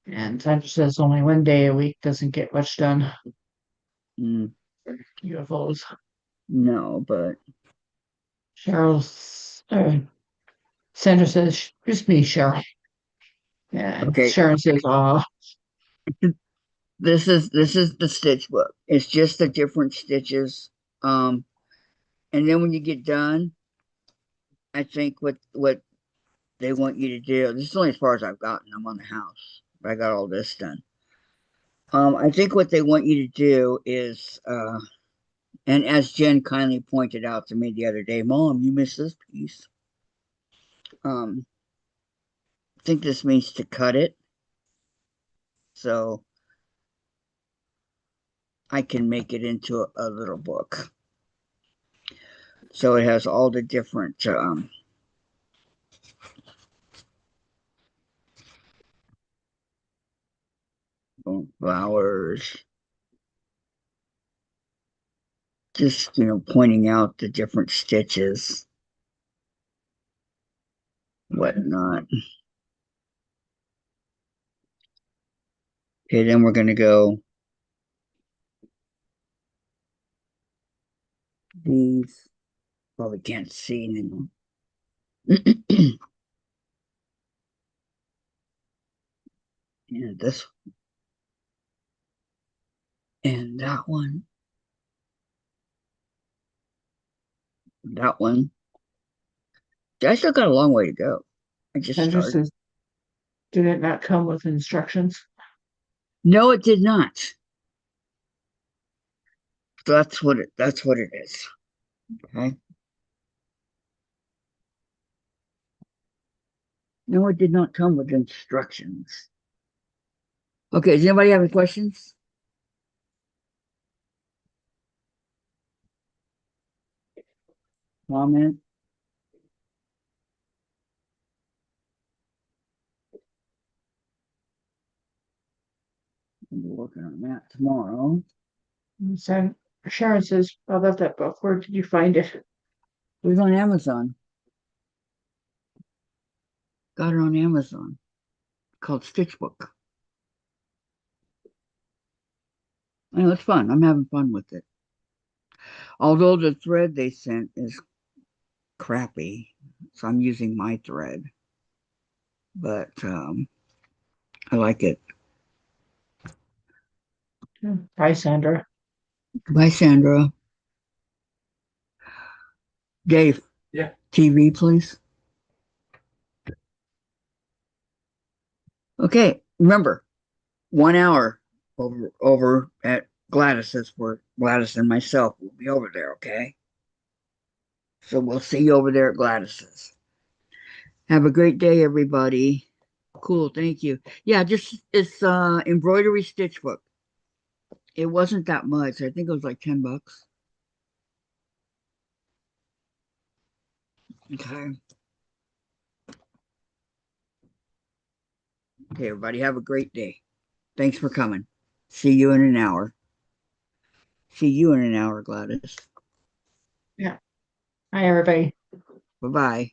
And Sandra says only one day a week doesn't get much done. Mm, UFOs. no, but Cheryl's Sandra says, it's me, Cheryl. And okay. Sharon says, oh, This is the stitch book. It's just the different stitches. Um, and then when you get done, I think what they want you to do. This is only as far as I've gotten. I'm on the house, but I got all this done. I think what they want you to do is, and as Jen kindly pointed out to me the other day, Mom, you missed this piece. I think this means to cut it so I can make it into a little book. So it has all the different flowers, just pointing out the different stitches, whatnot. Okay, then we're gonna go these. Probably can't see anymore. And this and that one, that one. I still got a long way to go. I just Sandra started. says, did it not come with instructions? No, it did not. So that's what it is. Okay. No, it did not come with instructions. Okay, does anybody have any questions? Comment? We'll be working on that tomorrow. And Sharon says, I love that book. Where did you find it? It was on Amazon. Got it on Amazon. Called Stitchbook. I know it's fun. I'm having fun with it. Although the thread they sent is crappy, so I'm using my thread. But I like it. Hi, Sandra. Bye, Sandra. Dave. Yeah. TV, please. Okay. Remember, 1 hour over at Gladys's, where Gladys and myself will be over there. Okay. So we'll see you over there at Gladys's. Have a great day, everybody. Cool, thank you. Yeah, just it's embroidery stitch book. It wasn't that much. I think it was like $10. Okay. Okay, everybody, have a great day. Thanks for coming. See you in an hour. See you in an hour, Gladys. Yeah. Hi, everybody. Bye bye.